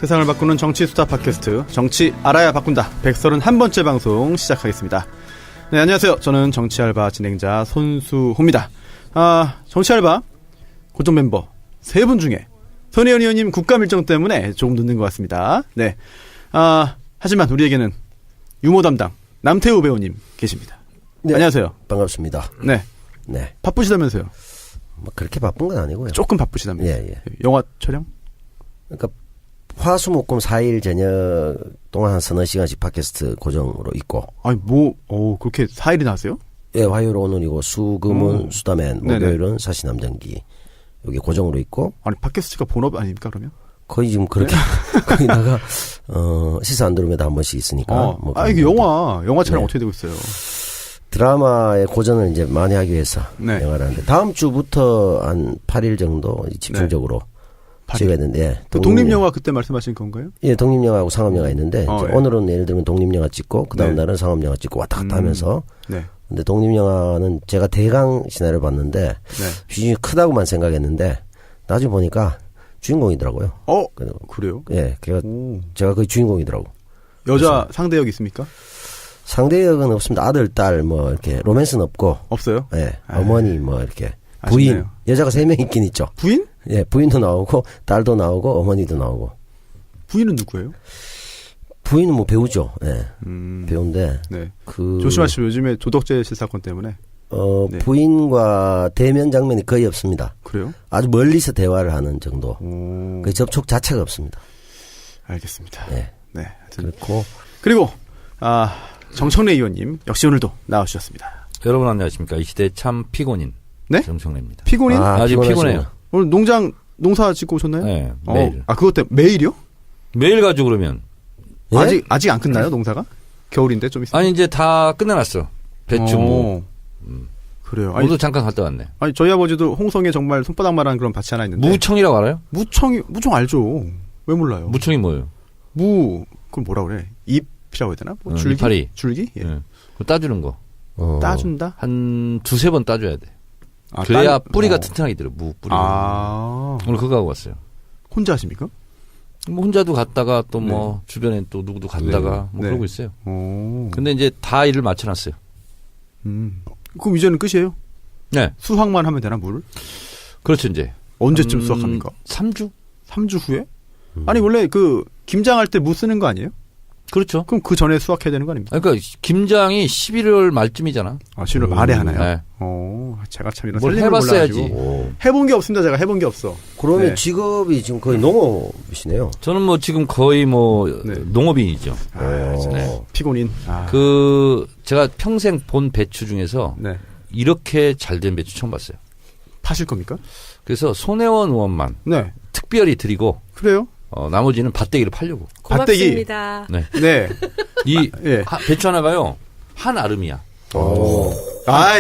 세상을 바꾸는 정치 수다 팟캐스트 정치 알아야 바꾼다 131번째 방송 시작하겠습니다. 네, 안녕하세요. 저는 정치알바 진행자 손수호입니다. 정치알바 고정 멤버 3분 중에 손혜원 의원님 국감 일정 때문에 조금 늦는 것 같습니다. 네, 하지만 우리에게는 유머 담당 남태우 배우님 계십니다. 네, 안녕하세요. 반갑습니다. 네, 네. 바쁘시다면서요? 뭐 그렇게 바쁜 건 아니고요. 조금 바쁘시다면서요? 예. 영화 촬영? 그러니까 화수목금 4일 저녁 동안 한 서너 시간씩 팟캐스트 고정으로 있고. 아니 그렇게 4일이나 하세요? 예, 화요일 오늘이고 수금은 수다맨, 목요일은 사시남전기 여기 고정으로 있고. 아니 팟캐스트가 본업 아닙니까 그러면? 거의 지금 그렇게 거기다가 시사 안드로메다 한 번씩 있으니까. 이게 영화 촬영 네. 어떻게 되고 있어요? 드라마의 고전을 이제 많이 하기 위해서 네. 영화를 하는데 다음 주부터 한 8일 정도 찍중적으로 찍어야 되는데. 그 독립영화 그때 말씀하신 건가요? 예, 독립영화하고 상업영화 있는데 예. 오늘은 예를 들면 독립영화 찍고 그 다음 네. 날은 상업영화 찍고 왔다 갔다 하면서. 네. 근데 독립영화는 제가 대강 시나리오 봤는데 네. 비중이 크다고만 생각했는데 나중에 보니까 주인공이더라고요. 그래요? 예, 제가 거의 주인공이더라고. 여자 상대역 있습니까? 상대역은 없습니다. 아들, 딸, 뭐, 이렇게, 로맨스는 없고. 없어요? 예, 어머니, 뭐, 이렇게. 부인. 아쉽네요. 여자가 3명 있긴 있죠. 부인? 예, 부인도 나오고, 딸도 나오고, 어머니도 나오고. 부인은 누구예요? 부인은 뭐 배우죠. 예. 배우인데. 네. 그. 조심하시오. 요즘에 도덕제 실사건 때문에. 네. 부인과 대면 장면이 거의 없습니다. 그래요? 아주 멀리서 대화를 하는 정도. 그 접촉 자체가 없습니다. 알겠습니다. 예. 네. 그리고, 정청래 의원님 역시 오늘도 나와주셨습니다. 여러분 안녕하십니까. 이 시대의 참 피곤인. 네? 정청래입니다. 피곤인? 아주 피곤해요. 오늘 농사 짓고 오셨나요? 네, 매일. 그것 때문에 매일이요? 매일 가지고 그러면. 예? 아직 안 끝나요, 농사가? 겨울인데 좀 있어요. 아니, 이제 다 끝내놨어. 배추, 무. 그래요. 모두 잠깐 갔다 왔네. 아니, 저희 아버지도 홍성에 정말 손바닥만한 그런 밭이 하나 있는데. 무청이라고 알아요? 무청 알죠. 왜 몰라요? 무청이 뭐예요? 그걸 뭐라 그래? 잎이라고 해야 되나? 줄기? 이파리. 줄기? 예. 그거 따주는 거. 따준다? 한 2-3번 따줘야 돼. 그래야 뿌리가 튼튼하게 들어, 무 뿌리가. 오늘 그거 하고 왔어요. 혼자 하십니까? 뭐 혼자도 갔다가 또 뭐 주변에 또 누구도 갔다가 뭐 그러고 있어요. 근데 이제 다 일을 맞춰놨어요. 그럼 이제는 끝이에요? 네. 수확만 하면 되나, 물을? 그렇죠, 이제. 언제쯤 수확합니까? 3주? 3주 후에? 아니, 원래 김장할 때 무 쓰는 거 아니에요? 그렇죠. 그럼 그 전에 수확해야 되는 거 아닙니까? 그러니까 김장이 11월 말쯤이잖아. 11월 말에 하나요? 네. 제가 참 이런 뭘 살림을 해봤어야지. 몰라가지고. 해본 게 없습니다. 제가 해본 게 없어. 그러면 네. 직업이 지금 거의 농업이시네요. 저는 뭐 지금 거의 농업인이죠. 네. 피곤인. 제가 평생 본 배추 중에서 이렇게 잘된 배추 처음 봤어요. 파실 겁니까? 그래서 손혜원 의원만 특별히 드리고. 그래요? 나머지는 밭대기를 팔려고. 고맙습니다. 네. 배추 하나가요. 한 아름이야.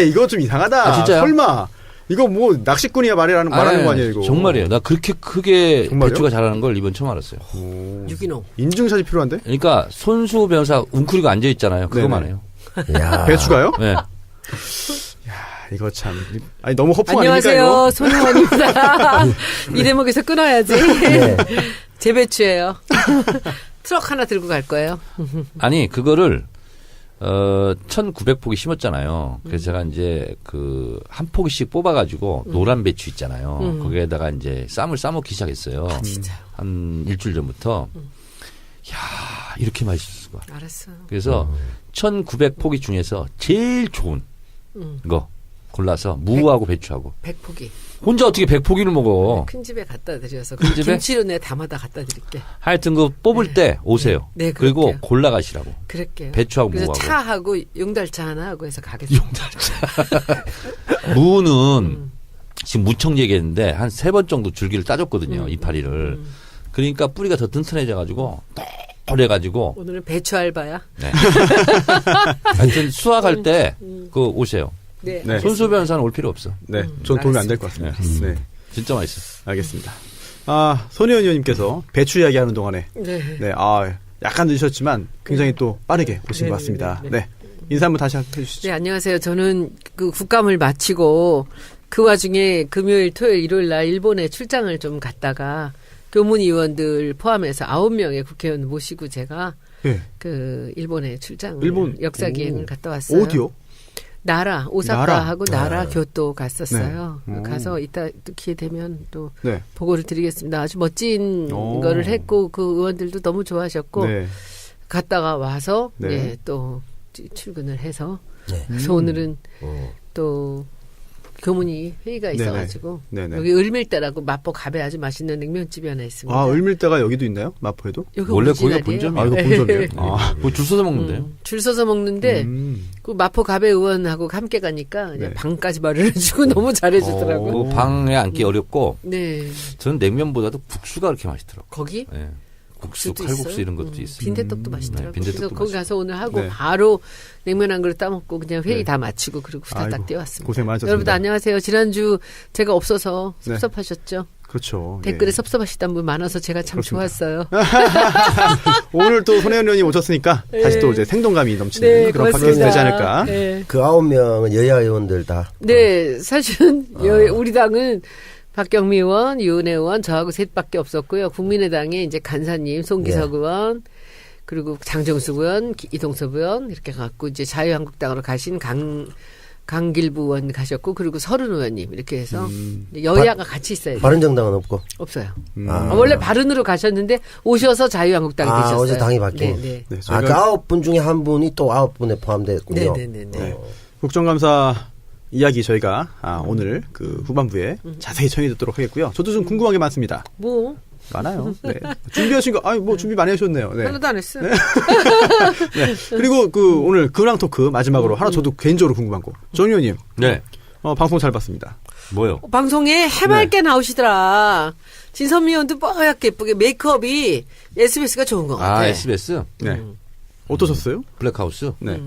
이거 좀 이상하다. 진짜요? 설마. 이거 뭐 낚시꾼이야 말하는 거 아니에요, 이거. 정말이에요. 나 그렇게 크게 정말요? 배추가 자라는 걸 이번 처음 알았어요. 유기농. 인증샷이 필요한데? 그러니까 손수 변호사 웅크리고 앉아 있잖아요. 그거만 해요. 야. 배추가요? 네. 이거 참. 아니, 너무 허풍 아닙니까, 안녕하세요. 이거? 손혜원입니다. 이 대목에서 끊어야지. 네. 제 배추예요. 트럭 하나 들고 갈 거예요. 아니, 그거를 1900포기 심었잖아요. 그래서 제가 이제 한 포기씩 뽑아가지고 노란 배추 있잖아요. 거기에다가 이제 쌈을 싸먹기 시작했어요. 진짜요? 한 일주일 전부터. 이렇게 맛있을 수가. 알았어. 그래서 1900포기 중에서 제일 좋은 거 골라서 무하고 배추하고. 100포기. 혼자 어떻게 100포기를 먹어. 큰 집에 갖다 드려서. 큰 집에? 김치로 내 담아다 갖다 드릴게. 하여튼 뽑을 때 오세요. 네, 그리고 그럴게요. 골라가시라고. 그럴게요. 배추하고 그래서 무하고. 차하고 용달차 하나 하고 해서 가겠습니다. 무는 지금 무청 얘기했는데 한 3번 정도 줄기를 따줬거든요. 이파리를. 그러니까 뿌리가 더 튼튼해져가지고 그래가지고 오늘은 배추 알바야. 네. 하여튼 수확할 때 오세요. 네. 손수 변호사는 올 필요 없어. 네. 전 도움이 안 될 것 같습니다. 네. 진짜 맛있어. 알겠습니다. 손혜원 의원님께서 배추 이야기하는 동안에 약간 늦으셨지만 굉장히 또 빠르게 오신 것 같습니다. 네. 인사 한번 다시 해주시죠. 네, 안녕하세요. 저는 국감을 마치고 그 와중에 금요일, 토요일, 일요일 날 일본에 출장을 좀 갔다가 교문의원들 포함해서 9명의 국회의원 모시고 제가 예. 그 일본에 출장을 일본? 역사기행을 오. 갔다 왔어요. 어디요? 나라 오사카하고 나라 아. 교토 갔었어요. 네. 가서 이따 또 기회 되면 또 네. 보고를 드리겠습니다. 아주 멋진 오. 거를 했고 그 의원들도 너무 좋아하셨고 네. 갔다가 와서 네. 예, 또 출근을 해서 네. 그래서 오늘은 어. 또 교문이 회의가 네네. 있어가지고 네네. 여기 을밀대라고 마포 갑에 아주 맛있는 냉면집이 하나 있습니다. 아, 을밀대가 여기도 있나요? 마포에도? 여기 원래 오리지널이에요. 거기가 본점이에요. 아, 이거 본점이에요? 아. 뭐 줄 서서 먹는데요. 줄 서서 먹는데 그 마포 갑의 의원하고 함께 가니까 그냥 네. 방까지 마련해주고 너무 잘해주더라고요. 그 방에 앉기 어렵고 네, 저는 냉면보다도 국수가 그렇게 맛있더라고요. 거기 예. 국수, 국수도 칼국수 있어요? 이런 것도 있어요. 빈대떡도 맛있더라고요. 네, 빈대떡도 그래서 거기 가서 오늘 하고 네. 바로 냉면 한 그릇 따먹고 그냥 회의 네. 다 마치고 그리고 후다닥 아이고, 뛰어왔습니다. 고생 많으셨습니다. 여러분들 안녕하세요. 지난주 제가 없어서 네. 섭섭하셨죠? 그렇죠. 댓글에 예. 섭섭하시던 분 많아서 제가 참 그렇습니다. 좋았어요. 오늘 또 손혜원 의원님 오셨으니까 다시 또 이제 생동감이 넘치는 네, 그런 고맙습니다. 팟캐스트 되지 않을까. 네. 그 9명은 여야 의원들 다. 네, 사실은 우리 당은 박경미 의원, 유은혜 의원 저하고 셋밖에 없었고요. 국민의당에 이제 간사님, 송기석 네. 의원, 그리고 장정숙 의원, 이동섭 의원 이렇게 갖고 이제 자유한국당으로 가신 강길부 의원 가셨고 그리고 서른 의원님 이렇게 해서 여야가 같이 있어야 돼요. 바른정당은 없고. 없어요. 아. 원래 바른으로 가셨는데 오셔서 자유한국당에 아, 계셨어요. 어제 당이 바뀌네. 네, 네. 네, 아, 그 저희가 9분 중에 한 분이 또 9분에 포함됐군요. 네, 네, 네, 네. 국정감사 이야기 저희가 오늘 그 후반부에 자세히 청해 듣도록 하겠고요. 저도 좀 궁금한 게 많습니다. 뭐 많아요. 네. 준비하신 거, 뭐 준비 많이 하셨네요. 네. 하나도 안 했어요. 네. 그리고 그 오늘 근황 토크 마지막으로 하나 저도 개인적으로 궁금한 거. 정 의원님, 네. 방송 잘 봤습니다. 뭐요? 방송에 해맑게 나오시더라. 진선미 의원도 뽀얗게 예쁘게 메이크업이 SBS가 좋은 것 같아요. 아, SBS? 네. 어떠셨어요? 블랙하우스? 네.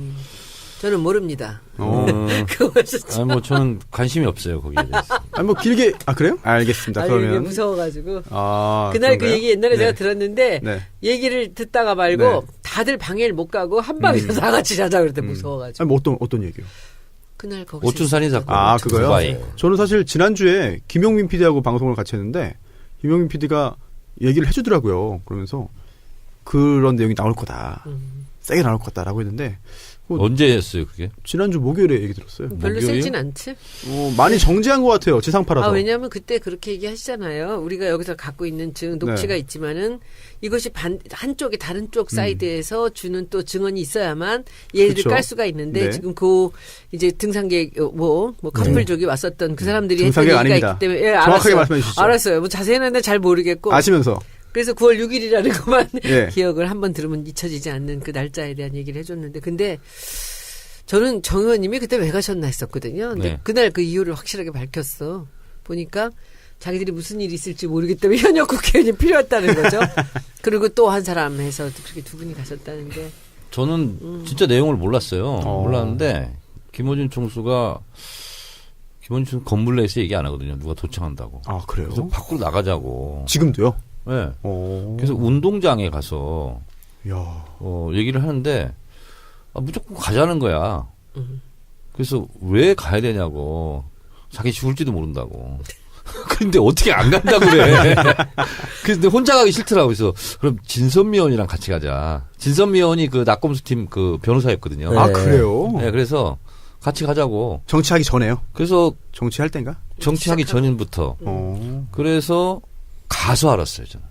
저는 모릅니다. 그거였었죠. 아니, 뭐 저는 관심이 없어요, 거기에 대해서. 뭐 길게, 그래요? 알겠습니다. 아니, 이게 그러면. 무서워가지고. 아, 그날 그 그런가요? 얘기 옛날에 네. 제가 들었는데 네. 얘기를 듣다가 말고 네. 다들 방해를 못 가고 한 방에서 다 같이 자자 그랬대 무서워가지고. 뭐 어떤 얘기요? 그날 거기서 오춘산이 사건. 아, 그거요? 두바이. 저는 사실 지난주에 김용민 PD하고 방송을 같이 했는데, 김용민 PD가 얘기를 해주더라고요. 그러면서, 그런 내용이 나올 거다. 세게 나올 것 같다라고 했는데, 언제 했어요, 그게? 지난주 목요일에 얘기 들었어요. 별로 목요일? 세진 않지? 많이 정지한 것 같아요. 지상파라서. 왜냐하면 그때 그렇게 얘기하시잖아요. 우리가 여기서 갖고 있는 녹취가 네. 있지만은 이것이 한쪽이 다른 쪽 사이드에서 주는 또 증언이 있어야만 얘를 그쵸. 깔 수가 있는데 네. 지금 이제 등산객 커플족이 왔었던 그 사람들이 했던 등산객 얘기가 아닙니다. 있기 때문에 정확하게 알았어요. 말씀해 주시죠. 알았어요. 뭐 자세히는 잘 모르겠고 아시면서. 그래서 9월 6일이라는 것만 예. 기억을 한번 들으면 잊혀지지 않는 그 날짜에 대한 얘기를 해줬는데 근데 저는 정 의원님이 그때 왜 가셨나 했었거든요. 근데 네. 그날 그 이유를 확실하게 밝혔어. 보니까 자기들이 무슨 일이 있을지 모르기 때문에 현역 국회의원이 필요했다는 거죠. 그리고 또 한 사람 해서 그렇게 두 분이 가셨다는데. 저는 진짜 내용을 몰랐어요. 어. 몰랐는데 김어준 총수가 건물 내에서 얘기 안 하거든요. 누가 도청한다고. 아, 그래요? 그래서 밖으로 나가자고. 지금도요? 네. 오. 그래서 운동장에 가서 야. 얘기를 하는데 무조건 가자는 거야. 그래서 왜 가야 되냐고. 자기 죽을지도 모른다고. 그런데 어떻게 안 간다고 그래. 근데 혼자 가기 싫더라고. 그래서 그럼 진선미 의원이랑 같이 가자. 진선미 의원이 그 낙검수 팀 그 변호사였거든요. 네. 아, 그래요? 네, 그래서 같이 가자고. 정치하기 전에요? 그래서 정치할 땐가? 정치하기 전부터. 그래서 가서 알았어요, 저는.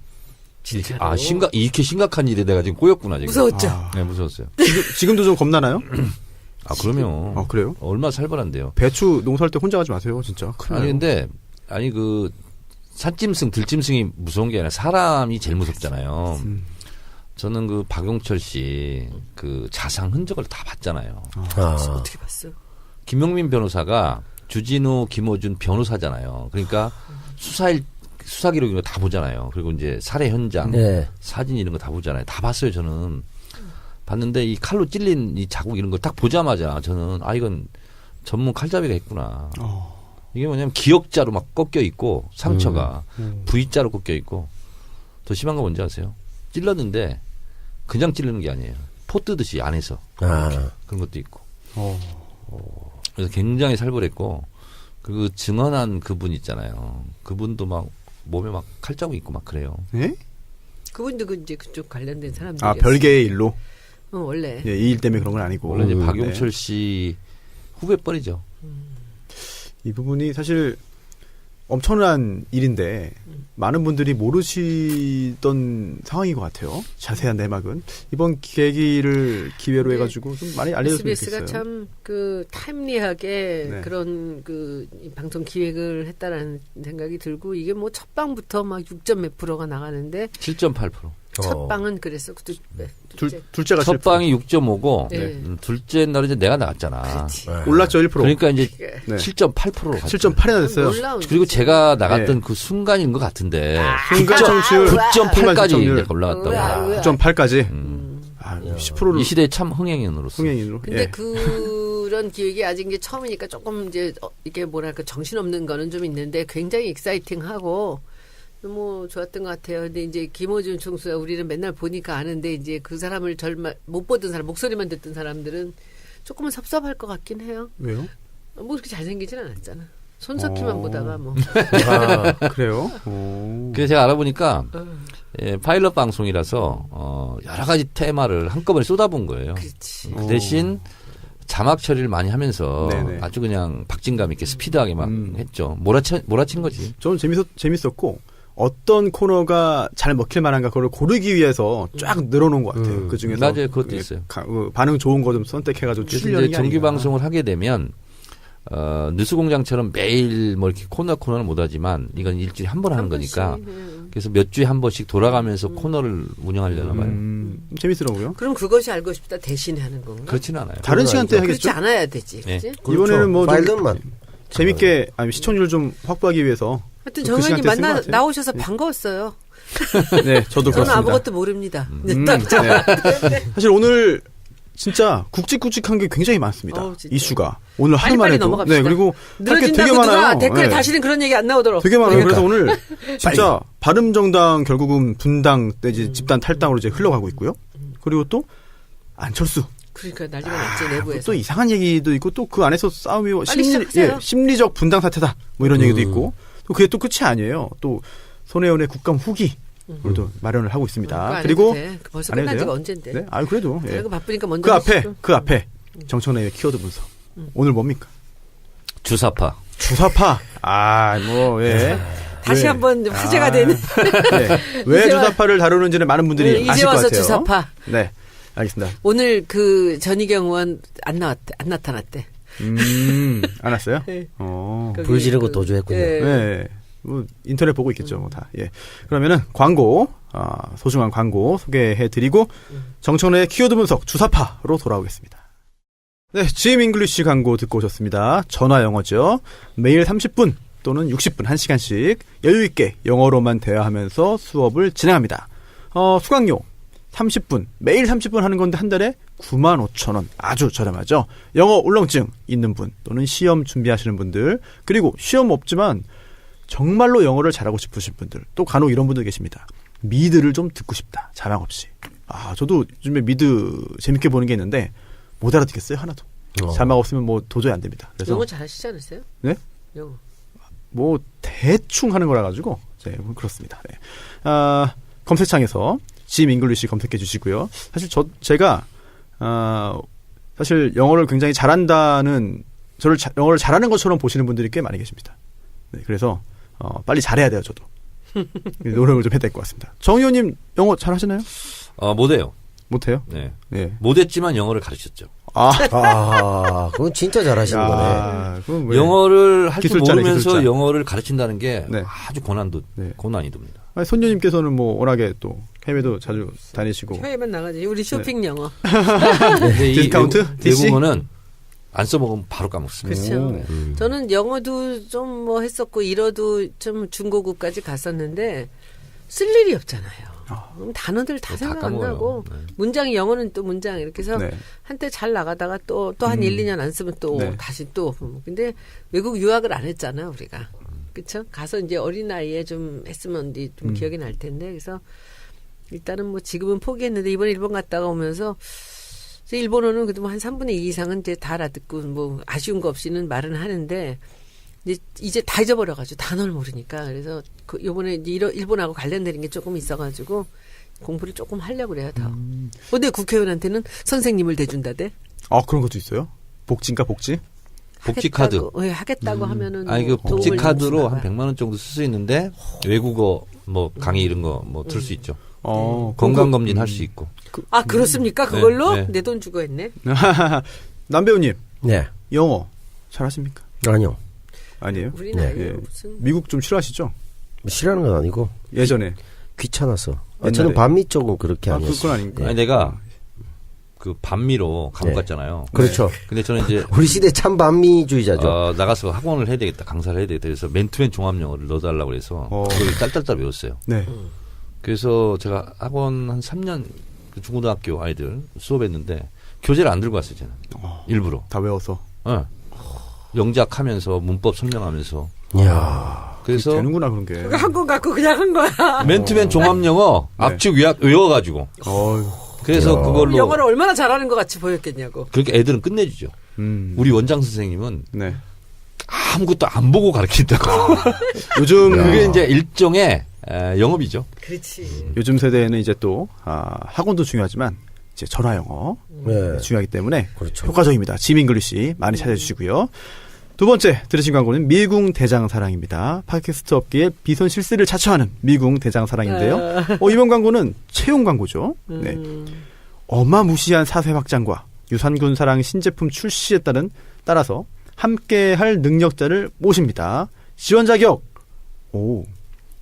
진짜로? 이렇게 심각한 일에 내가 지금 꼬였구나, 지금. 무서웠죠. 네, 무서웠어요. 지금도 좀 겁나나요? 그러면. 아, 그래요? 얼마나 살벌한데요. 배추 농사할 때 혼자 가지 마세요, 진짜. 큰일 아니, 나요. 근데, 산짐승, 들짐승이 무서운 게 아니라 사람이 제일 무섭잖아요. 저는 그 박용철 씨 그 자상 흔적을 다 봤잖아요. 어떻게 봤어? 김용민 변호사가 주진우, 김어준 변호사잖아요. 그러니까 수사 기록 이런 거 다 보잖아요. 그리고 이제 살해 현장, 네. 사진 이런 거 다 보잖아요. 다 봤어요, 저는. 봤는데 이 칼로 찔린 이 자국 이런 걸 딱 보자마자 저는 이건 전문 칼잡이가 했구나. 이게 뭐냐면 기역자로 막 꺾여 있고 상처가 V자로 꺾여 있고 더 심한 거 뭔지 아세요? 찔렀는데 그냥 찌르는 게 아니에요. 포 뜨듯이 안에서 그런 것도 있고. 그래서 굉장히 살벌했고 그 증언한 그분 있잖아요. 그분도 막 몸에 막 칼자국 있고 막 그래요. 예? 그분도 이제 그쪽 관련된 사람들이. 아, 별개의 일로. 원래. 예, 이 일 때문에 그런 건 아니고. 원래 이제 네. 박용철 씨 후배뻘이죠. 이 부분이 사실 엄청난 일인데 많은 분들이 모르시던 상황인 것 같아요. 자세한 내막은 이번 계기를 기회로 네. 해가지고 좀 많이 알려줬으면 SBS가 좋겠어요. 참 그 타임리하게 네. 그런 이 방송 기획을 했다라는 생각이 들고 이게 뭐 첫 방부터 막 6점 몇 프로가 나가는데 7.8%. 첫 방은 그랬어. 둘째가 첫 방이 6.5고 네. 둘째 날은 이제 내가 나갔잖아. 올랐죠 1%. 그러니까 이제 네. 7.8%로 갔죠. 7.8이나 됐어요. 그리고 제가 나갔던 네. 그 순간인 것 같은데 순간 청취율 9.8까지 청취율. 이제 올라갔다고. 우와. 9.8까지. 음. 아, 10%를 이 시대의 참 흥행인으로서. 흥행인으로. 근데 예. 그런 기획이 아직 이제 처음이니까 조금 이제 이게 뭐랄까 정신없는 거는 좀 있는데 굉장히 익사이팅하고 너무 좋았던 것 같아요. 근데 이제 김호준 총수가 우리는 맨날 보니까 아는데 이제 그 사람을 못 보던 사람, 목소리만 듣던 사람들은 조금은 섭섭할 것 같긴 해요. 왜요? 뭐 그렇게 잘생기진 않았잖아. 손석희만 보다가 뭐. 아, 그래요? 오. 그래서 제가 알아보니까 예, 파일럿 방송이라서 여러 가지 테마를 한꺼번에 쏟아본 거예요. 그렇지. 그 대신 자막 처리를 많이 하면서 네네. 아주 그냥 박진감 있게 스피드하게 막 했죠. 몰아친 거지. 저는 재밌었고 어떤 코너가 잘 먹힐 만한가 그걸 고르기 위해서 쫙 늘어놓은 것 같아요. 그 중에서 맞아요. 그것도 있어요. 반응 좋은 거 좀 선택해가지고 그래서 출연이 이제 정규 방송을 하게 되면 뉴스공장처럼 매일 뭐 이렇게 코너는 못하지만 이건 일주일에 한 번 하는 거니까 그래서 몇 주에 한 번씩 돌아가면서 코너를 운영하려나 봐요. 재밌더라고요. 그럼 그것이 알고 싶다 대신에 하는 건가? 그렇지는 않아요. 다른 시간대 그렇지 하겠죠? 않아야 되지. 네. 그렇지? 이번에는 뭐 좀 파일럿만 재밌게 아니 시청률 좀 확보하기 위해서 하여튼 그 정 의원님 시간대 쓴것 같아요. 나오셔서 반가웠어요. 네 저도 저는 그렇습니다. 아무것도 모릅니다. 네. 사실 오늘 진짜 굵직굵직한 게 굉장히 많습니다. 어우, 진짜. 이슈가 오늘 하루만 빨리빨리 해도 넘어갑시다. 네 그리고 할 게 되게 늘어진다고 누가 많아요. 댓글에 네. 다시는 그런 얘기 안 나오도록. 되게 많아요. 그러니까. 그래서 오늘 진짜 바른정당 결국은 분당 이제 집단 탈당으로 이제 흘러가고 있고요. 그리고 또 안철수 그러니까 난리가 났지 내부에서. 또 이상한 얘기도 있고 또 그 안에서 싸움이 빨리 시작하세요. 심리적 분당 사태다 뭐 이런 얘기도 있고 또 그게 또 끝이 아니에요. 또 손혜원의 국감 후기 오늘도 마련을 하고 있습니다. 그리고 벌써 안 해도 끝난 지가 돼요? 언젠데. 네, 아 그래도 예. 그리고 바쁘니까 먼저 그 앞에 정청래의 키워드 분석 오늘 뭡니까? 주사파. 주사파. 아, 뭐, 예. 다시 한번 화제가 되는. 네. 왜 주사파를 다루는지는 많은 분들이 이제 아실 것 와서 같아요. 주사파. 네. 알겠습니다. 오늘 그 전희경 의원 안 나타났대. 안 왔어요? 네. 어. 불 지르고 도주했군요. 예. 네. 뭐, 인터넷 보고 있겠죠, 뭐 다. 예. 그러면은 광고, 소중한 광고 소개해 드리고, 정청래의 키워드 분석 주사파로 돌아오겠습니다. 네, GM 잉글리시 광고 듣고 오셨습니다. 전화 영어죠. 매일 30분 또는 60분 1시간씩 여유있게 영어로만 대화하면서 수업을 진행합니다. 수강료 30분, 매일 30분 하는 건데 한 달에 95,000원. 아주 저렴하죠. 영어 울렁증 있는 분 또는 시험 준비하시는 분들, 그리고 시험 없지만 정말로 영어를 잘하고 싶으신 분들, 또 간혹 이런 분들 계십니다. 미드를 좀 듣고 싶다. 자막 없이. 저도 요즘에 미드 재밌게 보는 게 있는데 못 알아듣겠어요, 하나도. 자막 없으면 뭐 도저히 안 됩니다. 그래서 영어 잘하시지 않으세요? 네? 영어. 뭐 대충 하는 거라 가지고 그렇습니다. 네. 검색창에서 GM 잉글리시 검색해 주시고요. 사실 제가 사실 영어를 굉장히 잘한다는 저를 영어를 잘하는 것처럼 보시는 분들이 꽤 많이 계십니다. 네, 그래서 빨리 잘해야 돼요, 저도. 노력을 좀 해야 될 것 같습니다. 정 의원님 영어 잘하시나요? 못해요. 못해요? 네. 네. 못했지만 영어를 가르쳤죠. 그건 진짜 잘하시는 거네. 그건 왜? 영어를 할 줄 기술자네, 모르면서 기술자. 영어를 가르친다는 게 네. 아주 고난이 듭니다. 아니, 손녀님께서는 뭐 워낙에 또 해외도 자주 다니시고. 해외만 나가지. 우리 쇼핑 영어. 근데 이 디스카운트? DC? 외국어는 안 써먹으면 바로 까먹습니다. 그렇죠. 저는 영어도 좀 뭐 했었고 일어도 좀 중고급까지 갔었는데 쓸 일이 없잖아요. 단어들 다 생각 안 까먹어요. 나고 네. 문장이 영어는 또 문장 이렇게 해서 네. 한때 잘 나가다가 또 한 1, 2년 안 쓰면 또 네. 다시 또 근데 외국 유학을 안 했잖아 우리가. 그렇죠? 가서 이제 어린 나이에 좀 했으면 이제 좀 기억이 날 텐데 그래서 일단은 뭐 지금은 포기했는데 이번에 일본 갔다가 오면서 일본어는 그래도 한 3분의 2 이상은 이제 다 알아듣고 뭐 아쉬운 거 없이는 말은 하는데 이제 다 잊어버려가지고 단어를 모르니까 그래서 요번에 이제 일본하고 관련되는 게 조금 있어가지고 공부를 조금 하려고 그래요, 더. 근데 국회의원한테는 선생님을 대준다대? 그런 것도 있어요? 복지인가, 복지? 복지 카드. 네, 하겠다고 하면은. 아니, 그 뭐 복지 도움을 카드로 주나 한 봐요. 100만 원 정도 쓸 수 있는데 외국어 뭐 강의 이런 거 뭐 들 수 있죠. 건강검진 할 수 있고. 아, 그렇습니까? 그걸로? 네. 내 돈 주고 했네. 남배우님, 네. 영어 잘하십니까? 아니요. 아니에요? 우리는 네. 아니에요. 예. 무슨. 미국 좀 싫어하시죠? 싫어하는 건 아니고 예전에. 귀찮아서. 옛날에. 저는 반미 쪽은 그렇게 아, 아니었어요. 그건 아닌가? 아니 내가 그 반미로 감옥 네. 갔잖아요. 그렇죠. 근데 저는 이제 우리 시대 참 반미주의자죠. 나가서 학원을 해야 되겠다, 강사를 해야 되겠다. 그래서 맨투맨 종합영어를 넣어달라고 그래서 그걸 딸딸딸 외웠어요. 네. 그래서 제가 학원 한 3년 그 중고등학교 아이들 수업했는데 교재를 안 들고 왔어요, 저는. 일부러. 다 외워서. 네. 영작하면서 문법 설명하면서. 이야. 그래서 되는구나, 그런 게. 한권 갖고 그냥 한 거야. 맨투맨 종합영어 네. 압축 위약 외워가지고. 그래서 그걸로 영어를 얼마나 잘하는 것 같이 보였겠냐고. 그렇게 애들은 끝내주죠. 우리 원장 선생님은 네. 아무것도 안 보고 가르친다고. 요즘 그게 이제 일종의 영업이죠. 그렇지. 요즘 세대에는 이제 또 학원도 중요하지만 이제 전화 영어 네. 중요하기 때문에 그렇죠. 효과적입니다. 지민글리시 많이 찾아주시고요. 두 번째 들으신 광고는 미궁 대장사랑입니다. 팟캐스트 업계의 비선 실세를 자처하는 미궁 대장사랑인데요. 이번 광고는 채용 광고죠. 네. 어마무시한 사세 확장과 유산균 사랑 신제품 출시에 따라서 함께할 능력자를 모십니다. 지원 자격.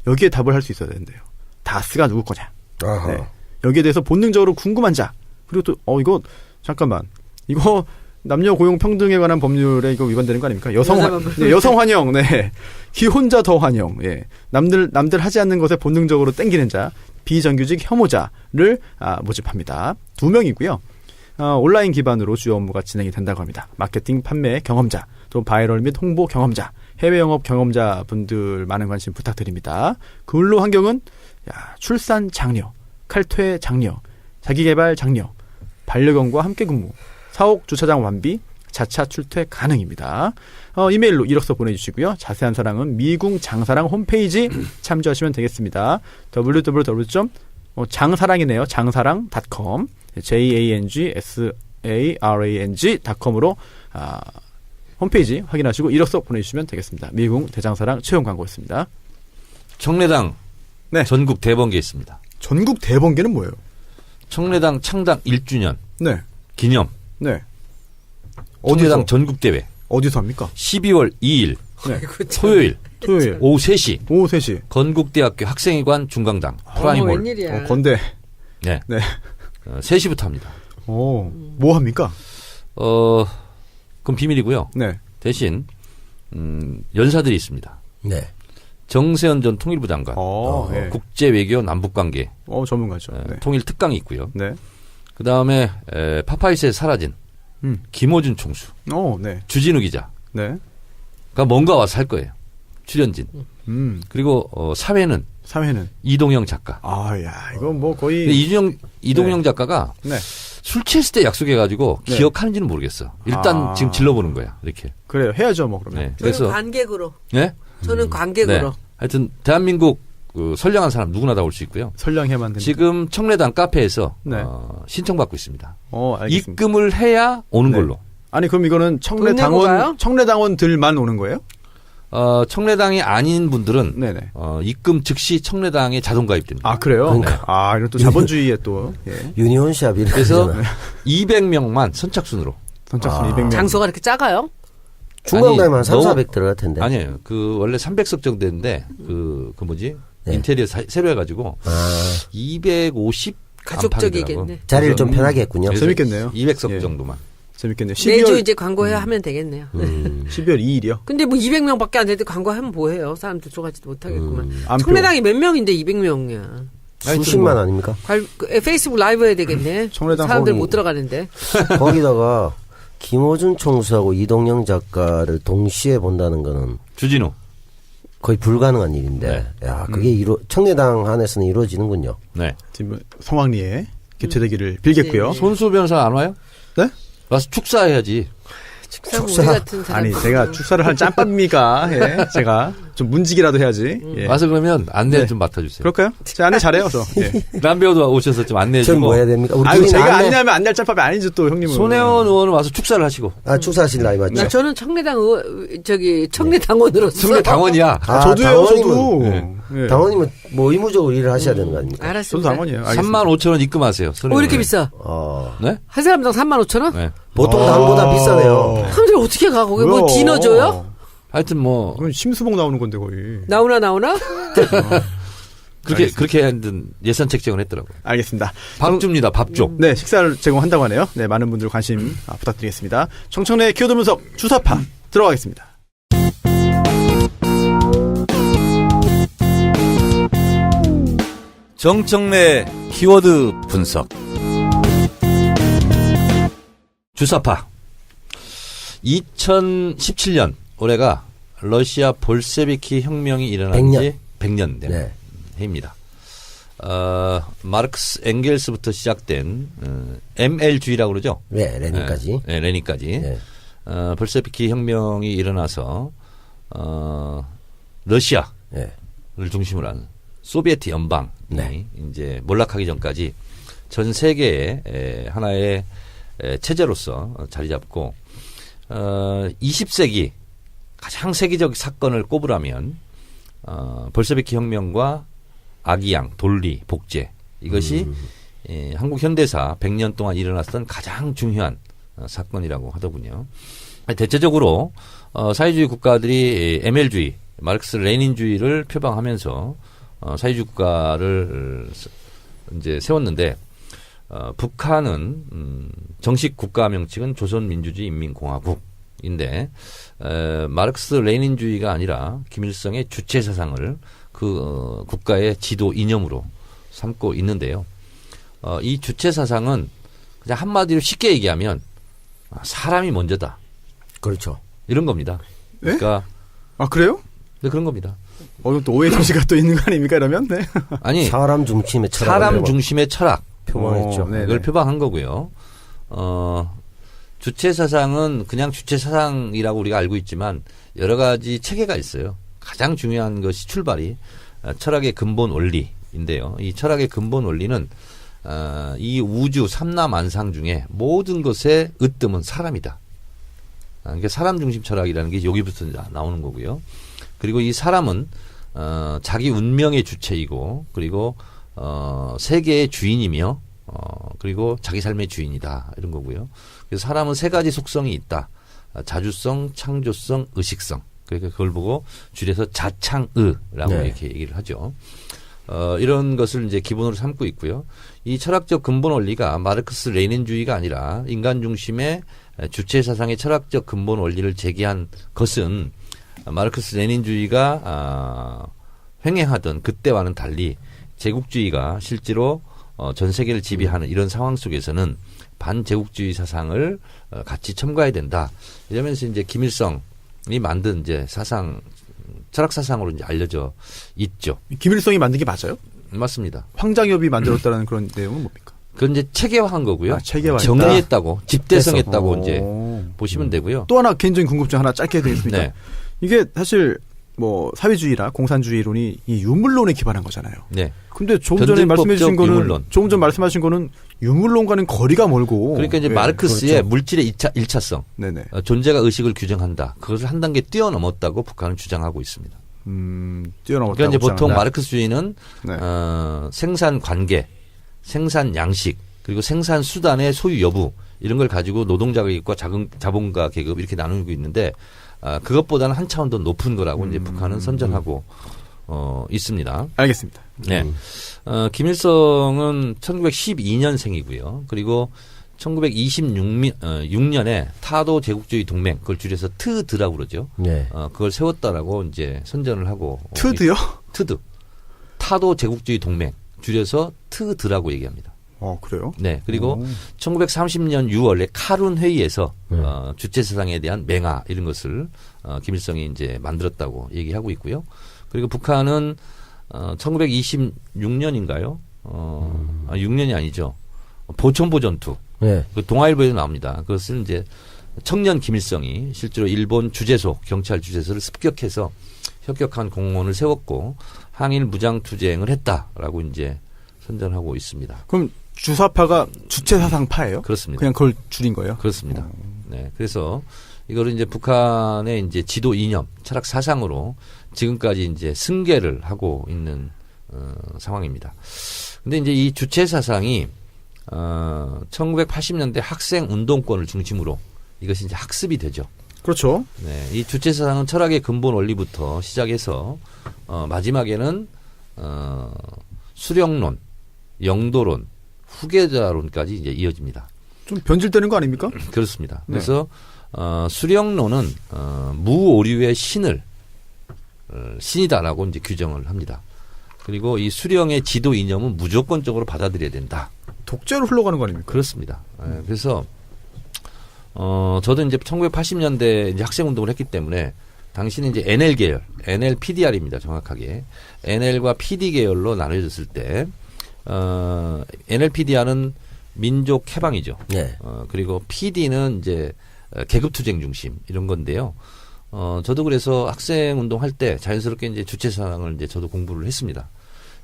여기에 답을 할 수 있어야 되는데요. 다스가 누구 거냐. 아하. 네. 여기에 대해서 본능적으로 궁금한 자. 그리고 또 이거 잠깐만. 이거 남녀 고용 평등에 관한 법률에 이거 위반되는 거 아닙니까? 여성 환영. 네. 기혼자 더 환영. 예. 남들 하지 않는 것에 본능적으로 땡기는 자, 비정규직 혐오자를 모집합니다. 2명이고요. 온라인 기반으로 주요 업무가 진행이 된다고 합니다. 마케팅, 판매 경험자, 또 바이럴 및 홍보 경험자, 해외 영업 경험자 분들 많은 관심 부탁드립니다. 근로 환경은 출산 장려, 칼퇴 장려, 자기개발 장려, 반려견과 함께 근무, 사옥 주차장 완비, 자차 출퇴 가능입니다. 이메일로 이력서 보내주시고요. 자세한 사항은 미궁 장사랑 홈페이지 참조하시면 되겠습니다. www.장사랑이네요. 장사랑.com jangsarang.com으로 홈페이지 확인하시고 이력서 보내주시면 되겠습니다. 미궁 대장사랑 채용 광고였습니다. 청래당 네. 전국 대번개 있습니다. 전국 대번개는 뭐예요? 청래당 창당 1주년 네. 기념 네. 청래당 전국대회 어디서 합니까? 12월 2일 네. 토요일 오후 3시 오후 3시. 건국대학교 학생회관 중강당 프라임홀. 웬일이야. 건대. 네. 네. 3시부터 합니다. 뭐 합니까? 그건 비밀이고요. 네. 대신 연사들이 있습니다. 네. 정세현 전 통일부 장관, 네. 국제외교 남북관계 전문가죠. 네. 통일 특강이 있고요. 네. 그 다음에 파파이스에 사라진 김호준 총수, 네. 주진우 기자가 네. 뭔가 와서 할 거예요. 출연진. 그리고 사회는 이동영 작가. 이건 뭐 거의 이동영 작가가 네. 술 취했을 때 약속해가지고 네. 기억하는지는 모르겠어. 일단 지금 질러보는 거야. 이렇게. 그래요. 해야죠, 뭐 그러면. 네. 그래서 그래서 관객으로. 네. 저는 관객으로. 네. 하여튼 대한민국 그 선량한 사람 누구나 다 올 수 있고요. 선량해만 됩니다. 지금 청래당 카페에서 네. 신청받고 있습니다. 알겠습니다. 입금을 해야 오는 네. 걸로. 아니 그럼 이거는 돈 내고 가요? 청래당원들만 오는 거예요? 청래당이 아닌 분들은 네네. 입금 즉시 청래당에 자동 가입됩니다. 그래요? 그러니까. 이런 또 자본주의에 또 예. 유니온샵 이런 그래서 거잖아. 200명만 선착순으로. 선착순 200명. 장소가 이렇게 작아요? 중간다면 한 3, 너무- 400 들어갈 텐데. 아니에요. 원래 300석 정도 되는데 그 뭐지? 네. 인테리어 새로 해가지고 250 가족적이겠네. 자리를 좀 편하게 했군요. 재밌겠네요. 200석 예. 정도만. 재밌겠네요. 매주 이제 광고해야 하면 되겠네요. 12월 2일이요. 근데 뭐 200명밖에 안 되는데 광고하면 뭐해요? 사람들 들어가지도 못하겠구만. 안표. 청래당이 몇 명인데 200명이야. 수십만 아닙니까? 페이스북 라이브 해야 되겠네. 청래당 사람들 거기- 못 들어가는데. 거기다가 김호준 총수하고 이동영 작가를 동시에 본다는 거는 주진우. 거의 불가능한 일인데, 야, 그게 청래당 안에서는 이루어지는군요. 네. 지금 성황리에 개최되기를 빌겠고요. 네. 손수 변호사 안 와요? 네? 와서 축사해야지. 축사 우리 같은 사람. 아니 제가 축사를 할 짬밥입니까? 예, 제가 좀 문지기라도 해야지. 예. 와서 그러면 안내 네. 좀 맡아주세요. 그럴까요? 제가 안내 잘해요, 저. 예. 남배우도 오셔서 좀 안내해주고. 전 뭐 해야 됩니까? 우리 아유, 둘이 제가 안내- 안내하면 안내할 짬밥이 아니죠, 또 형님은. 손혜원 의원은 와서 축사를 하시고. 아, 축사하실 나이 맞죠? 저는 청래당 청래당원으로서 청래 당원이야. 아, 저도요, 저도. 당원이면- 예. 당원님은 뭐 의무적으로 일을 하셔야 되는 거 아닙니까? 저도 알았습니다. 당원이에요. 35,000원 입금하세요. 왜 이렇게 비싸? 네? 한 사람당 35,000원? 네. 보통 당보다 비싸네요. 사람들이 어떻게 가? 거기 뭐 뭐야. 디너 줘요? 하여튼 뭐 그건 심수봉 나오는 건데, 거의. 나오나? 그렇게 하여튼 예산 책정을 했더라고요. 알겠습니다. 밥 줍니다. 밥 줘. 네, 식사를 제공한다고 하네요. 네, 많은 분들 관심 부탁드리겠습니다. 청청래 키워드 분석 주사파 들어가겠습니다. 정청래 키워드 분석. 주사파. 2017년 올해가 러시아 볼셰비키 혁명이 일어난 지 100년 된 네. 해입니다. 마르크스 엥겔스부터 시작된 ML주의라고 그러죠. 네, 레닌까지. 네, 레닌까지. 네. 볼셰비키 혁명이 일어나서 러시아를 네. 중심으로 한 소비에트 연방이 네. 이제 몰락하기 전까지 전 세계의 하나의 체제로서 자리 잡고 20세기 가장 세계적 사건을 꼽으라면 볼셰비키 혁명과 아기양, 돌리, 복제 이것이 한국 현대사 100년 동안 일어났던 가장 중요한 사건이라고 하더군요. 대체적으로 사회주의 국가들이 ML주의, 마르크스 레닌주의를 표방하면서 사회주의 국가를 이제 세웠는데 북한은 정식 국가 명칭은 조선민주주의 인민공화국인데 마르크스 레닌주의가 아니라 김일성의 주체 사상을 그 국가의 지도 이념으로 삼고 있는데요. 이 주체 사상은 그냥 한마디로 쉽게 얘기하면 사람이 먼저다. 그렇죠. 이런 겁니다. 네? 그러니까 아, 그래요? 네, 그런 겁니다. 또 오해 소지가 또 있는 거 아닙니까, 이러면? 네. 아니 사람 중심의 철학. 사람 중심의 철학 표방했죠. 네. 이걸 표방한 거고요. 주체 사상은 그냥 주체 사상이라고 우리가 알고 있지만 여러 가지 체계가 있어요. 가장 중요한 것이 출발이 철학의 근본 원리인데요. 이 철학의 근본 원리는 이 우주 삼라만상 중에 모든 것의 으뜸은 사람이다. 그러니까 사람 중심 철학이라는 게 여기부터 나오는 거고요. 그리고 이 사람은 자기 운명의 주체이고 그리고 세계의 주인이며 그리고 자기 삶의 주인이다 이런 거고요. 그래서 사람은 세 가지 속성이 있다. 자주성, 창조성, 의식성. 그러니까 그걸 보고 줄여서 자창의라고 네. 이렇게 얘기를 하죠. 이런 것을 이제 기본으로 삼고 있고요. 이 철학적 근본 원리가 마르크스 레닌주의가 아니라 인간 중심의 주체 사상의 철학적 근본 원리를 제기한 것은 마르크스 레닌주의가 횡행하던 그때와는 달리 제국주의가 실제로 전 세계를 지배하는 이런 상황 속에서는 반제국주의 사상을 같이 첨가해야 된다. 이러면서 이제 김일성이 만든 이제 사상, 철학 사상으로 이제 알려져 있죠. 김일성이 만든 게 맞아요? 맞습니다. 황장엽이 만들었다는 그런 내용은 뭡니까? 그건 이제 체계화한 거고요. 체계화했다. 정리했다고, 집대성했다고 오. 이제 보시면 되고요. 또 하나 개인적인 궁금증 하나 짧게 드리겠습니다. 네. 이게 사실 뭐 사회주의라 공산주의론이 이 유물론에 기반한 거잖아요. 네. 근데 조금 전에 변증법적 말씀해 주신 거는 유물론. 조금 전 말씀하신 거는 유물론과는 거리가 멀고 그러니까 이제 네, 마르크스의 그렇죠. 물질의 일차성, 네네. 존재가 의식을 규정한다. 그것을 한 단계 뛰어넘었다고 북한은 주장하고 있습니다. 뛰어넘었다고 그러니까 이제 보통 주장한다. 마르크스주의는 네. 생산 관계, 생산 양식, 그리고 생산 수단의 소유 여부 이런 걸 가지고 노동자 계급과 자본가 계급 이렇게 나누고 있는데 그것보다는 한 차원 더 높은 거라고 이제 북한은 선전하고 있습니다. 알겠습니다. 네. 김일성은 1912년생이고요. 그리고 1926년에 타도 제국주의 동맹, 그걸 줄여서 트드라고 그러죠. 네. 그걸 세웠다라고 이제 선전을 하고. 트드요? 트드. 타도 제국주의 동맹, 줄여서 트드라고 얘기합니다. 그래요? 네. 그리고 1930년 6월에 카룬 회의에서 주체 사상에 대한 맹화 이런 것을 김일성이 이제 만들었다고 얘기하고 있고요. 그리고 북한은 1926년인가요? 6년이 아니죠. 보천보 전투. 네. 그 동아일보에도 나옵니다. 그것을 이제 청년 김일성이 실제로 일본 주재소 경찰 주재소를 습격해서 협격한 공무원을 세웠고 항일 무장 투쟁을 했다라고 이제 선전하고 있습니다. 그럼 주사파가 주체사상파예요? 그렇습니다. 그냥 그걸 줄인 거예요? 그렇습니다. 네, 그래서 이거를 이제 북한의 이제 지도 이념, 철학 사상으로 지금까지 이제 승계를 하고 있는 상황입니다. 근데 이제 이 주체 사상이 1980년대 학생 운동권을 중심으로 이것이 이제 학습이 되죠. 그렇죠. 네, 이 주체 사상은 철학의 근본 원리부터 시작해서 마지막에는 수령론, 영도론, 후계자론까지 이제 이어집니다. 좀 변질되는 거 아닙니까? 그렇습니다. 네. 그래서 수령론은 무오류의 신을 신이다라고 이제 규정을 합니다. 그리고 이 수령의 지도 이념은 무조건적으로 받아들여야 된다. 독재로 흘러가는 거 아닙니까? 그렇습니다. 예, 그래서 저도 이제 1980년대 이제 학생 운동을 했기 때문에 당시는 이제 NL 계열, NL PDR입니다. 정확하게 NL과 PD 계열로 나눠졌을 때 NL PDR은 민족 해방이죠. 네. 그리고 PD는 이제 계급투쟁 중심 이런 건데요. 저도 그래서 학생 운동할 때 자연스럽게 이제 주체사상을 이제 저도 공부를 했습니다.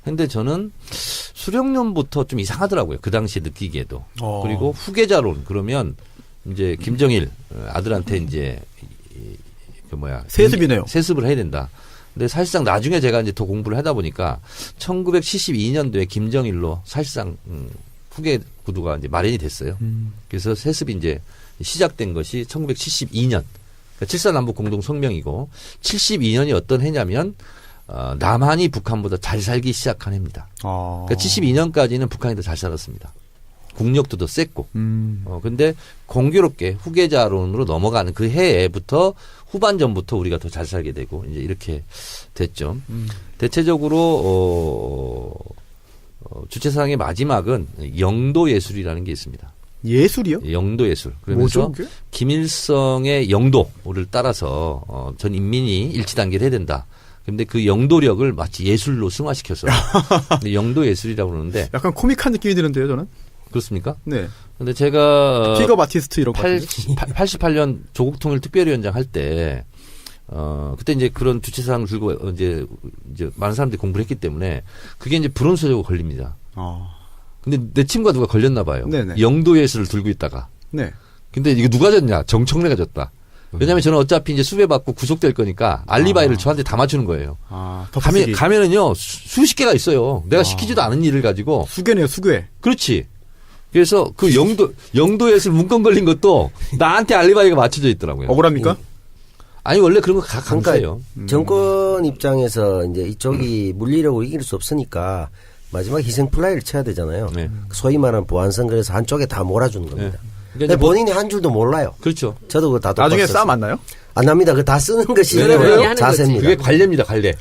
근데 저는 수령론부터 좀 이상하더라고요. 그 당시에 느끼기에도. 그리고 후계자론 그러면 이제 김정일 아들한테 이제 세습이네요. 세습을 해야 된다. 근데 사실상 나중에 제가 이제 더 공부를 하다 보니까 1972년도에 김정일로 사실상 후계 구도가 이제 마련이 됐어요. 그래서 세습이 이제 시작된 것이 1972년. 그러니까 7.4 남북 공동 성명이고 72년이 어떤 해냐면 남한이 북한보다 잘 살기 시작한 해입니다. 그러니까 72년까지는 북한이 더 잘 살았습니다. 국력도 더 셌고. 근데 공교롭게 후계자론으로 넘어가는 그 해부터 후반전부터 우리가 더 잘 살게 되고 이제 이렇게 됐죠. 대체적으로 주체사상의 마지막은 영도 예술이라는 게 있습니다. 예술이요? 영도 예술. 그러면서 뭐죠, 그게? 김일성의 영도를 따라서 전 인민이 일치 단계를 해야 된다. 그런데 그 영도력을 마치 예술로 승화시켜서 영도 예술이라고 그러는데 약간 코믹한 느낌이 드는데요, 저는. 그렇습니까? 네. 근데 제가 픽업 아티스트 이런 거. 88년 조국통일 특별위원장 할 때 그때 이제 그런 주체사상을 들고 이제 많은 사람들이 공부를 했기 때문에 그게 이제 불온소적으로 걸립니다. 근데 내 친구가 누가 걸렸나 봐요. 네네. 영도 예술을 들고 있다가. 네. 근데 이거 누가 졌냐? 정청래가 졌다. 왜냐하면 저는 어차피 이제 수배받고 구속될 거니까 알리바이를 저한테 다 맞추는 거예요. 덮어쓰기. 가면은요 수십 개가 있어요. 내가 시키지도 않은 일을 가지고. 수괴네요, 수괴. 그렇지. 그래서 그 영도 예술 문건 걸린 것도 나한테 알리바이가 맞춰져 있더라고요. 억울합니까? 아니 원래 그런 거 강조해요. 정권 입장에서 이제 이쪽이 물리력으로 이길 수 없으니까 마지막 희생 플라이를 쳐야 되잖아요. 네. 소위 말하는 보안선 그래서 한쪽에 다 몰아주는 겁니다. 네. 근데 본인이 한 줄도 몰라요. 그렇죠. 저도 그거 다 나중에 똑같았어요. 싸움 안 나요? 안 납니다. 그거 다 쓰는 것이 그래요? 자세입니다. 그게 관례입니다. 관례.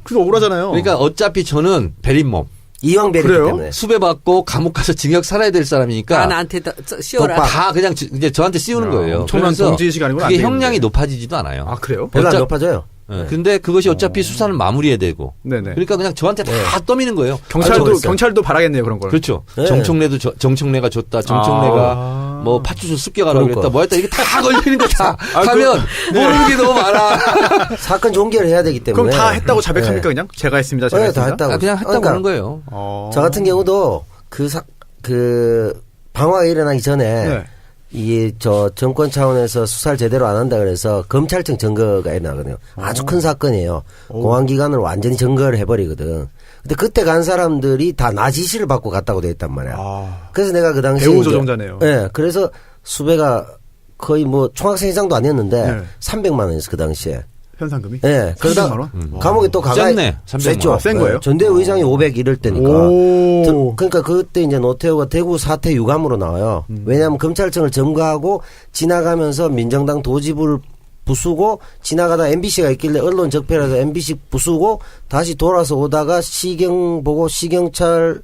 그거 억울하잖아요. 그러니까 어차피 저는 베린몸 이왕배리기 그래요? 때문에. 수배받고 감옥 가서 징역 살아야 될 사람이니까 나한테 씌워라. 다 그냥 이제 저한테 씌우는 거예요. 엄청난 그래서 동지의식이 아니고는 안 그게 되겠는데. 형량이 높아지지도 않아요. 아, 그래요? 별로 안 어차- 높아져요. 근데 그것이 어차피 수사는 마무리해야 되고. 네네. 그러니까 그냥 저한테 다 떠미는 거예요. 경찰도 바라겠네요, 그런 걸. 그렇죠. 네. 정청래가 줬다. 정청래가 뭐 파출소 습격하라고 그러니까. 그랬다. 뭐 했다. 이게 다 걸리는 거다. 하면 모르는 게 너무 많아. 사건 종결해야 되기 때문에. 그럼 다 했다고 자백합니까, 네. 그냥? 제가 했습니다, 제가 네, 했습니다. 다 했다고. 그냥 했다고 그러니까 하는 거예요. 저 같은 경우도 그 방화가 일어나기 전에 네. 이게 정권 차원에서 수사를 제대로 안 한다 그래서 검찰청 증거가 일어나거든요. 아주 큰 사건이에요. 공안기관을 완전히 증거를 해버리거든. 근데 그때 간 사람들이 다 나 지시를 받고 갔다고 돼 있단 말이야. 그래서 내가 그 당시에 배우 이제- 조종자네요. 네, 그래서 수배가 거의 뭐 총학생 이상도 아니었는데 네. 300만 원이었어 그 당시에. 현상금이? 네, 그러다 300만 원? 감옥에 또 가가 셌네, 300만 원. 센 거예요? 전대의장이 500 이럴 때니까. 오. 그러니까 그때 이제 노태우가 대구 사퇴 유감으로 나와요. 왜냐하면 검찰청을 점거하고 지나가면서 민정당 도지부를 부수고 지나가다 MBC가 있길래 언론 적폐라서 MBC 부수고 다시 돌아서 오다가 시경 보고 시경찰청에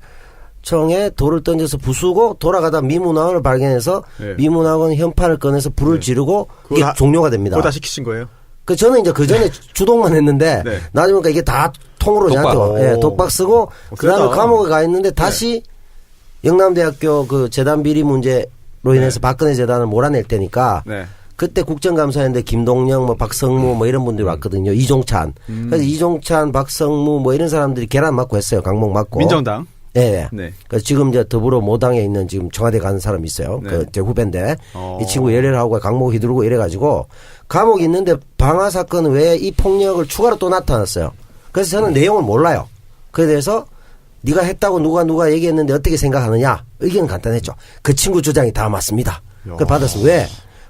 돌을 던져서 부수고 돌아가다 미문학원을 발견해서 네. 미문학원 현판을 꺼내서 불을 지르고 그거 이게 다- 종료가 됩니다. 그거 다 시키신 거예요? 그 저는 이제 그 전에 주동만 했는데 네. 나중에 보니까 이게 다 통으로 독박. 저한테 와. 예, 독박 쓰고 그다음에 세다. 감옥에 가 있는데 다시 영남대학교 그 재단 비리 문제로 인해서 박근혜 재단을 몰아낼 때니까 네. 그때 국정감사였는데 김동영, 뭐 박성무 뭐 이런 분들이 왔거든요. 이종찬. 그래서 이종찬, 박성무 뭐 이런 사람들이 계란 맞고 했어요. 강목 맞고. 민정당. 네. 네. 그래서 지금 이제 더불어 모당에 있는 지금 청와대 가는 사람이 있어요. 네. 그 제 후배인데 이 친구 어. 열애를 하고 강목 휘두르고 이래가지고 감옥이 있는데 방화 사건 외에 이 폭력을 추가로 또 나타났어요. 그래서 저는 내용을 몰라요. 그에 대해서 네가 했다고 누가 얘기했는데 어떻게 생각하느냐? 의견은 간단했죠. 그 친구 주장이 다 맞습니다. 그걸 받았어. 왜?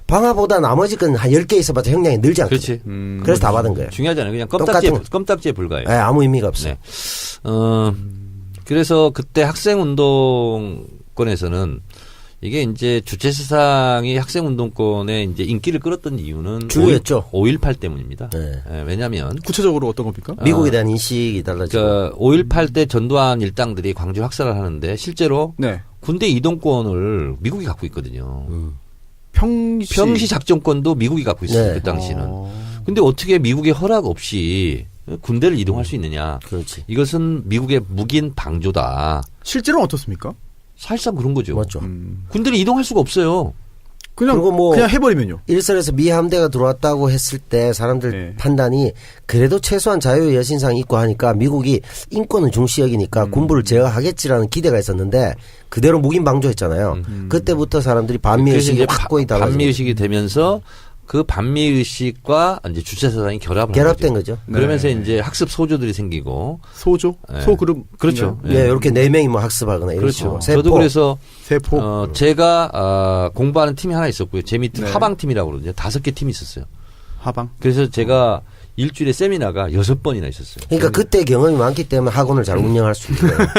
방화보다 나머지 건 한 10개 있어봤자 형량이 늘지 않거든요. 그렇지. 그래서 다 받은 거예요. 중요하지 않아요. 그냥 똑같은 껌딱지에 불과해요. 네, 아무 의미가 없어요. 네. 그래서 그때 학생운동권에서는 이게 이제 주체사상이 학생운동권에 이제 인기를 끌었던 이유는 주요였죠. 5.18 때문입니다. 네. 왜냐하면 구체적으로 어떤 겁니까? 미국에 대한 인식이 달라지고. 그러니까 5.18 때 전두환 일당들이 광주 학살을 하는데 실제로 네. 군대 이동권을 미국이 갖고 있거든요. 평시 작전권도 미국이 갖고 있어요. 네. 그 당시는. 근데 어떻게 미국의 허락 없이 군대를 이동할 수 있느냐. 그렇지. 이것은 미국의 묵인 방조다. 실제로는 어떻습니까? 사실상 그런 거죠. 맞죠. 군대를 이동할 수가 없어요. 그냥 그리고 뭐 그냥 해버리면요. 일선에서 미 함대가 들어왔다고 했을 때 사람들 네. 판단이 그래도 최소한 자유의 여신상 있고 하니까 미국이 인권을 중시 여기니까 군부를 제어하겠지라는 기대가 있었는데 그대로 묵인 방조했잖아요. 그때부터 사람들이 그래서 반미의식이 이제 확고히 달라지고 반미의식이 되면서 그 반미의식과 이제 주체사상이 결합된 거죠. 그러면서 네. 이제 학습 소조들이 생기고 소조, 네. 소그룹, 그렇죠. 네, 이렇게 4명이 뭐 학습하거나 이런 그렇죠. 식으로. 저도 그래서 세포. 제가 공부하는 팀이 하나 있었고요. 제 밑에 네. 하방팀이라고 그러거든요. 5개 팀이 있었어요. 하방. 그래서 제가 일주일에 세미나가 6번이나 있었어요. 그러니까 그때 경험이 많기 때문에 학원을 잘 운영할 수 있는 거예요.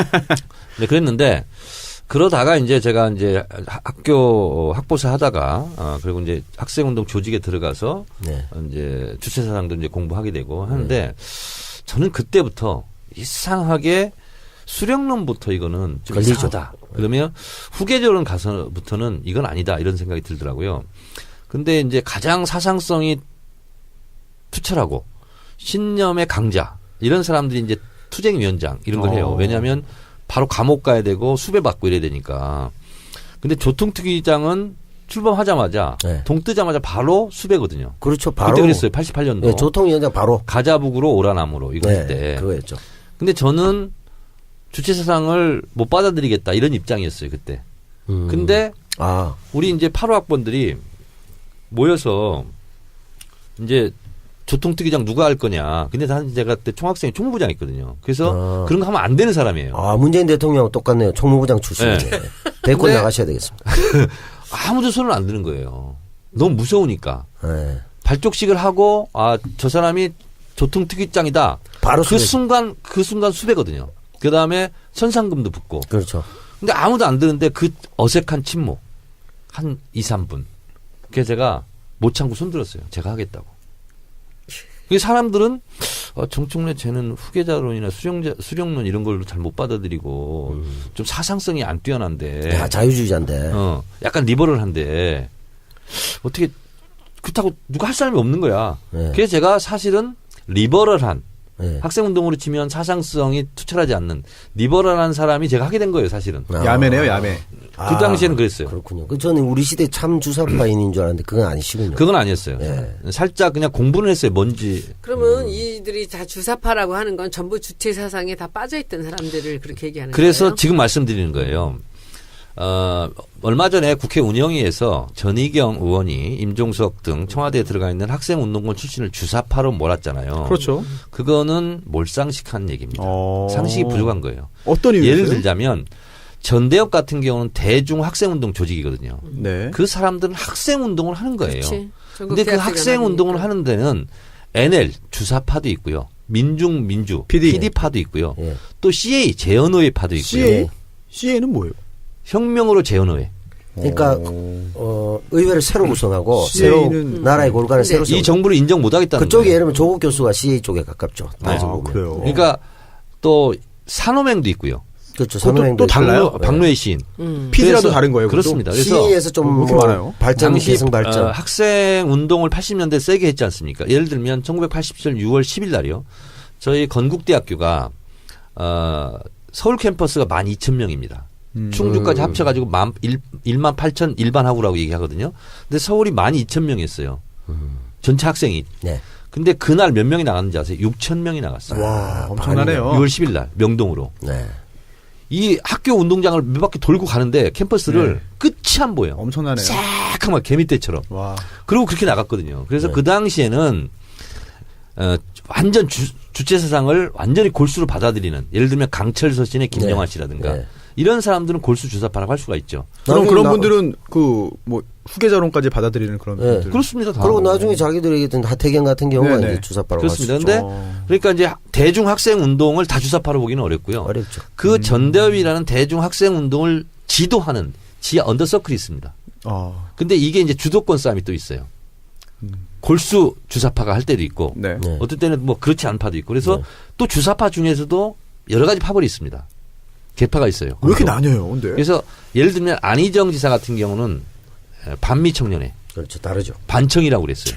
네, 그랬는데 그러다가 이제 제가 이제 학교 학보사 하다가 그리고 이제 학생운동 조직에 들어가서 네. 이제 주체사상도 이제 공부하게 되고 하는데 저는 그때부터 이상하게 수령론부터 이거는 좀 걸리죠. 이상하다. 그러면 후계자론 가서부터는 이건 아니다 이런 생각이 들더라고요. 근데 이제 가장 사상성이 투철하고 신념의 강자 이런 사람들이 이제 투쟁위원장 이런 걸 해요. 왜냐하면 바로 감옥 가야 되고 수배 받고 이래야 되니까. 근데 조통특위장은 출범하자마자 네. 동 뜨자마자 바로 수배거든요. 그렇죠. 바로. 그때 그랬어요. 88년도. 네, 조통위원장 바로. 가자북으로 오라나무로 이거 할 때. 네, 그거였죠. 근데 저는 주체사상을 못 받아들이겠다 이런 입장이었어요. 그때. 근데 아, 우리 이제 8호 학번들이 모여서 이제 조통특위장 누가 할 거냐. 근데 제가 그때 총학생회 총무부장했거든요. 그래서 그런 거 하면 안 되는 사람이에요. 아, 문재인 대통령 똑같네요. 총무부장 출신이네. 네. 대권 근데- 나가셔야 되겠습니다. 아무도 손을 안 드는 거예요. 너무 무서우니까. 네. 발족식을 하고 저 사람이 조통특위장이다. 바로 그 수배. 순간 수배거든요. 그다음에 선상금도 붙고. 그렇죠. 근데 아무도 안 드는데 그 어색한 침묵. 한 2, 3분. 그래서 제가 못 참고 손 들었어요. 제가 하겠다고. 그 사람들은 정청래 쟤는 후계자론이나 수령론 이런 걸로 잘 못 받아들이고 좀 사상성이 안 뛰어난데. 야, 자유주의자인데. 약간 리버럴한데 어떻게 그렇다고 누가 할 사람이 없는 거야. 네. 그래서 제가 사실은 리버럴한 네. 학생운동으로 치면 사상성이 투철하지 않는 리버럴한 사람이 제가 하게 된 거예요, 사실은. 야매네요, 야매. 그 당시에는 그랬어요. 그렇군요. 저는 우리 시대 참 주사파인인 줄 알았는데 그건 아니시군요. 그건 아니었어요. 네. 살짝 그냥 공부는 했어요, 뭔지. 그러면 이들이 다 주사파라고 하는 건 전부 주체 사상에 다 빠져있던 사람들을 그렇게 얘기하는 그래서 거예요. 지금 말씀드리는 거예요. 얼마 전에 국회 운영위에서 전희경 의원이 임종석 등 청와대에 들어가 있는 학생운동권 출신을 주사파로 몰았잖아요. 그렇죠. 그거는 몰상식한 얘기입니다. 상식이 부족한 거예요. 어떤 이유예요? 예를 들자면 전대협 같은 경우는 대중 학생운동 조직이거든요. 네. 그 사람들은 학생운동을 하는 거예요. 그렇지. 전국 근데 그 대학생 학생운동을 연합이니까. 하는 데는 NL 주사파도 있고요. 민주 PD. PD파도 있고요. 예. 또 CA 재헌의회파도 있고요. CA? CA는 뭐예요? 혁명으로 재헌의회. 그러니까 의회를 새로 구성하고 새로 CA는 나라의 골간을 근데 새로 이 세우고 정부를 인정 못하겠다는 그쪽이 거예요. 예를 들면 조국 교수가 CA 쪽에 가깝죠. 따지고 보면. 그래요. 그러니까 또 산호맹도 있고요. 그렇죠. 그것도 선호행도 또 달라요? 박노해 시인. PD라도 그래서- 다른 거예요? 그것도? 그렇습니다. 그래서 CA에서 좀 그렇게 뭐 많아요? 발전, 당시 계승 발전. 학생 운동을 80년대 세게 했지 않습니까? 예를 들면 1987년 6월 10일 날이요. 저희 건국대학교가 서울 캠퍼스가 12,000명입니다. 충주까지 합쳐가지고 1만 8천 일반 학우라고 얘기하거든요. 근데 서울이 12,000명이었어요. 전체 학생이. 네. 근데 그날 몇 명이 나갔는지 아세요? 6천 명이 나갔어요. 와, 엄청나네요. 6월 10일 날 명동으로. 네. 이 학교 운동장을 몇 바퀴 돌고 가는데 캠퍼스를 끝이 안 보여. 엄청나네요. 싹 개미떼처럼. 와. 그리고 그렇게 나갔거든요. 그래서 네. 그 당시에는 완전 주체 사상을 완전히 골수로 받아들이는, 예를 들면 강철 서신의 김영환 씨라든가 네. 이런 사람들은 골수 주사파라고 할 수가 있죠. 그럼 그런 분들은 그 뭐 후계자론까지 받아들이는 그런 네. 분들. 그렇습니다. 다. 그리고 나중에 자기들이 얘기했던 하태경 같은 경우가 네네. 이제 주사파라고 그렇습니다. 할 수 근데 있죠. 그러니까 이제 대중 학생 운동을 다 주사파로 보기는 어렵고요. 어렵죠. 그 전대협이라는 대중 학생 운동을 지도하는 지하 언더서클이 있습니다. 근데 이게 이제 주도권 싸움이 또 있어요. 골수 주사파가 할 때도 있고, 네. 네. 어떨 때는 뭐 그렇지 않은 파도 있고, 그래서 네. 또 주사파 중에서도 여러 가지 파벌이 있습니다. 계파가 있어요. 왜 이렇게 나뉘어요, 근데? 그래서 예를 들면 안희정 지사 같은 경우는 반미 청년회, 그렇죠. 다르죠. 반청이라고 그랬어요.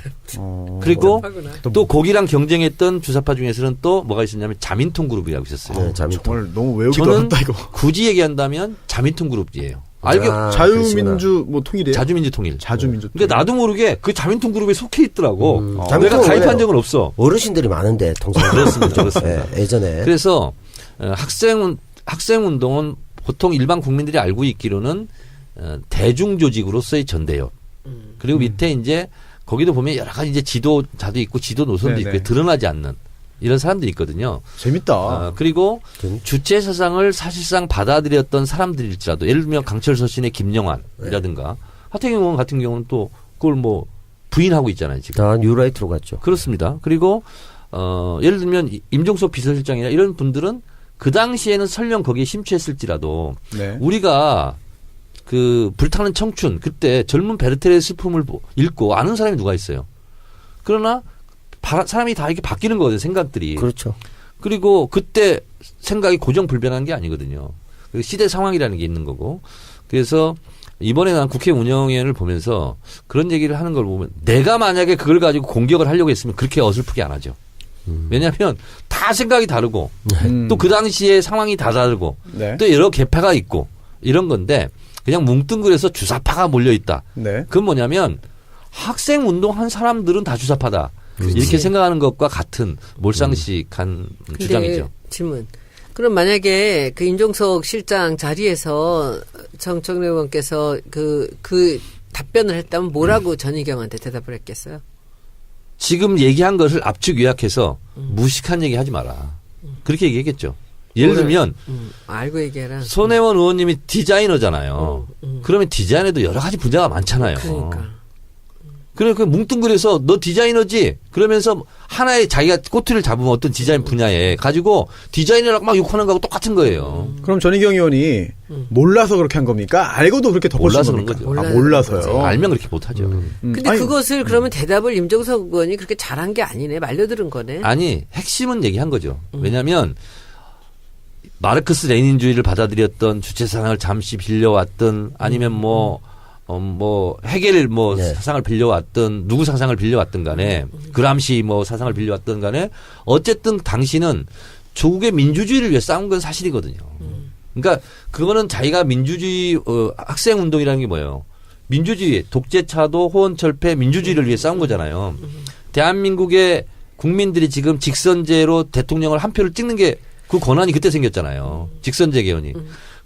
그리고 하구나. 또 거기랑 경쟁했던 주사파 중에서는 또 뭐가 있었냐면 자민통 그룹이라고 있었어요. 네, 자민통. 정말 너무 외우기도 저는 어렵다, 이거. 굳이 얘기한다면 자민통 그룹이에요. 알게 자유민주 뭐 통일이에요? 자주민주 통일. 자주민주 통일. 근데 나도 모르게 그 자민통 그룹에 속해 있더라고. 내가 자민통은 가입한 왜요? 적은 없어. 어르신들이 많은데 통상 그렇습니다. 네, 예전에 그래서 학생 운동은 보통 일반 국민들이 알고 있기로는 대중 조직으로서의 전대협. 그리고 밑에 이제 거기도 보면 여러 가지 이제 지도자도 있고 지도 노선도 네네. 있고 드러나지 않는 이런 사람들이 있거든요. 재밌다. 그리고 주체 사상을 사실상 받아들였던 사람들일지라도 예를 들면 강철 서신의 김영환이라든가 하태경 의원 같은 경우는 또 그걸 뭐 부인하고 있잖아요 지금. 다 뉴라이트로 갔죠. 그렇습니다. 그리고 예를 들면 임종석 비서실장이나 이런 분들은 그 당시에는 설령 거기에 심취했을지라도 네. 우리가 그 불타는 청춘 그때 젊은 베르테르의 슬픔을 읽고 아는 사람이 누가 있어요. 그러나 사람이 다 이렇게 바뀌는 거거든요. 생각들이. 그렇죠. 그리고 그때 생각이 고정불변한 게 아니거든요. 시대 상황이라는 게 있는 거고. 그래서 이번에 난 국회 운영위원회를 보면서 그런 얘기를 하는 걸 보면 내가 만약에 그걸 가지고 공격을 하려고 했으면 그렇게 어설프게 안 하죠. 왜냐하면 다 생각이 다르고 또 그 당시에 상황이 다 다르고 네. 또 여러 계파가 있고 이런 건데 그냥 뭉뚱그려서 주사파가 몰려있다. 네. 그건 뭐냐면 학생 운동한 사람들은 다 주사파다. 이렇게 생각하는 것과 같은 몰상식한 주장이죠. 질문. 그럼 만약에 그 임종석 실장 자리에서 정청래 의원께서 그 답변을 했다면 뭐라고 전희경한테 대답을 했겠어요? 지금 얘기한 것을 압축 요약해서 무식한 얘기 하지 마라. 그렇게 얘기했겠죠. 예를 들면 알고 얘기해라. 손혜원 의원님이 디자이너잖아요. 그러면 디자인에도 여러 가지 분야가 많잖아요. 그러니까. 그러니까 뭉뚱그려서 너 디자이너지? 그러면서 하나의 자기가 꼬투리를 잡으면 어떤 디자인 분야에 가지고 디자이너라고 막 욕하는 거하고 똑같은 거예요. 그럼 전희경 의원이 몰라서 그렇게 한 겁니까? 알고도 그렇게 덮어씌운 몰라서 그런 겁니까? 거죠. 아, 몰라서요. 알면 그렇게 못하죠. 근데 아니, 그것을 그러면 대답을 임종석 의원이 그렇게 잘한 게 아니네. 말려들은 거네. 아니 핵심은 얘기한 거죠. 왜냐하면 마르크스 레닌주의를 받아들였던 주체사상을 잠시 빌려왔던 아니면 뭐 헤겔 네. 사상을 빌려왔던 누구 사상을 빌려왔던 간에 그람시 사상을 빌려왔던 간에 어쨌든 당신은 조국의 민주주의를 위해 싸운 건 사실이거든요. 그러니까 그거는 자기가 민주주의 학생 운동이라는 게 뭐예요? 민주주의 독재차도 호언철폐 민주주의를 위해 싸운 거잖아요. 대한민국의 국민들이 지금 직선제로 대통령을 한 표를 찍는 게 그 권한이 그때 생겼잖아요. 직선제 개헌이.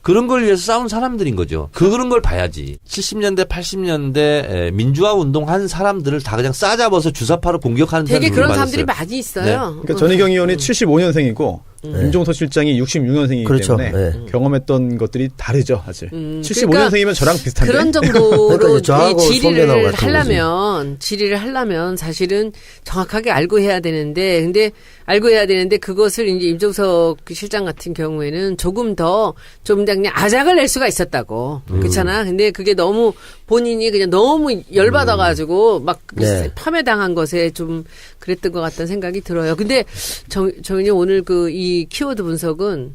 그런 걸 위해서 싸운 사람들인 거죠. 그런 걸 봐야지. 70년대, 80년대 민주화 운동한 사람들을 다 그냥 싸잡아서 주사파로 공격하는 되게 사람들이 그런 많았어요. 사람들이 많이 있어요. 그러니까 전희경 의원이 75년생이고 임종석 실장이 66년생이기 그렇죠. 때문에 네. 경험했던 것들이 다르죠, 아직. 그러니까 75년생이면 저랑 비슷한데. 그런 그러니까 정도로 이제 저하고 이 손변하고 같은 질의를 하려면 사실은 정확하게 알고 해야 되는데 알고 해야 되는데 그것을 이제 임종석 실장 같은 경우에는 조금 더 좀 그냥 아작을 낼 수가 있었다고. 그렇잖아. 근데 그게 너무 본인이 그냥 너무 열받아가지고 막 네. 폄훼당한 것에 좀 그랬던 것 같다는 생각이 들어요. 근데 정인이 오늘 이 키워드 분석은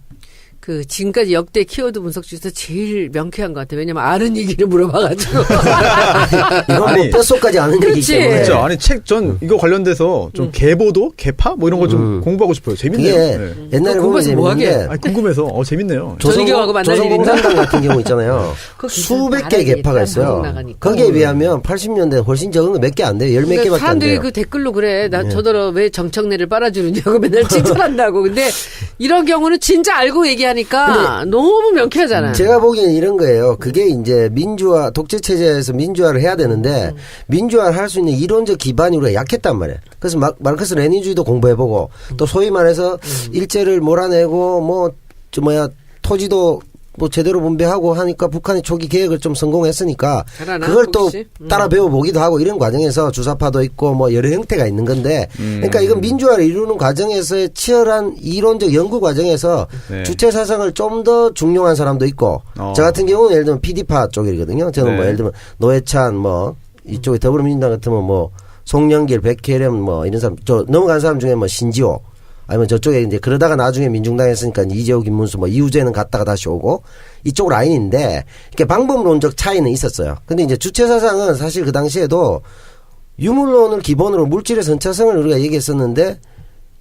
그 지금까지 역대 키워드 분석 중에서 제일 명쾌한 것 같아요. 왜냐면 아는 얘기를 물어봐가지고. 이건 뭐 아니, 뼛속까지 아는 얘기이기 그렇지. 때문에. 그렇죠. 아니 책 전 이거 관련돼서 좀 개보도, 개파 뭐 이런 거 좀 공부하고 싶어요. 재밌네요. 그게 네. 옛날에 보면 공부해서 뭐 하게? 재밌는데 아니 궁금해서 재밌네요. 조선교하고 만날 조선공산당 같은 경우 있잖아요. 그거 수백 괜찮다. 개의 개파가 방송 있어요. 나가니까. 거기에 비하면 80년대 훨씬 적은 거 몇 개 안 돼요. 열 몇 그러니까 개밖에 안 사람들이 돼요. 그 댓글로 그래. 나 저더러 왜 정청래를 빨아주느냐고 맨날 칭찬한다고. 근데 이런 경우는 진짜 알고 얘기하니까 너무 명쾌하잖아요. 제가 보기에는 이런 거예요. 그게 이제 민주화, 독재 체제에서 민주화를 해야 되는데 민주화를 할 수 있는 이론적 기반이 우리가 약했단 말이에요. 그래서 마르크스 레닌주의도 공부해보고 또 소위 말해서 일제를 몰아내고 토지도 뭐 제대로 분배하고 하니까 북한이 초기 계획을 좀 성공했으니까 잘하나, 그걸 또 혹시? 따라 배워보기도 하고 이런 과정에서 주사파도 있고 뭐 여러 형태가 있는 건데 그러니까 이건 민주화를 이루는 과정에서의 치열한 이론적 연구 과정에서 네. 주체 사상을 좀 더 중용한 사람도 있고 저 같은 경우는 예를 들면 PD파 쪽이거든요. 저는 뭐 네. 예를 들면 노회찬 뭐 이쪽에 더불어민주당 같으면 뭐 송영길, 백혜련 뭐 이런 사람 저 넘어간 사람 중에 뭐 신지호 아니면 저쪽에 이제 그러다가 나중에 민중당에 있으니까 이재호, 김문수 뭐 이후재는 갔다가 다시 오고 이쪽 라인인데 이렇게 방법론적 차이는 있었어요. 근데 이제 주체 사상은 사실 그 당시에도 유물론을 기본으로 물질의 선차성을 우리가 얘기했었는데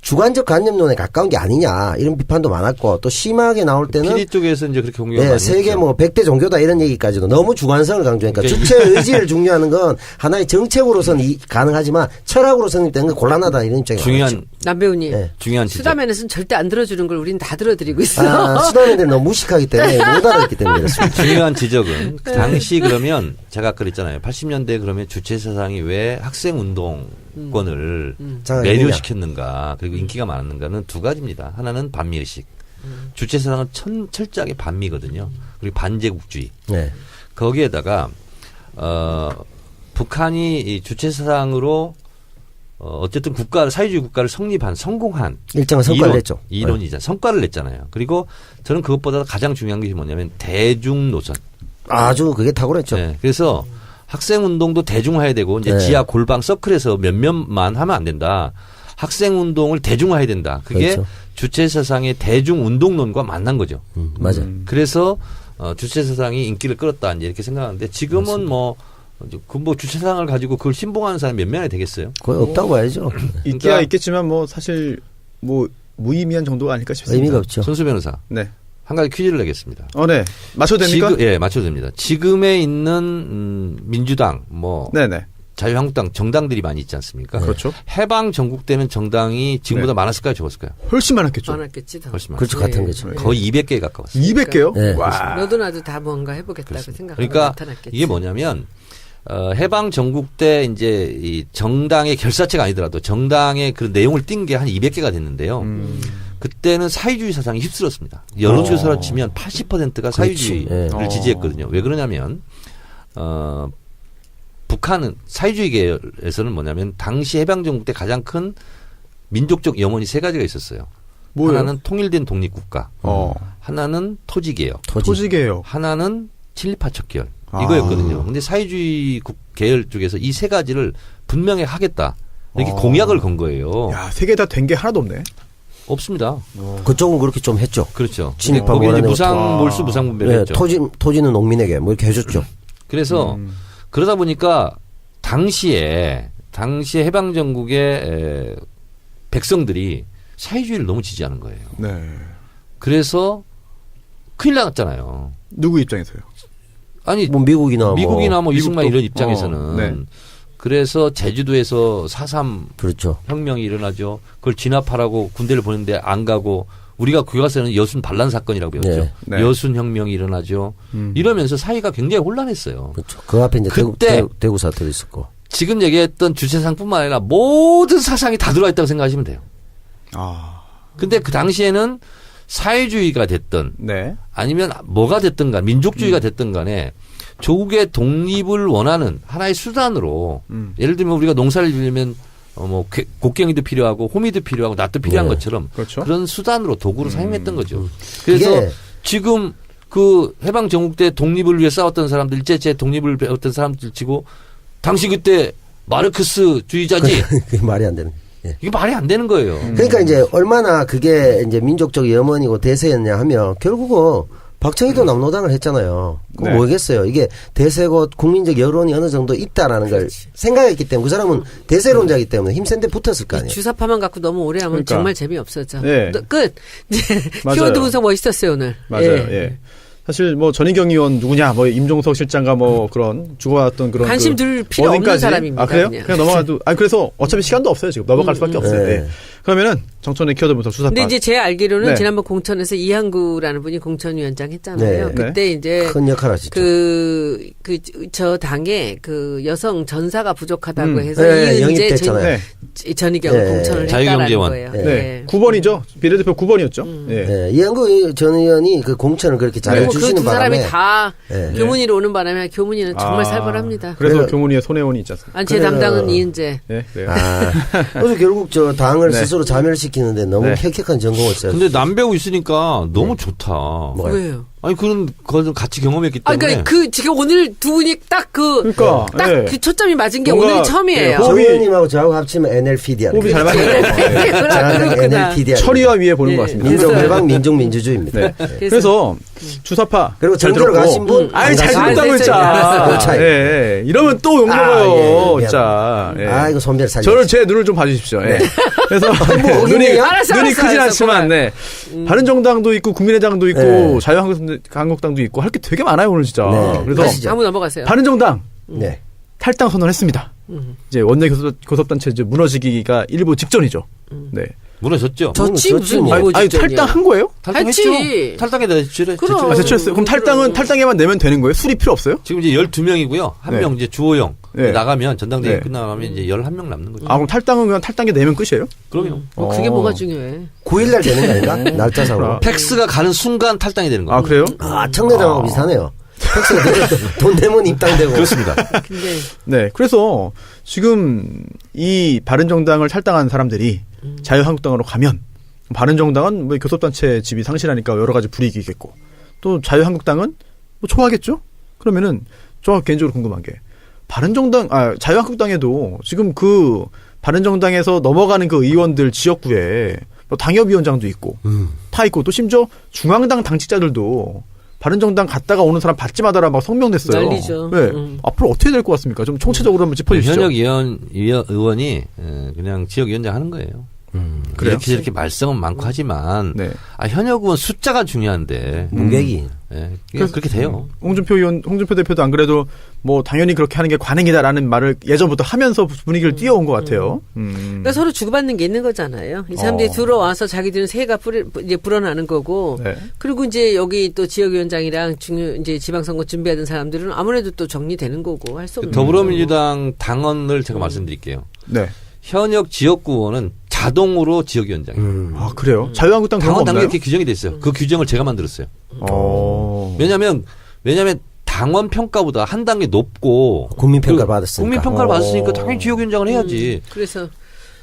주관적 관념론에 가까운 게 아니냐 이런 비판도 많았고 또 심하게 나올 때는 PD 쪽에서 이제 그렇게 공격을 네, 많이 세계 했죠. 뭐 100대 종교다 이런 얘기까지도 너무 주관성을 강조하니까 그러니까 주체 의지를 중요하는 건 하나의 정책으로서는 가능하지만 철학으로 성립되는 건 곤란하다 이런 입장이 중요한 남배우님. 네. 중요한 지적. 수다맨에서는 절대 안 들어주는 걸 우린 다 들어드리고 있어. 수도민들이 너무 무식하기 때문에 못 알아듣기 때문에 그렇습니다. 중요한 지적은 그 당시 그러면 제가 아까 그랬잖아요. 80년대 그러면 주체 사상이 왜 학생 운동권을 장악했느냐. 매료시켰는가 그리고 인기가 많았는가는 두 가지입니다. 하나는 반미의식. 주체 사상은 철저하게 반미거든요. 그리고 반제국주의. 네. 거기에다가 북한이 이 주체 사상으로 어쨌든 사회주의 국가를 성공한 일정한 성과를 냈죠. 이론이잖아요. 성과를 냈잖아요. 그리고 저는 그것보다 가장 중요한 게 뭐냐면 대중 노선. 아주 그게 탁월했죠. 네, 그래서 학생 운동도 대중화해야 되고 이제 네. 지하 골방 서클에서 몇몇만 하면 안 된다. 학생 운동을 대중화해야 된다. 그게 그렇죠. 주체 사상의 대중 운동론과 만난 거죠. 맞아요. 그래서 주체 사상이 인기를 끌었다 이제 이렇게 생각하는데 지금은 주체 사상을 가지고 그걸 신봉하는 사람이 몇 명이 되겠어요? 거의 없다고 봐야죠. 있기야 그러니까 있겠지만 뭐 사실 뭐 무의미한 정도가 아닐까 싶습니다. 의미가 없죠. 손수 변호사 네. 한 가지 퀴즈를 내겠습니다. 네. 맞춰도 됩니까? 예, 맞춰도 됩니다. 지금에 있는 민주당, 네네. 자유한국당 정당들이 많이 있지 않습니까? 그렇죠. 해방 전국 때는 정당이 지금보다 많았을까요, 적었을까요? 훨씬 많았겠죠. 많았겠지 더. 훨씬 많았어요. 그렇죠. 같은 거죠. 거의 200개에 가까웠어요. 200개요? 네, 와. 너도 나도 다 뭔가 해보겠다고 생각하고 그러니까 나타났겠지. 이게 뭐냐면 해방 전국 때 이제 이 정당의 결사체가 아니더라도 정당의 그 내용을 띈 게 한 200개가 됐는데요. 그때는 사회주의 사상이 휩쓸었습니다. 여론조사로 치면 80%가 사회주의를 그렇지. 지지했거든요. 왜 그러냐면 북한은 사회주의 계열에서는 뭐냐면 당시 해방 전국 때 가장 큰 민족적 염원이 세 가지가 있었어요. 뭐예요? 하나는 통일된 독립국가, 어. 하나는 토지개혁, 토지개혁. 하나는 친일파 척결 이거였거든요. 근데 사회주의 계열 쪽에서 이 세 가지를 분명히 하겠다 이렇게 공약을 건 거예요. 야, 세 개 다 된 게 하나도 없네. 없습니다. 그쪽은 그렇게 좀 했죠. 그렇죠. 친일파 거기 이제 몰아내고 무상 몰수 무상 분배를 네, 했죠. 토지는 농민에게 뭐 이렇게 해줬죠. 그래서 그러다 보니까 당시에 해방 전국의 백성들이 사회주의를 너무 지지하는 거예요. 네. 그래서 큰일 났잖아요. 누구 입장에서요? 아니 뭐 미국이나 뭐 이승만 미국도? 이런 입장에서는 네. 그래서 제주도에서 4.3 그렇죠. 혁명이 일어나죠. 그걸 진압하라고 군대를 보냈는데 안 가고 우리가 교과서에는 여순 반란 사건이라고 배웠죠. 네. 네. 여순 혁명이 일어나죠. 이러면서 사회가 굉장히 혼란했어요. 그렇죠. 그 앞에 이제 그때 대구 사태도 있었고. 지금 얘기했던 주체상뿐만 아니라 모든 사상이 다 들어와 있다고 생각하시면 돼요. 아. 근데 그 당시에는 사회주의가 됐든 네. 아니면 뭐가 됐든 간 민족주의가 됐든 간에 조국의 독립을 원하는 하나의 수단으로 예를 들면 우리가 농사를 지으면 곡괭이도 필요하고 호미도 필요하고 낫도 필요한 네. 것처럼 그렇죠. 그런 수단으로 도구로 사용했던 거죠. 그래서 그게 지금 그 해방 전국 때 독립을 위해 싸웠던 사람들 일제체 독립을 배웠던 사람들 치고 당시 그때 마르크스주의자지 그게 말이 안 되는. 이게 말이 안 되는 거예요. 그러니까 이제 얼마나 그게 이제 민족적 염원이고 대세였냐 하면 결국은 박정희도 남노당을 했잖아요. 그거 네. 뭐겠어요. 이게 대세고 국민적 여론이 어느 정도 있다라는 걸 생각했기 때문에 그 사람은 대세론자이기 때문에 힘센 데 붙었을 거 아니에요. 주사파만 갖고 너무 오래 하면 그러니까. 정말 재미없었죠. 네. 끝. 맞아요. 키워드 분석 멋있었어요 오늘. 맞아요. 예. 사실 뭐 전희경 의원 누구냐, 뭐 임종석 실장과 뭐 그런 죽어왔던 그런 관심 둘 필요 없는 어딘가지? 사람입니다. 아 그래요? 그냥. 그냥 넘어가도. 아 그래서 어차피 시간도 없어요 지금 넘어갈 수밖에 없어요. 네. 예. 그러면은 정천의 키워드 분석 수사파. 근데 이제 제 알기로는 네. 지난번 공천에서 이한구라는 분이 공천위원장 했잖아요. 네. 그때 이제 큰 역할 하시죠. 저 당에 그 여성 전사가 부족하다고 해서 네, 이은재 영입됐잖아요. 네. 전희경을 네. 공천을 했다라는 자유경제원. 거예요. 네. 네. 9번이죠. 비례대표 9번이었죠. 예. 네, 이한구 전 의원이 그 공천을 그렇게 잘해주시는 그두 사람이 바람에 다 네. 교문위로 오는 바람에 교문위는 정말 아, 살벌합니다. 그래서 그래서- 교문위에 손혜원이 있지 않습니까? 제 그래서- 담당은 이은재. 예. 그래요. 아, 그래서 결국 저 당을 네. 스스로 자멸시키는데 너무 네. 혁혁한 전공을 써요. 근데 남배우 있으니까 너무 좋다. 뭐요? 왜요? 아니 그런 걸 같이 경험했기 아, 때문에. 그러니까 그 지금 오늘 두 분이 딱 그러니까, 딱 예. 그 초점이 맞은 게 뭔가, 오늘이 처음이에요. 예, 정 호흡이- 의원님하고 저하고 합치면 NLPD야. 호흡이 잘 맞네요. 예. 저는 그렇구나. NLPD야. 처리와 위에 보는 것 같습니다. 민족해방 민족민주주의입니다. 네. 그래서 주사파 그리고 잘 정부를 들었고. 가신 분 아이 잘 안 들었다고 가셨어요. 했잖아. 그 차이. 예. 이러면 또 욕 아, 먹어요. 예, 진짜. 예. 아, 이거 손별 살려. 저를 제 눈을 좀 봐주십시오. 예. 그래서 눈이 알았어, 눈이 알았어, 크진 알았어, 않지만, 네. 바른정당도 있고 국민의당도 있고 네. 자유한국당도 있고 할 게 되게 많아요 오늘 진짜. 네. 그래서 가시죠. 아무 넘어가세요. 바른정당 네. 탈당 선언했습니다. 이제 원내 교섭단체 이제 무너지기가 일부 직전이죠. 네. 무너졌죠. 저치 좋지 무슨 뭐. 일보 아니 직전이야. 탈당한 거예요? 탈당했죠. 했지. 탈당에 대출해. 그럼. 아, 제출했어요. 그럼 탈당에만 내면 되는 거예요? 술이 필요 없어요? 지금 이제 12명이고요. 한 네. 명 이제 주호영 네. 나가면 전당대회 네. 끝나가면 이제 11명 남는 거죠. 아, 그럼 탈당은 그냥 탈당에 내면 끝이에요? 그럼요. 뭐 그게 뭐가 중요해. 9일날 되는 거 아닌가? 날짜상으로. 팩스가 가는 순간 탈당이 되는 거예요. 아, 그래요? 아, 청래당하고 비슷하네요. 팩스가 돈 내면 입당되고. 그렇습니다. 근데 네. 그래서 지금 이 바른정당을 탈당한 사람들이 자유한국당으로 가면 바른정당은 뭐 교섭단체 집이 상실하니까 여러 가지 불이익이 있겠고 또 자유한국당은 뭐 좋아하겠죠? 그러면은 저 개인적으로 궁금한 게 자유한국당에도 지금 그 바른정당에서 넘어가는 그 의원들 지역구에 뭐 당협위원장도 있고 다 있고 또 심지어 중앙당 당직자들도 바른정당 갔다가 오는 사람 받지 마다라 막 성명냈어요. 난리죠. 네. 앞으로 어떻게 될 것 같습니까? 좀 총체적으로 한번 짚어주시죠. 현역 의원이 그냥 지역위원장 하는 거예요. 그래요? 이렇게 저렇게 말썽은 많고 하지만 네. 현역 의원 숫자가 중요한데 문객이. 그렇게 돼요. 홍준표 대표도 안 그래도 뭐 당연히 그렇게 하는 게 관행이다라는 말을 예전부터 하면서 분위기를 띄워온 것 같아요. 그러니까 서로 주고받는 게 있는 거잖아요. 이 사람들이 들어와서 자기들은 새해가 이제 불어나는 거고. 네. 그리고 이제 여기 또 지역위원장이랑 이제 지방선거 준비하던 사람들은 아무래도 또 정리되는 거고 할 수 없는 더불어민주당 당원을 제가 말씀드릴게요. 네. 현역 지역구원은 자동으로 지역위원장이에요. 아 그래요? 자유한국당 그런 거 당원 당규 없나요? 이렇게 규정이 돼 있어요. 그 규정을 제가 만들었어요. 왜냐하면 당원 평가보다 한 단계 높고 국민평가를 받았으니까. 국민평가를 받았으니까 당연히 지역위원장을 해야지. 그래서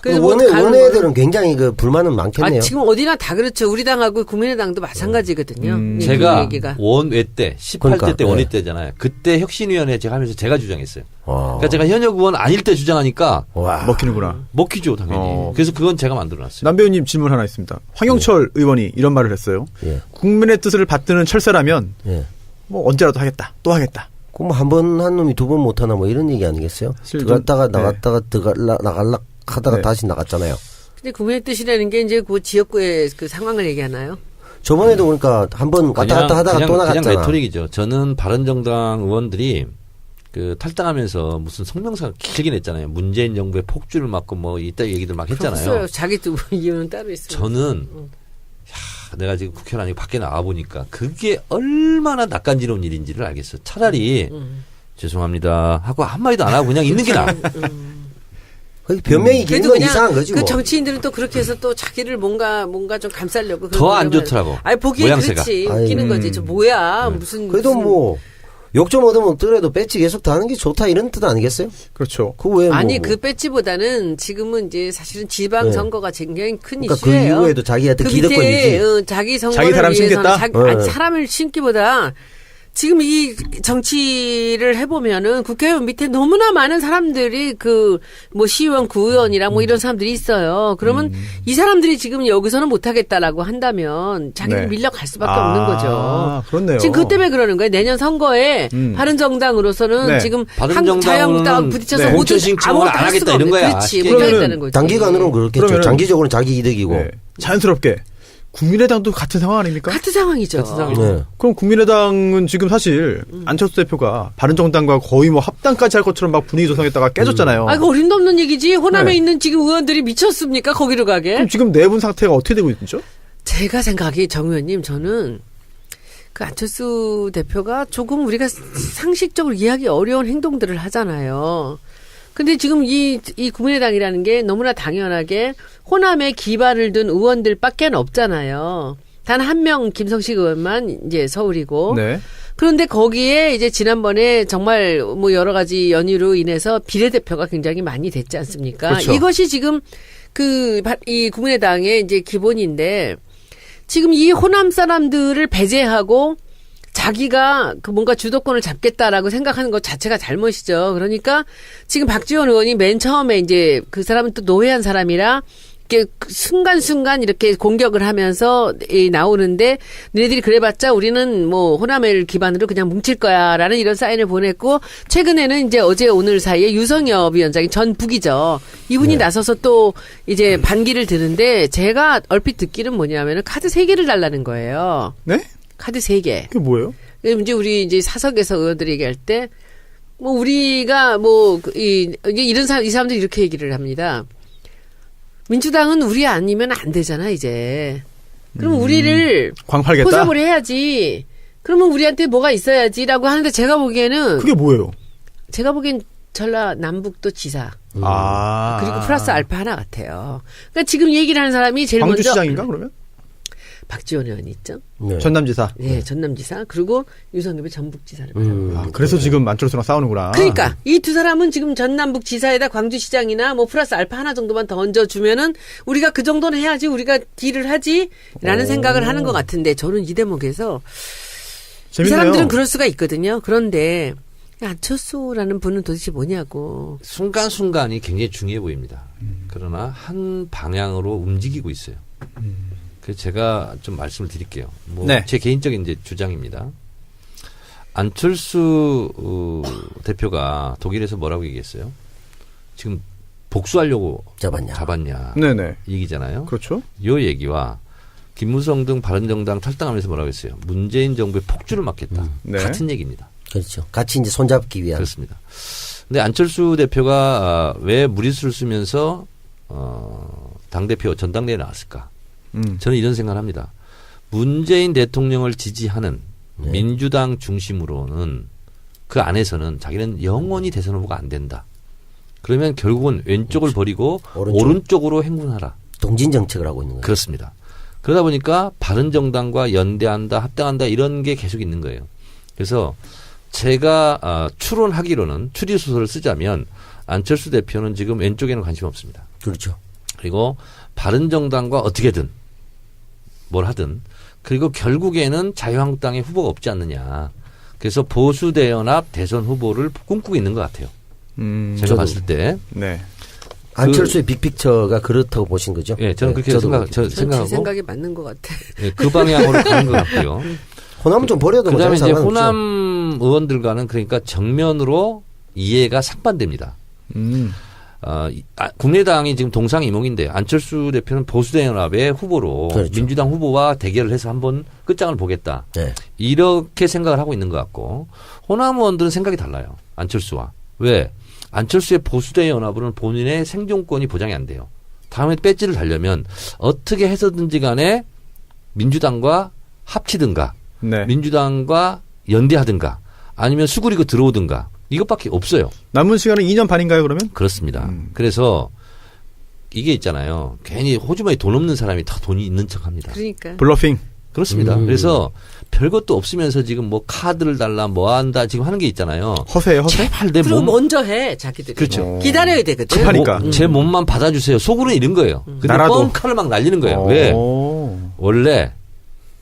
원외들은 굉장히 그 불만은 많겠네요. 지금 어디나 다 그렇죠. 우리 당하고 국민의당도 마찬가지거든요. 이제 제가 그 얘기가. 원외 때 18대 그러니까, 때 원외 네. 때잖아요. 그때 혁신위원회 제가 하면서 제가 주장했어요. 와. 그러니까 제가 현역 의원 아닐 때 주장하니까 와. 먹히는구나. 먹히죠 당연히. 그래서 그건 제가 만들어놨어요. 남배우님 질문 하나 있습니다. 황영철 의원이 이런 말을 했어요. 예. 국민의 뜻을 받드는 철새라면 예. 뭐 언제라도 하겠다. 또 하겠다. 그럼 한 번 한 놈이 두 번 못하나 뭐 이런 얘기 아니겠어요? 사실 들어갔다가 좀, 나갔다가 나갈라 하다가 네. 다시 나갔잖아요. 근데 국민의 뜻이라는 게 이제 그 지역구의 그 상황을 얘기하나요? 저번에도 그러니까 한 번 왔다 갔다 하다가 또 그냥 나갔잖아. 레토릭이죠. 저는 바른정당 의원들이 그 탈당하면서 무슨 성명서를 길게 냈잖아요. 문재인 정부의 폭주를 막고 뭐 이따 얘기들 막 했잖아요. 없어요. 자기 두 이유는 따로 있어요. 저는 내가 지금 국회는 아니고 밖에 나와 보니까 그게 얼마나 낯간지러운 일인지를 알겠어요. 차라리 죄송합니다 하고 한마디도 안 하고 그냥 있는 게 나아. 거기 변명이 긴 건 이상한 거지 그 뭐. 정치인들은 또 그렇게 해서 또 자기를 뭔가 좀 감싸려고. 더 안 좋더라고. 아니 보기에 모양새가. 그렇지. 웃기는 거지. 저 뭐야 무슨. 그래도 뭐 욕 좀 얻으더라도 배치 계속 다는 게 좋다 이런 뜻 아니겠어요? 그렇죠. 그 외에 아니 뭐. 그 배지보다는 지금은 이제 사실은 지방 선거가 굉장히 큰 그러니까 그 이슈예요. 이후에도 자기한테 그 기득권이지. 밑에 자기 선거를 자기 사람 위해서는 심겠다? 아니, 사람을 심기보다 지금 이 정치를 해보면은 국회의원 밑에 너무나 많은 사람들이 그 뭐 시의원, 구의원이랑 뭐 이런 사람들이 있어요. 그러면 이 사람들이 지금 여기서는 못하겠다라고 한다면 자기는 네. 밀려갈 수밖에 없는 거죠. 그렇네요. 지금 그것 때문에 그러는 거예요. 내년 선거에 바른정당으로서는 네. 지금 바른정당은 자유한국당하고 부딪혀서 네. 모두 공천 신청을 아무것도 안 할 하겠다 수가 이런 없는 거야. 그렇지. 쉽게 못하겠다는 거지. 단기간으로는 그렇겠죠. 그러면은- 장기적으로는 자기 이득이고. 네. 자연스럽게 국민의당도 같은 상황 아닙니까? 같은 상황이죠. 같은 상황이죠. 네. 그럼 국민의당은 지금 사실 안철수 대표가 바른정당과 거의 뭐 합당까지 할 것처럼 막 분위기 조성했다가 깨졌잖아요. 아, 이거 어림도 없는 얘기지. 호남에 네. 있는 지금 의원들이 미쳤습니까? 거기로 가게? 그럼 지금 내분 상태가 어떻게 되고 있죠? 제가 생각이 정 의원님 저는 그 안철수 대표가 조금 우리가 상식적으로 이해하기 어려운 행동들을 하잖아요. 근데 지금 이 국민의당이라는 게 너무나 당연하게 호남에 기반을 둔 의원들밖에 없잖아요. 단 한 명 김성식 의원만 이제 서울이고. 네. 그런데 거기에 이제 지난번에 정말 뭐 여러 가지 연유로 인해서 비례대표가 굉장히 많이 됐지 않습니까? 그렇죠. 이것이 지금 이 국민의당의 이제 기본인데 지금 이 호남 사람들을 배제하고 자기가 그 뭔가 주도권을 잡겠다라고 생각하는 것 자체가 잘못이죠. 그러니까 지금 박지원 의원이 맨 처음에 이제 그 사람은 또 노회한 사람이라 이렇게 순간순간 이렇게 공격을 하면서 나오는데 너희들이 그래봤자 우리는 뭐 호남을 기반으로 그냥 뭉칠 거야라는 이런 사인을 보냈고 최근에는 이제 어제 오늘 사이에 유성엽 위원장이 전 북이죠. 이분이 나서서 또 이제 반기를 드는데 제가 얼핏 듣기는 뭐냐면은 카드 3개를 달라는 거예요. 네? 카드 3개. 그게 뭐예요? 이제 우리 이제 사석에서 의원들이 얘기할 때 뭐 우리가 뭐 이런 사람 이 사람들이 이렇게 얘기를 합니다. 민주당은 우리 아니면 안 되잖아 이제. 그럼 우리를 광팔겠다? 포섭을 해야지. 그러면 우리한테 뭐가 있어야지라고 하는데 제가 보기에는 그게 뭐예요? 제가 보기엔 전라남북도 지사 아. 그리고 플러스 알파 하나 같아요. 그러니까 지금 얘기를 하는 사람이 제일 먼저 광주시장인가 그러면? 박지원 의원이 있죠. 네. 전남지사. 네, 전남지사 그리고 유성엽이 전북지사를 맡아요. 아, 그래서 지금 안철수랑 싸우는구나. 그러니까 이 두 사람은 지금 전남북 지사에다 광주시장이나 뭐 플러스 알파 하나 정도만 더 얹어주면은 우리가 그 정도는 해야지 우리가 딜을 하지라는 생각을 하는 것 같은데 저는 이 대목에서 재밌네요. 이 사람들은 그럴 수가 있거든요. 그런데 안철수라는 분은 도대체 뭐냐고. 순간순간이 굉장히 중요해 보입니다. 그러나 한 방향으로 움직이고 있어요. 그래서 제가 좀 말씀을 드릴게요. 뭐 네. 제 개인적인 이제 주장입니다. 안철수 대표가 독일에서 뭐라고 얘기했어요? 지금 복수하려고 잡았냐. 네네. 얘기잖아요. 그렇죠. 이 얘기와 김무성 등 바른정당 탈당하면서 뭐라고 했어요? 문재인 정부의 폭주를 막겠다. 네. 같은 얘기입니다. 그렇죠. 같이 이제 손잡기 위한. 그렇습니다. 근데 안철수 대표가 왜 무리수를 쓰면서 당대표 전당대회에 나왔을까? 저는 이런 생각을 합니다. 문재인 대통령을 지지하는 민주당 중심으로는 그 안에서는 자기는 영원히 대선 후보가 안 된다. 그러면 결국은 왼쪽을 버리고 오른쪽으로 행군하라. 동진 정책을 하고 있는 거예요. 그렇습니다. 그러다 보니까 바른정당과 연대한다, 합당한다 이런 게 계속 있는 거예요. 그래서 제가 추론하기로는 추리소설을 쓰자면 안철수 대표는 지금 왼쪽에는 관심 없습니다. 그렇죠. 그리고 바른정당과 어떻게든 뭘 하든 그리고 결국에는 자유한국당의 후보가 없지 않느냐. 그래서 보수대연합 대선 후보를 꿈꾸고 있는 것 같아요. 제가 저도. 봤을 때. 네. 안철수의 빅픽처가 그렇다고 보신 거죠? 예, 저는 그렇게 전 제 생각하고 생각이 맞는 것 같아. 예, 그 방향으로 가는 것 같고요. 호남은 좀 버려도 뭐 그다음에 이제 상관없죠. 호남 의원들과는 그러니까 정면으로 이해가 상반됩니다. 국민의당이 지금 동상이몽인데 안철수 대표는 보수대연합의 후보로 그렇죠. 민주당 후보와 대결을 해서 한번 끝장을 보겠다. 네. 이렇게 생각을 하고 있는 것 같고 호남 의원들은 생각이 달라요. 안철수와. 왜? 안철수의 보수대연합은 본인의 생존권이 보장이 안 돼요. 다음에 배지를 달려면 어떻게 해서든지 간에 민주당과 합치든가 네. 민주당과 연대하든가 아니면 수그리고 들어오든가 이것밖에 없어요. 남은 시간은 2년 반인가요, 그러면? 그렇습니다. 그래서 이게 있잖아요. 괜히 호주머니 돈 없는 사람이 더 돈이 있는 척합니다. 그러니까. 블러핑. 그렇습니다. 그래서 별것도 없으면서 지금 뭐 카드를 달라 뭐 한다 지금 하는 게 있잖아요. 허세예요, 허세? 제발 내 그리고 몸 먼저 해 자기들이. 그렇죠. 기다려야 되거든. 급하니까. 제 몸만 받아주세요. 속으로는 이런 거예요. 근데 나라도. 뻥카를 막 날리는 거예요. 왜? 원래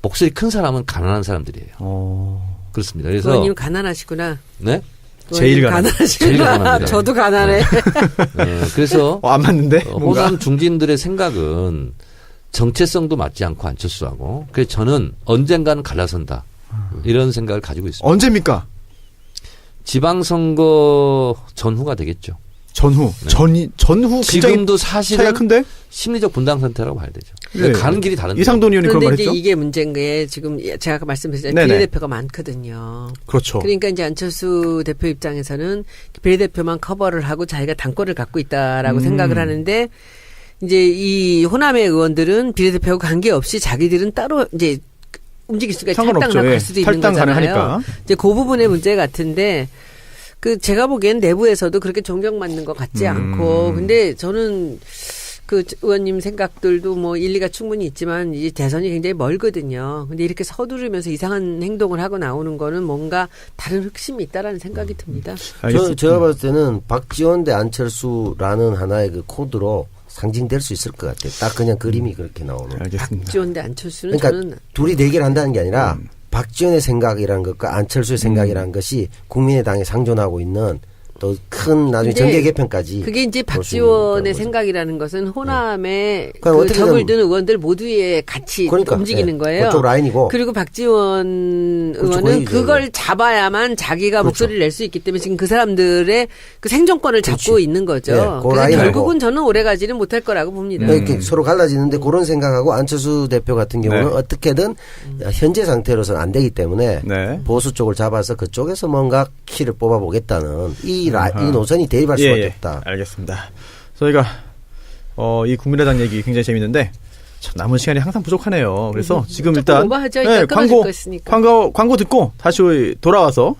목소리 큰 사람은 가난한 사람들이에요. 그렇습니다. 그래서 의원님 가난하시구나. 네? 제일 의원님 가난하다. 제일 가난합니다. 저도 가난해. 그래서 안 맞는데? 뭔가? 호남 중진들의 생각은 정체성도 맞지 않고 안철수하고 그래서 저는 언젠가는 갈라선다. 이런 생각을 가지고 있습니다. 언제입니까? 지방선거 전후가 되겠죠. 전후. 네. 전후 굉장히 지금도 차이가 사실은 큰데? 심리적 분당 상태라고 봐야 되죠. 네. 가는 길이 다른데. 이상돈 의원이 그런 말 그런데 이제 했죠? 이게 문제인 게 지금 제가 아까 말씀드렸잖아요. 네네. 비례대표가 많거든요. 그렇죠. 그러니까 이제 안철수 대표 입장에서는 비례대표만 커버를 하고 자기가 당권을 갖고 있다라고 생각을 하는데 이제 이 호남의 의원들은 비례대표하고 관계없이 자기들은 따로 이제 움직일 수가 있고 상관없죠. 탈당을 예. 갈 수도 있는 탈당 거잖아요. 가능하니까. 이제 그 부분의 문제 같은데 그 제가 보기엔 내부에서도 그렇게 존경받는 것 같지 않고 근데 저는 그 의원님 생각들도 뭐 일리가 충분히 있지만 이제 대선이 굉장히 멀거든요. 근데 이렇게 서두르면서 이상한 행동을 하고 나오는 거는 뭔가 다른 흑심이 있다라는 생각이 듭니다. 제가 봤을 때는 박지원 대 안철수라는 하나의 그 코드로 상징될 수 있을 것 같아요. 딱 그냥 그림이 그렇게 나오는. 알겠습니다. 박지원 대 안철수는 그러니까 저는 둘이 대결한다는 게 아니라 박지원의 생각이라는 것과 안철수의 생각이라는 것이 국민의당에 상존하고 있는 또 큰 나중에 근데 정계 개편까지 그게 이제 볼수 있는 그런 박지원의 거죠. 생각이라는 것은 호남의 그러니까 그 어떻게든- 적을 든 의원들 모두에 같이 그러니까, 움직이는 예, 거예요. 그쪽 라인이고. 그리고 박지원 그렇죠, 의원은 거의 그걸 잡아야만 자기가 그렇죠. 목소리를 낼 수 있기 때문에 지금 그 사람들의 그 생존권을 잡고 그렇지. 있는 거죠. 예, 그 그래서 라인하고. 결국은 저는 오래가지는 못할 거라고 봅니다. 이렇게 서로 갈라지는데 그런 생각하고 안철수 대표 같은 경우는 네. 어떻게든 현재 상태로서는 안 되기 때문에 네. 보수 쪽을 잡아서 그쪽에서 뭔가 키를 뽑아보겠다는 이 노선이 대입할 예, 수밖에 예. 없다. 알겠습니다. 저희가 이 국민의당 얘기 굉장히 재밌는데 참 남은 시간이 항상 부족하네요. 그래서 지금 조금 일단 오버하죠. 일단 끊어질 거 있으니까. 광고 듣고 다시 돌아와서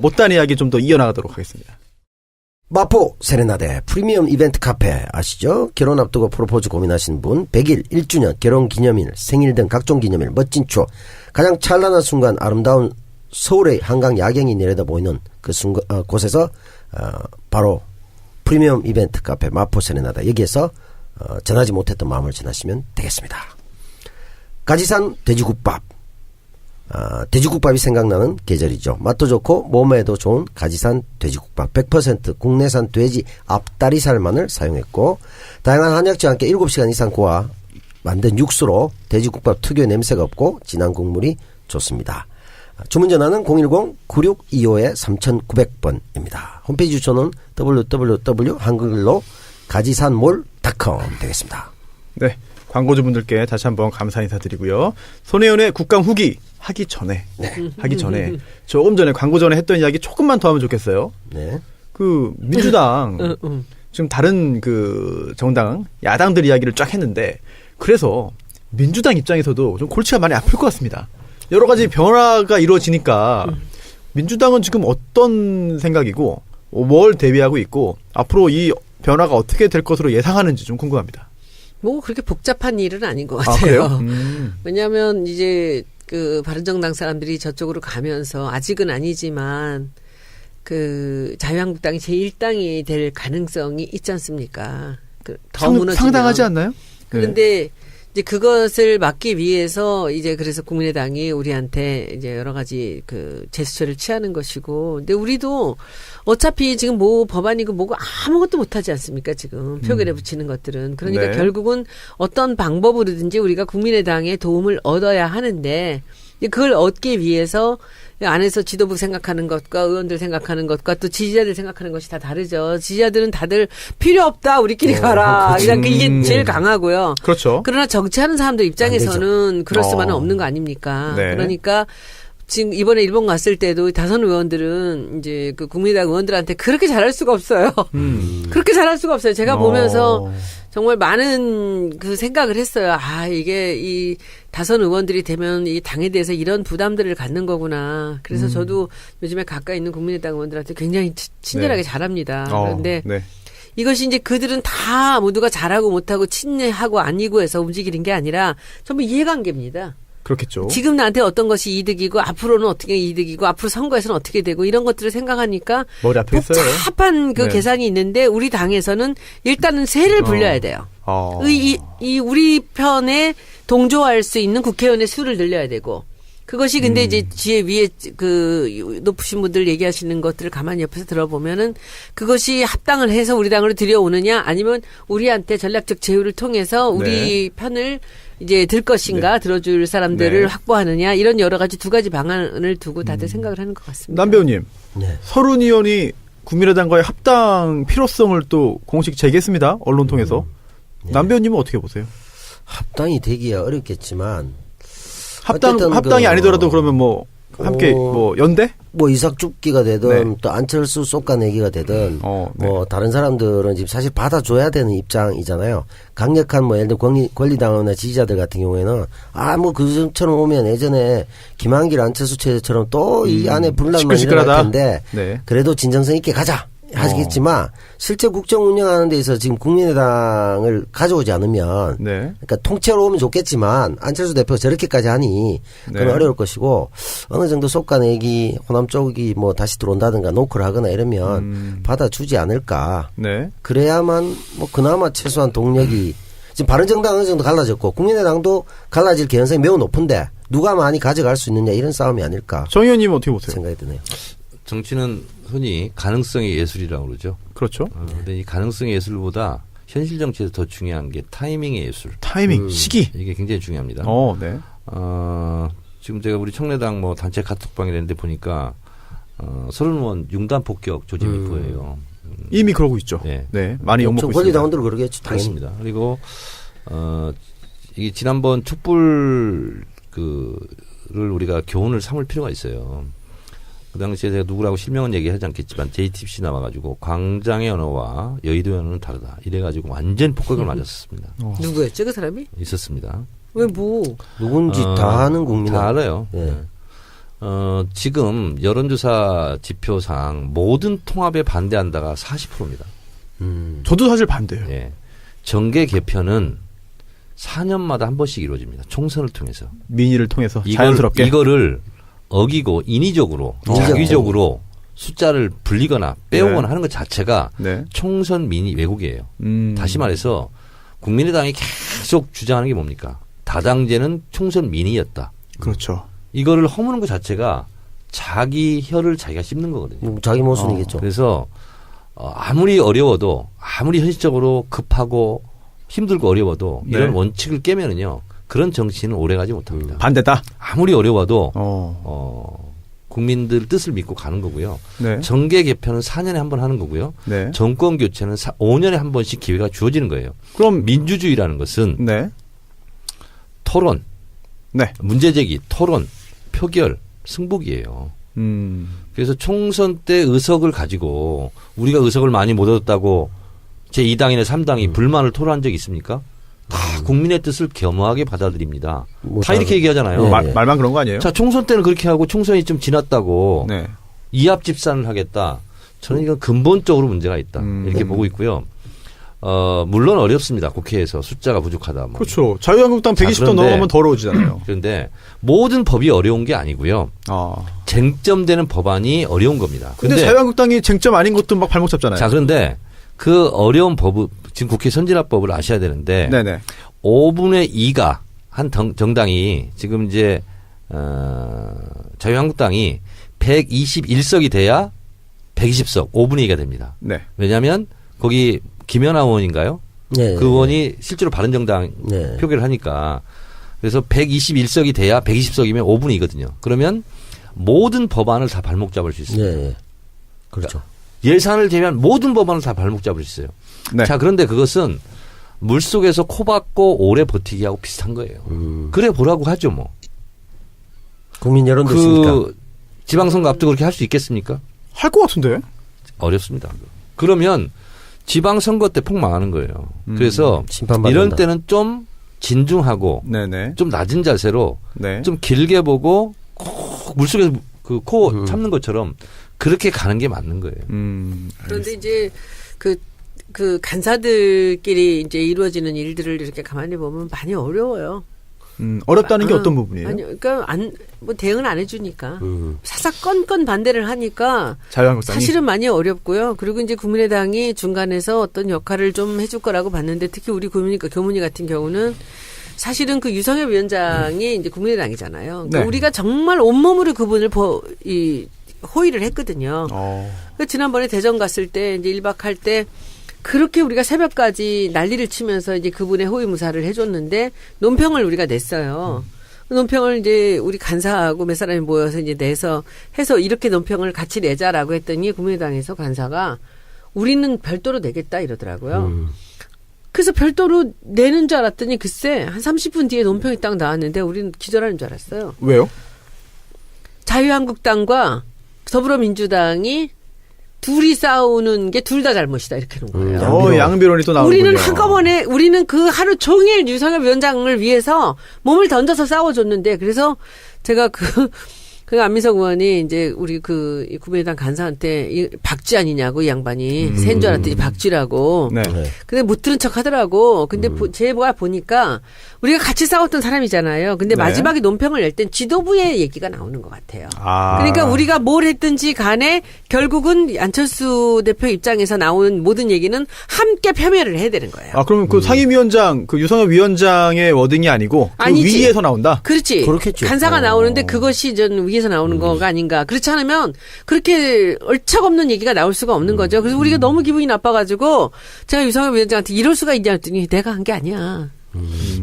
못다한 이야기 좀 더 이어나가도록 하겠습니다. 마포 세레나데 프리미엄 이벤트 카페 아시죠? 결혼 앞두고 프로포즈 고민하신 분 100일, 1주년, 결혼기념일, 생일 등 각종 기념일, 멋진 추억, 가장 찬란한 순간 아름다운 서울의 한강 야경이 내려다 보이는 그 순간 곳에서 바로 프리미엄 이벤트 카페 마포 세레나데 여기에서 전하지 못했던 마음을 전하시면 되겠습니다. 가지산 돼지국밥 돼지국밥이 생각나는 계절이죠. 맛도 좋고 몸에도 좋은 가지산 돼지국밥 100% 국내산 돼지 앞다리살만을 사용했고 다양한 한약재와 함께 7시간 이상 구워 만든 육수로 돼지국밥 특유의 냄새가 없고 진한 국물이 좋습니다. 주문 전화는 010-9625-3900번입니다. 홈페이지 주소는 www.한글로 가지산몰.com 되겠습니다. 네. 광고주분들께 다시 한번 감사 인사드리고요. 손혜원의 국감 후기 하기 전에 조금 전에 광고 전에 했던 이야기 조금만 더 하면 좋겠어요. 네. 그 민주당 지금 다른 그 정당 야당들 이야기를 쫙 했는데 그래서 민주당 입장에서도 좀 골치가 많이 아플 것 같습니다. 여러 가지 변화가 이루어지니까 민주당은 지금 어떤 생각이고 뭘 대비하고 있고 앞으로 이 변화가 어떻게 될 것으로 예상하는지 좀 궁금합니다. 뭐 그렇게 복잡한 일은 아닌 것 아, 같아요. 그래요? 왜냐하면 이제 그 바른정당 사람들이 저쪽으로 가면서 아직은 아니지만 그 자유한국당이 제1당이 될 가능성이 있지 않습니까? 더 무너지면. 상당하지 않나요? 그런데 이제 그것을 막기 위해서 이제 그래서 국민의당이 우리한테 이제 여러 가지 그 제스처를 취하는 것이고, 근데 우리도 어차피 지금 뭐 법안이고 뭐고 아무것도 못하지 않습니까? 지금 표결에 붙이는 것들은. 그러니까 네. 결국은 어떤 방법으로든지 우리가 국민의당의 도움을 얻어야 하는데 그걸 얻기 위해서 안에서 지도부 생각하는 것과 의원들 생각하는 것과 또 지지자들 생각하는 것이 다 다르죠. 지지자들은 다들 필요 없다, 우리끼리 가라. 그냥 이게 제일 강하고요. 그렇죠. 그러나 정치하는 사람들 입장에서는 그럴 수만은 어. 없는 거 아닙니까? 네. 그러니까 지금 이번에 일본 갔을 때도 다선 의원들은 이제 그 국민의당 의원들한테 그렇게 잘할 수가 없어요. 그렇게 잘할 수가 없어요. 제가 보면서 정말 많은 그 생각을 했어요. 아, 이게 이 다선 의원들이 되면 이 당에 대해서 이런 부담들을 갖는 거구나. 그래서 저도 요즘에 가까이 있는 국민의당 의원들한테 굉장히 친절하게 네. 잘합니다. 그런데 네. 이것이 이제 그들은 다 모두가 잘하고 못하고 친하고 아니고 해서 움직이는 게 아니라 전부 이해관계입니다. 그렇겠죠. 지금 나한테 어떤 것이 이득이고 앞으로는 어떻게 이득이고 앞으로 선거에서는 어떻게 되고 이런 것들을 생각하니까 머리 아프겠어요. 복잡한 그 네. 계산이 있는데 우리 당에서는 일단은 세를 불려야 돼요. 이 우리 편에 동조할 수 있는 국회의원의 수를 늘려야 되고 그것이 근데 이제 뒤에 위에 그 높으신 분들 얘기하시는 것들을 가만히 옆에서 들어보면은 그것이 합당을 해서 우리 당으로 들여오느냐 아니면 우리한테 전략적 제휴를 통해서 우리 편을 이제 들 것인가 들어줄 사람들을 확보하느냐 이런 여러 가지 두 가지 방안을 두고 다들 생각을 하는 것 같습니다. 남 배우님, 네. 서른 의원이 국민의당과의 합당 필요성을 또 공식 제기했습니다. 언론 통해서. 남 배우님은 어떻게 보세요? 합당이 되기야 어렵겠지만 합당이 아니더라도 그러면 뭐 함께 뭐 연대? 뭐 이삭줍기가 되든 또 안철수 쏟아내기가 되든 뭐 다른 사람들은 지금 사실 받아줘야 되는 입장이잖아요. 강력한 뭐 예를 들어 권리당원이나 지지자들 같은 경우에는 뭐 그전처럼 오면 예전에 김한길 안철수 체제처럼 또 이 안에 분란만 일어날 텐데 그래도 진정성 있게 가자 하시겠지만 실제 국정 운영하는 데 있어서 지금 국민의당을 가져오지 않으면 그러니까 통째로 오면 좋겠지만 안철수 대표가 저렇게까지 하니 그건 어려울 것이고 어느 정도 솎아내기 호남 쪽이 뭐 다시 들어온다든가 노크를 하거나 이러면 받아주지 않을까. 그래야만 뭐 그나마 최소한 동력이 지금 바른정당 어느 정도 갈라졌고 국민의당도 갈라질 개연성이 매우 높은데 누가 많이 가져갈 수 있느냐 이런 싸움이 아닐까. 정 의원님은 어떻게 보세요? 생각이 드네요. 정치는 흔히 가능성의 예술이라고 그러죠. 그렇죠. 근데 이 가능성의 예술보다 현실 정치에서 더 중요한 게 타이밍의 예술. 타이밍, 시기. 이게 굉장히 중요합니다. 지금 제가 우리 청래당 뭐 단체 카톡방에 냈는데 보니까 서른 의원 융단 폭격 조짐일 거예요. 이미 그러고 있죠. 많이 욕먹고 있습니다. 권리당원들은 그러겠죠. 당연히. 그리고 이게 지난번 촛불 를 우리가 교훈을 삼을 필요가 있어요. 그 당시에 제가 누구라고 실명은 얘기하지 않겠지만 JTBC 나와가지고 광장의 언어와 여의도의 언어는 다르다. 이래가지고 완전 폭격을 맞았습니다. 누구였죠 그 사람이? 있었습니다. 왜 뭐? 누군지 다 아는 국민. 다 알아요. 지금 여론조사 지표상 모든 통합에 반대한다가 40%입니다. 저도 사실 반대예요. 정계 개편은 4년마다 한 번씩 이루어집니다. 총선을 통해서. 민의를 통해서 자연스럽게. 이거를 어기고 인위적으로 자기적으로 숫자를 불리거나 빼오거나 하는 것 자체가 총선 민의 왜곡이에요. 다시 말해서 국민의당이 계속 주장하는 게 뭡니까? 다당제는 총선 민의였다. 그렇죠. 이거를 허무는 것 자체가 자기 혀를 자기가 씹는 거거든요. 자기 모순이겠죠. 그래서 아무리 어려워도 아무리 현실적으로 급하고 힘들고 어려워도 이런 원칙을 깨면은요. 그런 정치는 오래가지 못합니다. 반대다. 아무리 어려워도 국민들 뜻을 믿고 가는 거고요. 정계 개편은 4년에 한 번 하는 거고요. 정권 교체는 5년에 한 번씩 기회가 주어지는 거예요. 그럼 민주주의라는 것은 토론, 문제제기, 토론, 표결, 승복이에요. 그래서 총선 때 의석을 가지고 우리가 의석을 많이 못 얻었다고 제2당이나 3당이 불만을 토로한 적이 있습니까? 다 국민의 뜻을 겸허하게 받아들입니다. 다 이렇게 얘기하잖아요. 말만 그런 거 아니에요? 자, 총선 때는 그렇게 하고 총선이 좀 지났다고 이합 집산을 하겠다. 저는 이건 근본적으로 문제가 있다. 이렇게 보고 있고요. 물론 어렵습니다. 국회에서 숫자가 부족하다. 뭐. 그렇죠. 자유한국당 120도 넘으면 더러워지잖아요. 그런데 모든 법이 어려운 게 아니고요. 쟁점되는 법안이 어려운 겁니다. 근데 자유한국당이 쟁점 아닌 것도 막 발목 잡잖아요. 자, 그런데 그 어려운 법을 지금 국회 선진화법을 아셔야 되는데 5분의 2가 한 정당이 지금 이제 자유한국당이 121석이 돼야 120석 5분의 2가 됩니다. 왜냐하면 거기 김연아 의원인가요? 그 의원이 실제로 바른정당 표결을 하니까 그래서 121석이 돼야 120석이면 5분의 2거든요. 그러면 모든 법안을 다 발목 잡을 수 있습니다. 그렇죠. 예산을 제외한 모든 법안을 다 발목 잡을 수 있어요. 자, 그런데 그것은 물속에서 코 박고 오래 버티기하고 비슷한 거예요. 그래 보라고 하죠, 뭐. 국민 여론도 있으니까. 지방선거 앞두고 그렇게 할 수 있겠습니까? 할 것 같은데. 어렵습니다. 그러면 지방선거 때 폭 망하는 거예요. 그래서 이런 때는 좀 진중하고 좀 낮은 자세로 좀 길게 보고 콕 물속에서 그 코 참는 것처럼 그렇게 가는 게 맞는 거예요. 그런데 이제 그 간사들끼리 이제 이루어지는 일들을 이렇게 가만히 보면 많이 어려워요. 어렵다는 게 어떤 부분이에요? 아니, 그러니까 뭐 대응을 안 해주니까 사사 건건 반대를 하니까 자유한국당이 사실은 많이 어렵고요. 그리고 이제 국민의당이 중간에서 어떤 역할을 좀 해줄 거라고 봤는데 특히 우리 교문이 같은 경우는 사실은 그 유성엽 위원장이 이제 국민의당이잖아요. 그러니까 네. 우리가 정말 온몸으로 그분을 호의를 했거든요. 그러니까 지난번에 대전 갔을 때 이제 1박 할 때 그렇게 우리가 새벽까지 난리를 치면서 이제 그분의 호의 무사를 해줬는데 논평을 우리가 냈어요. 논평을 이제 우리 간사하고 몇 사람이 모여서 이제 내서 해서 이렇게 논평을 같이 내자라고 했더니 국민의당에서 간사가 우리는 별도로 내겠다 이러더라고요. 그래서 별도로 내는 줄 알았더니 글쎄 한 30분 뒤에 논평이 딱 나왔는데 우리는 기절하는 줄 알았어요. 왜요? 자유한국당과 더불어민주당이 둘이 싸우는 게 둘 다 잘못이다 이렇게 놓은 거예요. 양비론이 또 나오는군요. 우리는 한꺼번에 우리는 그 하루 종일 유성엽 위원장을 위해서 몸을 던져서 싸워줬는데 그래서 제가 그 안민석 의원이 이제 우리 그 국민의당 간사한테 박쥐 아니냐고 이 양반이 새인 줄 알았더니 박쥐라고. 네. 근데 못 들은 척 하더라고. 근데 제가 보니까 우리가 같이 싸웠던 사람이잖아요. 근데 네. 마지막에 논평을 낼 땐 지도부의 얘기가 나오는 것 같아요. 아. 그러니까 우리가 뭘 했든지 간에 결국은 안철수 대표 입장에서 나오는 모든 얘기는 함께 폄훼를 해야 되는 거예요. 아, 그러면 그 상임위원장, 그 유성엽 위원장의 워딩이 아니고 그 아니지. 위에서 나온다? 그렇지. 그렇겠죠. 간사가 나오는데 그것이 전 위에서 나오는 거가 아닌가. 그렇지 않으면 그렇게 얼척없는 얘기가 나올 수가 없는 거죠. 그래서 우리가 너무 기분이 나빠가지고 제가 유성엽 위원장한테 이럴 수가 있냐 했더니 내가 한 게 아니야.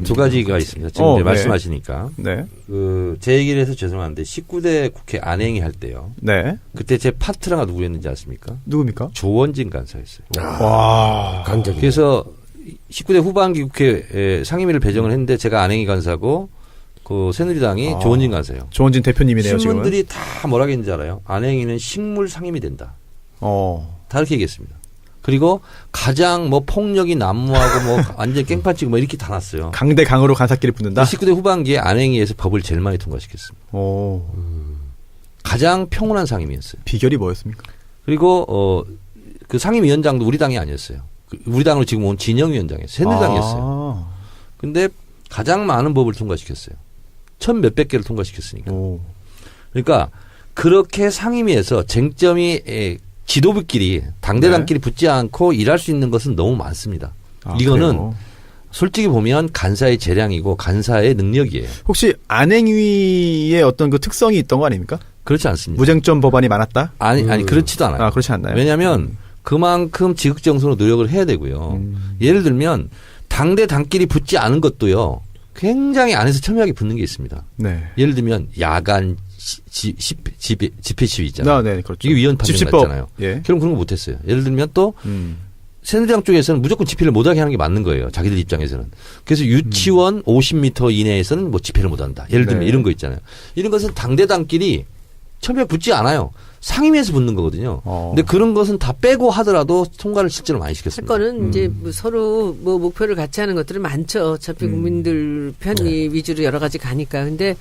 두 가지가 있습니다. 지금 이제 네. 말씀하시니까. 네. 제 얘기를 해서 죄송한데 19대 국회 안행위 할 때요. 네. 그때 제 파트너가 누구였는지 아십니까? 누굽니까? 조원진 간사였어요. 와. 강적이. 그래서 19대 후반기 국회 상임위를 배정을 했는데 제가 안행위 간사고 그 새누리당이 조원진 간사예요. 조원진 대표님이네요, 지금. 신문들이 다 뭐라 했는지 알아요? 안행위는 식물 상임이 된다. 다 이렇게 얘기했습니다. 그리고 가장 뭐 폭력이 난무하고 뭐 완전 깽판치고 뭐 이렇게 다 났어요. 강대 강으로 간사끼리 붙는다? 19대 후반기에 안행위에서 법을 제일 많이 통과시켰습니다. 가장 평온한 상임위였어요. 비결이 뭐였습니까? 그리고 그 상임위원장도 우리 당이 아니었어요. 우리 당으로 지금 온 진영위원장이었어요. 새누리당이었어요. 근데 가장 많은 법을 통과시켰어요. 1,000몇백 개를 통과시켰으니까. 그러니까 그렇게 상임위에서 쟁점이 지도부끼리 당대당끼리 붙지 않고 일할 수 있는 것은 너무 많습니다. 이거는 그래요? 솔직히 보면 간사의 재량이고 간사의 능력이에요. 혹시 안행위의 어떤 그 특성이 있던 거 아닙니까? 그렇지 않습니다. 무쟁점 법안이 많았다? 아니 그렇지도 않아요. 아, 그렇지 않나요? 왜냐하면 그만큼 지극정성으로 노력을 해야 되고요. 예를 들면 당대 당끼리 붙지 않은 것도요. 굉장히 안에서 첨예하게 붙는 게 있습니다. 네. 예를 들면 야간 집회 시위 있잖아요. 네, 그렇죠. 이게 위헌 판정 집시법. 났잖아요. 예. 결국 그런 거 못했어요. 예를 들면 또 새누리당 쪽에서는 무조건 집회를 못하게 하는 게 맞는 거예요. 자기들 입장에서는. 그래서 유치원 50m 이내에서는 뭐 집회를 못한다. 예를 들면 네. 이런 거 있잖아요. 이런 것은 당대당끼리 첨예하게 붙지 않아요. 상임위에서 붙는 거거든요. 근데 그런 것은 다 빼고 하더라도 통과를 실제로 많이 할 시켰습니다. 거는 이제 뭐 서로 뭐 목표를 같이 하는 것들은 많죠. 어차피 국민들 편의 위주로 여러 가지 가니까. 근데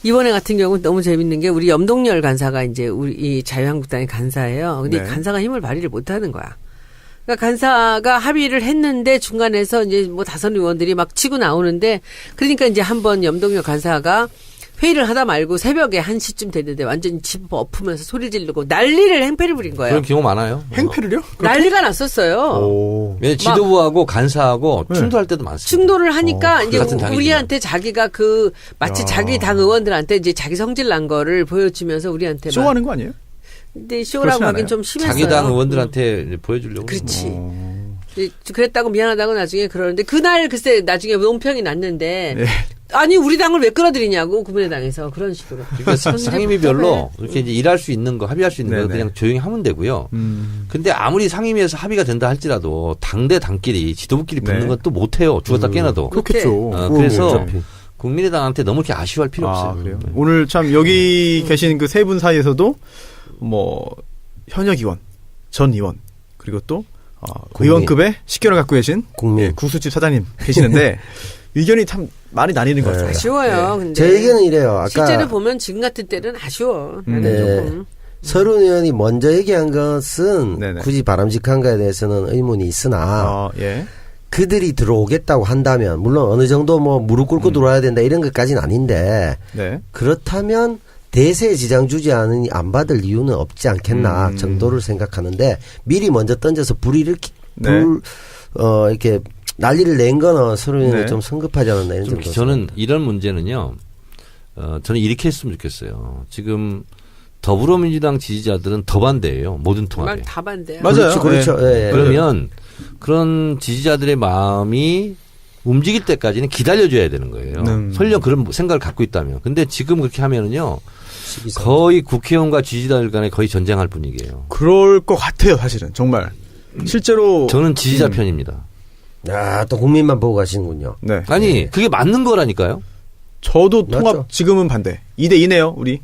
이번에 같은 경우는 너무 재밌는 게 우리 염동열 간사가 이제 우리 이 자유한국당의 간사예요. 근데 네. 이 간사가 힘을 발휘를 못 하는 거야. 그러니까 간사가 합의를 했는데 중간에서 이제 뭐 다선 의원들이 막 치고 나오는데 그러니까 이제 한번 염동열 간사가 회의를 하다 말고 새벽에 1시쯤 됐는데 완전히 집 엎으면서 소리 지르고 난리를 행패를 부린 거예요. 그런 경우 많아요. 행패를요? 난리가 났었어요. 오. 왜냐면 지도부하고 간사하고 충돌할 때도 많습니다. 충돌을 하니까 이제 같은 당이지만. 우리한테 자기가 그 마치 자기 당 의원들한테 이제 자기 성질 난 거를 보여주면서 우리한테 막 쇼하는 거 아니에요? 근데 쇼라고 그렇진 하긴 않아요. 좀 심했어요. 자기 당 의원들한테 이제 보여주려고. 그렇지. 그랬다고 미안하다고 나중에 그러는데 그날 글쎄 나중에 논평이 났는데 예. 아니 우리 당을 왜 끌어들이냐고 국민의당에서 그런 식으로. 그러니까 상임위별로 이렇게 이제 일할 수 있는 거, 합의할 수 있는 거 네네. 그냥 조용히 하면 되고요. 근데 아무리 상임위에서 합의가 된다 할지라도 당대 당끼리 지도부끼리 붙는 네. 건 또 못해요. 죽었다 깨나도. 그렇겠죠. 그래서 어차피. 국민의당한테 너무 이렇게 아쉬워할 필요 없어요. 그래요? 네. 오늘 참 여기 계신 그 세 분 사이에서도 뭐 현역 의원, 전 의원 그리고 또 의원급의 식견을 갖고 계신 국민. 예, 구수집 사장님 계시는데 의견이 참 많이 나뉘는 것 같아요. 아쉬워요. 근데 제 의견은 이래요. 아까 실제로 보면 지금 같은 때는 아쉬워. 나는 네. 조금. 서른 의원이 먼저 얘기한 것은 네네. 굳이 바람직한가에 대해서는 의문이 있으나 예. 그들이 들어오겠다고 한다면 물론 어느 정도 뭐 무릎 꿇고 들어와야 된다 이런 것까지는 아닌데 네. 그렇다면 대세에 지장 주지 않으니 안 받을 이유는 없지 않겠나 정도를 생각하는데 미리 먼저 던져서 불 일으키 네. 이렇게 난리를 낸 거는 서로는 네. 좀 성급하지 않았나 이런 좀 생각. 저는 이런 문제는요. 저는 이렇게 했으면 좋겠어요. 지금 더불어민주당 지지자들은 더 반대예요. 모든 통합에. 막 다 반대야. 맞아요. 그렇죠. 예, 예. 그러면 그런 지지자들의 마음이 움직일 때까지는 기다려줘야 되는 거예요. 설령 그런 생각을 갖고 있다면. 근데 지금 그렇게 하면은요. 거의 국회의원과 지지자들 간에 거의 전쟁할 분위기예요. 그럴 것 같아요, 사실은. 정말. 실제로. 저는 지지자 편입니다. 야, 또 국민만 보고 가시는군요. 네. 아니 그게 맞는 거라니까요. 저도 맞죠. 통합 지금은 반대. 2대2네요, 우리.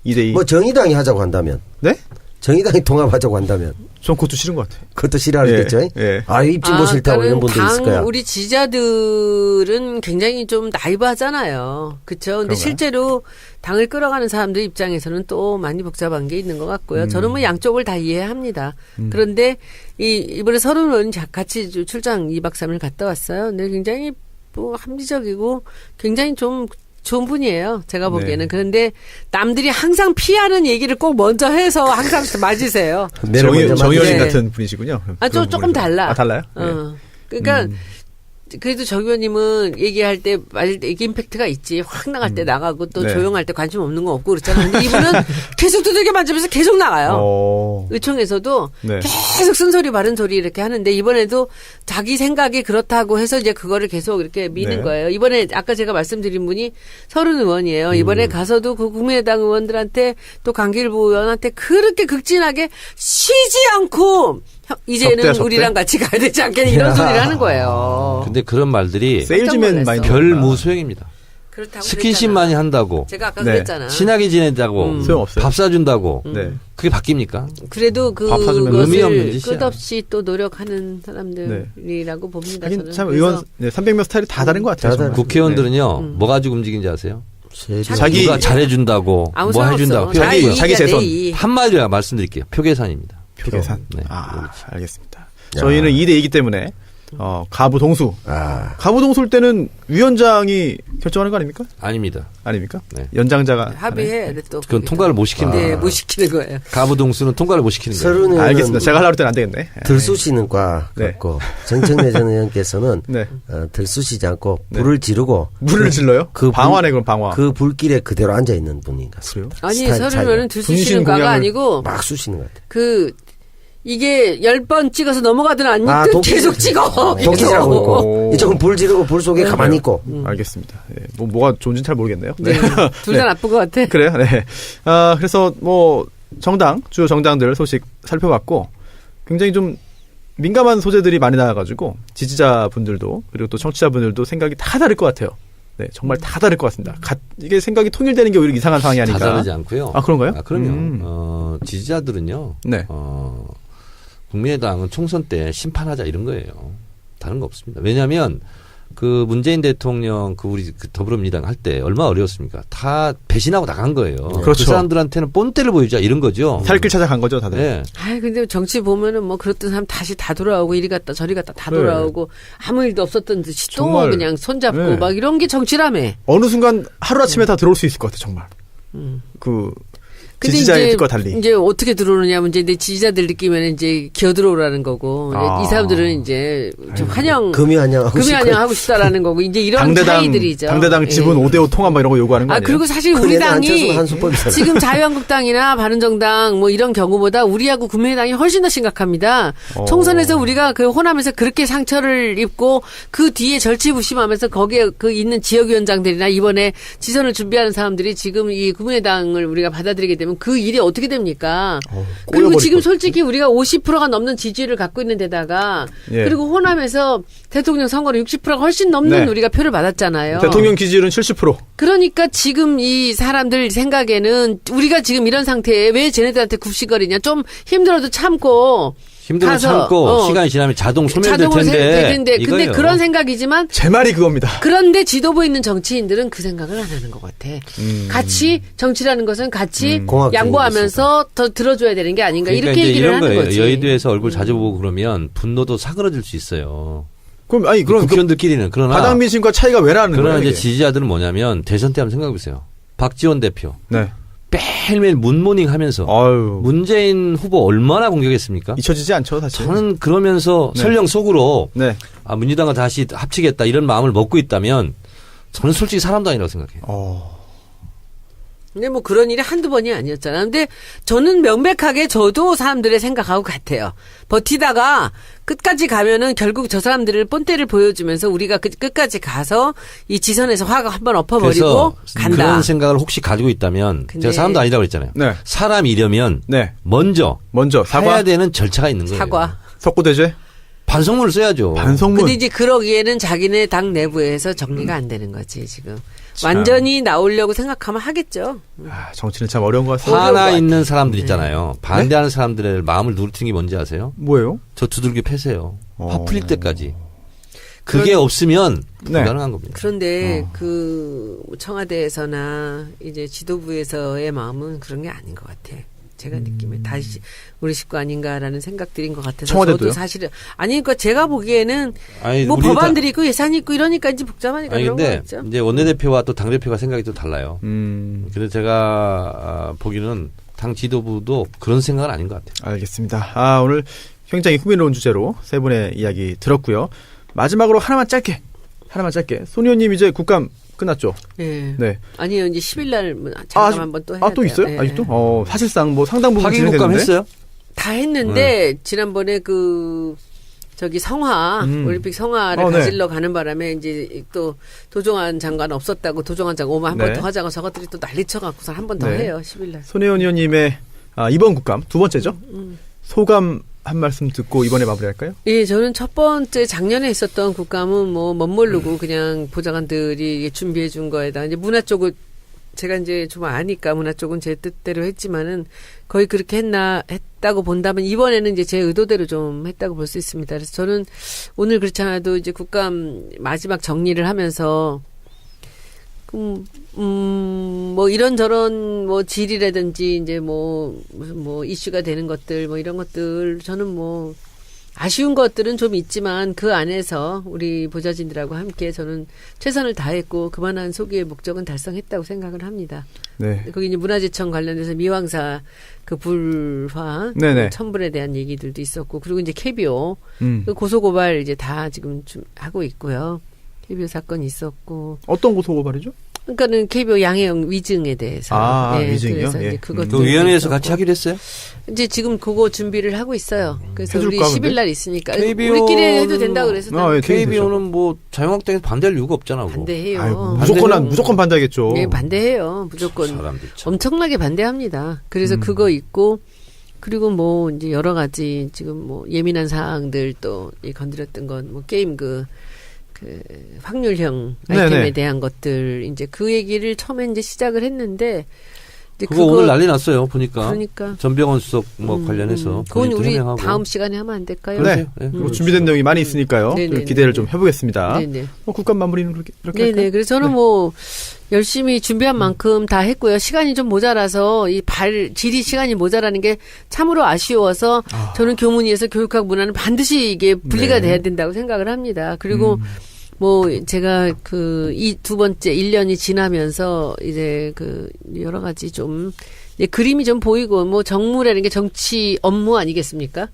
2대2. 뭐 정의당이 하자고 한다면. 네? 정의당이 통합하자고 한다면. 전 그것도 싫은 것 같아요. 그것도 싫어하겠죠. 예, 예. 아, 입진보 싫다고 이런 분도 있을 거야. 우리 지지자들은 굉장히 좀 나이브하잖아요. 그렇죠. 근데 그런가요? 실제로 당을 끌어가는 사람들 입장에서는 또 많이 복잡한 게 있는 것 같고요. 저는 뭐 양쪽을 다 이해합니다. 그런데 이번에 서른 의원 같이 출장 2박 3일 갔다 왔어요. 근데 굉장히 뭐 합리적이고 굉장히 좀 좋은 분이에요. 제가 보기에는. 네. 그런데 남들이 항상 피하는 얘기를 꼭 먼저 해서 항상 맞으세요. 정의원님 네. 같은 분이시군요. 아, 좀 그런 조금 부분에서. 달라. 아, 달라요? 그러니까 그래도 정 의원님은 얘기할 때 맞을 때 이게 임팩트가 있지. 확 나갈 때 나가고 또 네. 조용할 때 관심 없는 거 없고 그렇잖아요. 근데 이분은 계속 두들겨 맞으면서 계속 나가요. 의총에서도 네. 계속 쓴소리 바른 소리 이렇게 하는데 이번에도 자기 생각이 그렇다고 해서 이제 그거를 계속 이렇게 미는 네. 거예요. 이번에 아까 제가 말씀드린 분이 서른 의원이에요. 이번에 가서도 그 국민의당 의원들한테 또 강길부 의원한테 그렇게 극진하게 쉬지 않고 이제는 적대야, 적대? 우리랑 같이 가야 되지 않겠냐 이런 소리를 하는 거예요. 근데 그런 말들이 세일즈맨 많이 별 나오니까. 무소용입니다. 그렇다고 스킨십 그랬잖아. 많이 한다고 제가 아까 네. 그랬잖아. 친하게 지낸다고 소용없어요. 밥 사준다고 네. 그게 바뀝니까? 그래도 밥 사주면 의미 없는 그것을 짓이야. 끝없이 또 노력하는 사람들이라고 봅니다. 하긴 저는. 참 그래서 의원 300명 스타일이 다 다른 것 같아요. 다 정말. 다르죠. 국회의원들은요 뭐 가지고 움직이는지 아세요? 자기- 누가 잘해준다고 아무 뭐 상관없어. 해준다고 자기 표계산. 이익이야, 자기 재선. 내 이익. 한마디로 말씀드릴게요. 표계산입니다. 표계산. 네. 알겠습니다. 저희는 2대2이기 때문에 가부 동수. 아, 가부 동수일 때는 위원장이 결정하는 거 아닙니까? 아닙니다. 아닙니까? 네. 연장자가 합의해. 또 그건 통과를 못 시키는 네, 거예요. 못 시키는 거예요. 가부동수는 통과를 못 시키는 거예요. 서른 의원은 알겠습니다. 제가 하려고 했더니 안 되겠네. 들쑤시는 과 네. 같고 정청래 전 의원께서는 네. 들쑤시지 않고 불을 지르고 물을 질러요? 그 방화네 그럼 방화. 그 불길에 그대로 앉아 있는 분인 것 같습니다. 아니 스타일 서른 차이가. 의원은 들쑤시는 과가 분신공양을 아니고 막 쑤시는 것 같아요. 그 이게 10번 찍어서 넘어가든 안 아, 찍든 도끼- 계속 찍어. 도끼질하고 오. 있고 이쪽은 불 지르고 불 속에 가만히 있고 알겠습니다. 예, 뭐가 좋은지는 잘 모르겠네요. 네. 둘 다 나쁜 것 같아. 그래요. 네. 그래서 주요 정당들 소식 살펴봤고 굉장히 좀 민감한 소재들이 많이 나와가지고 지지자분들도 그리고 또 청취자분들도 생각이 다 다를 것 같아요. 네, 정말 다 다를 것 같습니다. 이게 생각이 통일되는 게 오히려 이상한 상황이 아닌가. 다 다르지 않고요. 아, 그런가요? 그럼요. 지지자들은요. 네. 국민의당은 총선 때 심판하자 이런 거예요. 다른 거 없습니다. 왜냐하면 그 문재인 대통령 우리 더불어민주당 할 때 얼마나 어려웠습니까? 다 배신하고 나간 거예요. 그렇죠. 그 사람들한테는 본때를 보여주자 이런 거죠. 살길 찾아간 거죠, 다들. 네. 아 근데 정치 보면은 뭐 그랬던 사람 다시 다 돌아오고 이리 갔다 저리 갔다 다 네. 돌아오고 아무 일도 없었던 듯이 또 정말, 그냥 손잡고 네. 막 이런 게 정치라며. 어느 순간 하루아침에 다 들어올 수 있을 것 같아요, 정말. 근데 지지자의 이제, 뜻과 달리. 이제 어떻게 들어오느냐 문제인데 지지자들 느끼면 이제 기어 들어오라는 거고 이 사람들은 이제 좀 금이 환영하고 금이 환영하고 싶다라는 거고 이제 이런 차이들이죠. 당대당 예. 지분 5대5 통합 막 이런 거 요구하는 거 아 아니에요? 그리고 사실 우리 큰애는 당이 안철수가 한 수법이잖아요. 지금 자유한국당이나 바른정당 뭐 이런 경우보다 우리하고 국민의당이 훨씬 더 심각합니다. 총선에서 우리가 그 호남에서 그렇게 상처를 입고 그 뒤에 절치부심하면서 거기에 그 있는 지역위원장들이나 이번에 지선을 준비하는 사람들이 지금 이 국민의당을 우리가 받아들이게 되면 그 일이 어떻게 됩니까? 그리고 꼬여버릴 지금 것 솔직히 우리가 50%가 넘는 지지율을 갖고 있는 데다가 예. 그리고 호남에서 대통령 선거를 60%가 훨씬 넘는 네. 우리가 표를 받았잖아요. 대통령 기지율은 70%. 그러니까 지금 이 사람들 생각에는 우리가 지금 이런 상태에 왜 쟤네들한테 굽시거리냐. 좀 힘들어도 참고. 힘들어 가서, 참고 시간이 지나면 자동 소멸될 자동으로 될 텐데. 텐데. 근데 이거예요. 그런 생각이지만 제 말이 그겁니다. 그런데 지도부에 있는 정치인들은 그 생각을 안 하는 것 같아. 같이 정치라는 것은 같이 공학적인 양보하면서 더 들어줘야 되는 게 아닌가. 그러니까 이렇게 이제 얘기를 이런 하는 거예요. 거지. 여의도에서 얼굴 자주 보고 그러면 분노도 사그러질 수 있어요. 그럼 그럼 그 국회의원들끼리는. 그러나 바닥 민심과 차이가 왜 나는 그러나 거예요? 이제 이게? 지지자들은 뭐냐면 대선 때 한번 생각해 보세요. 박지원 대표. 네. 매일매일 문모닝 하면서 아유. 문재인 후보 얼마나 공격했습니까? 잊혀지지 않죠, 사실. 저는 그러면서 네. 설령 속으로 네. 민주당과 다시 합치겠다 이런 마음을 먹고 있다면 저는 솔직히 사람도 아니라고 생각해요. 근데 뭐 그런 일이 한두 번이 아니었잖아. 근데 저는 명백하게 저도 사람들의 생각하고 같아요. 버티다가 끝까지 가면은 결국 저 사람들을 본때를 보여주면서 우리가 끝까지 가서 이 지선에서 화가 한번 엎어버리고 그래서 간다. 그런 생각을 혹시 가지고 있다면 근데- 제가 사람도 아니라고 그랬잖아요. 네. 사람이려면 네. 먼저 사과. 해야 되는 절차가 있는 거예요. 사과. 석고대죄. 반성문을 써야죠. 반성문. 근데 이제 그러기에는 자기네 당 내부에서 정리가 안 되는 거지 지금. 완전히 나오려고 생각하면 하겠죠. 정치는 참 어려운 것 같습니다. 화나 어려운 것 있는 사람들 있잖아요. 반대하는 사람들의 마음을 누르트는 게 뭔지 아세요? 뭐예요? 저 두들겨 패세요. 화 어. 풀릴 때까지. 그게 없으면 네. 불가능한 겁니다. 그런데 그 청와대에서나 이제 지도부에서의 마음은 그런 게 아닌 것 같아. 제가 느낌에 다시 우리 식구 아닌가라는 생각들인 것 같아서 청와대도요? 저도 사실은 아니 그러니까 제가 보기에는 아니, 뭐 우리 법안들이 있고 예산이 있고 이러니까 이제 복잡하니까 아니 그런 근데 거겠죠. 이제 원내대표와 또 당대표가 생각이 또 달라요. 그래서 제가 보기는 당 지도부도 그런 생각은 아닌 것 같아요. 알겠습니다. 오늘 굉장히 흥미로운 주제로 세 분의 이야기 들었고요. 마지막으로 하나만 짧게. 손 의원님 이제 국감 끝났죠? 예. 네. 아니요 이제 10일 날 잠깐 한번 또 해야 또 돼요. 있어요? 예. 아직도? 사실상 뭐 상당 부분 확인 국감 진행됐는데. 했어요? 다 했는데 지난번에 그 저기 성화 올림픽 성화를 네. 가지러 가는 바람에 이제 또 도종환 장관 없었다고 도종환 장관 오면 한 번 네. 더 하자고 저것들이 또 난리쳐갖고서 한 번 더 네. 해요 10일 날. 손혜원 의원님의 이번 국감 두 번째죠? 소감 한 말씀 듣고 이번에 마무리할까요? 예, 저는 첫 번째 작년에 있었던 국감은 뭐 멋모르고 그냥 보좌관들이 준비해 준 거에다 이제 문화 쪽을 제가 이제 좀 아니까 문화 쪽은 제 뜻대로 했지만은 거의 그렇게 했다고 본다면 이번에는 이제 제 의도대로 좀 했다고 볼 수 있습니다. 그래서 저는 오늘 그렇지 않아도 이제 국감 마지막 정리를 하면서 뭐 이런저런 뭐 질이라든지 이제 무슨 이슈가 되는 것들 뭐 이런 것들 저는 뭐 아쉬운 것들은 좀 있지만 그 안에서 우리 보좌진들하고 함께 저는 최선을 다했고 그만한 소기의 목적은 달성했다고 생각을 합니다. 네. 거기 이제 문화재청 관련해서 미왕사 그 불화 네네. 천불에 대한 얘기들도 있었고 그리고 이제 KBO 음. 고소고발 이제 다 지금 하고 있고요. KBO 사건이 있었고 어떤 고소고발이죠? 그러니까는 KBO 양해영 위증에 대해서 위증이요? 그래서 예. 이제 그것 그 위원회에서 같이 하기로 했어요? 이제 지금 그거 준비를 하고 있어요. 그래서 우리 해줄까, 10일 날 있으니까 KBO 는 우리끼리 해도 된다 그래서 예, KBO는 뭐 자유한국당에서 반대할 이유가 없잖아. 그거. 반대해요. 아이고, 반대해요. 무조건 반대하겠죠. 네, 반대해요. 무조건 사람들 참. 엄청나게 반대합니다. 그래서 그거 있고 그리고 뭐 이제 여러 가지 지금 뭐 예민한 사항들 또 건드렸던 건 뭐 게임 그 확률형 아이템에 네네. 대한 것들 이제 그 얘기를 처음에 이제 시작을 했는데 이제 그거 오늘 난리 났어요. 보니까. 그러니까 전병헌 수석 뭐 관련해서 그건 본인도 우리 해명하고. 다음 시간에 하면 안 될까요? 네. 네. 그리고 준비된 내용이 많이 있으니까요. 네네네. 좀 기대를 좀 해보겠습니다. 네네. 국감 마무리는 그렇게 네네. 할까요? 그래서 저는 뭐 열심히 준비한 만큼 다 했고요. 시간이 좀 모자라서 질의 시간이 모자라는 게 참으로 아쉬워서 저는 교문위에서 교육학 문화는 반드시 이게 분리가 네. 돼야 된다고 생각을 합니다. 그리고 뭐 제가 이 두 번째 1년이 지나면서 이제 여러 가지 좀 이제 그림이 좀 보이고 뭐 정무라는 게 정치 업무 아니겠습니까?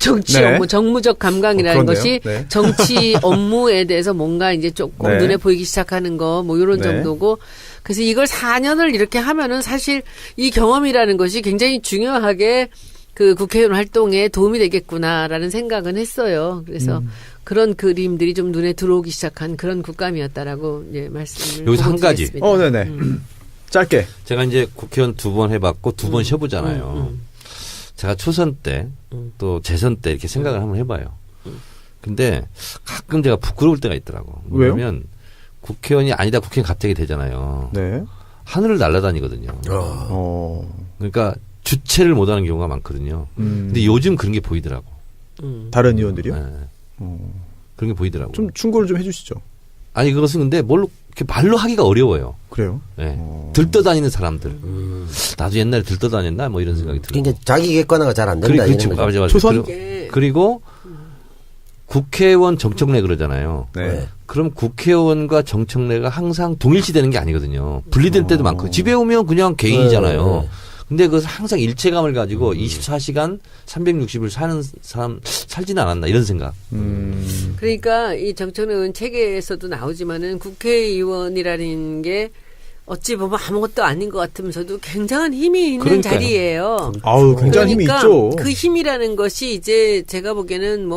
정치 네. 업무, 정무적 감각이라는 그렇네요. 것이 네. 정치 업무에 대해서 뭔가 이제 조금 네. 눈에 보이기 시작하는 거 뭐 이런 네. 정도고 그래서 이걸 4년을 이렇게 하면은 사실 이 경험이라는 것이 굉장히 중요하게 그 국회의원 활동에 도움이 되겠구나라는 생각은 했어요. 그래서 그런 그림들이 좀 눈에 들어오기 시작한 그런 국감이었다라고 이제 말씀을 여기서 한 가지. 드리겠습니다. 네네. 짧게. 제가 이제 국회의원 2번 해봤고 2번 쉬어보잖아요. 제가 초선 때 또 재선 때 이렇게 생각을 한번 해봐요. 근데 가끔 제가 부끄러울 때가 있더라고. 왜요? 왜냐면 국회의원이 아니다 국회의원 갑자기 되잖아요. 네. 하늘을 날아다니거든요. 그러니까 주체를 못하는 경우가 많거든요. 근데 요즘 그런 게 보이더라고. 다른 의원들이요? 네. 그런 게 보이더라고. 좀 충고를 좀 해주시죠. 아니 그것은 근데 뭘로 이렇게 말로 하기가 어려워요. 그래요? 네. 들떠다니는 사람들. 나도 옛날에 들떠다녔나 뭐 이런 생각이 들어요. 그러니까 자기 객관화가 잘 안 된다. 그렇죠. 이런 거죠. 맞아. 초선? 그리고 국회의원 정청래 그러잖아요. 네. 그럼 국회의원과 정청래가 항상 동일시되는 게 아니거든요. 분리될 때도 많고 집에 오면 그냥 개인이잖아요. 근데 그 항상 일체감을 가지고 24시간 360일 사는 사람 살지는 않았나 이런 생각. 그러니까 이 정청래 의원 책에서도 나오지만은 국회의원이라는 게 어찌 보면 아무것도 아닌 것 같으면서도 굉장한 힘이 있는 그러니까요. 자리예요. 아우, 굉장히 힘이 그러니까 있죠. 그 힘이라는 것이 이제 제가 보기에는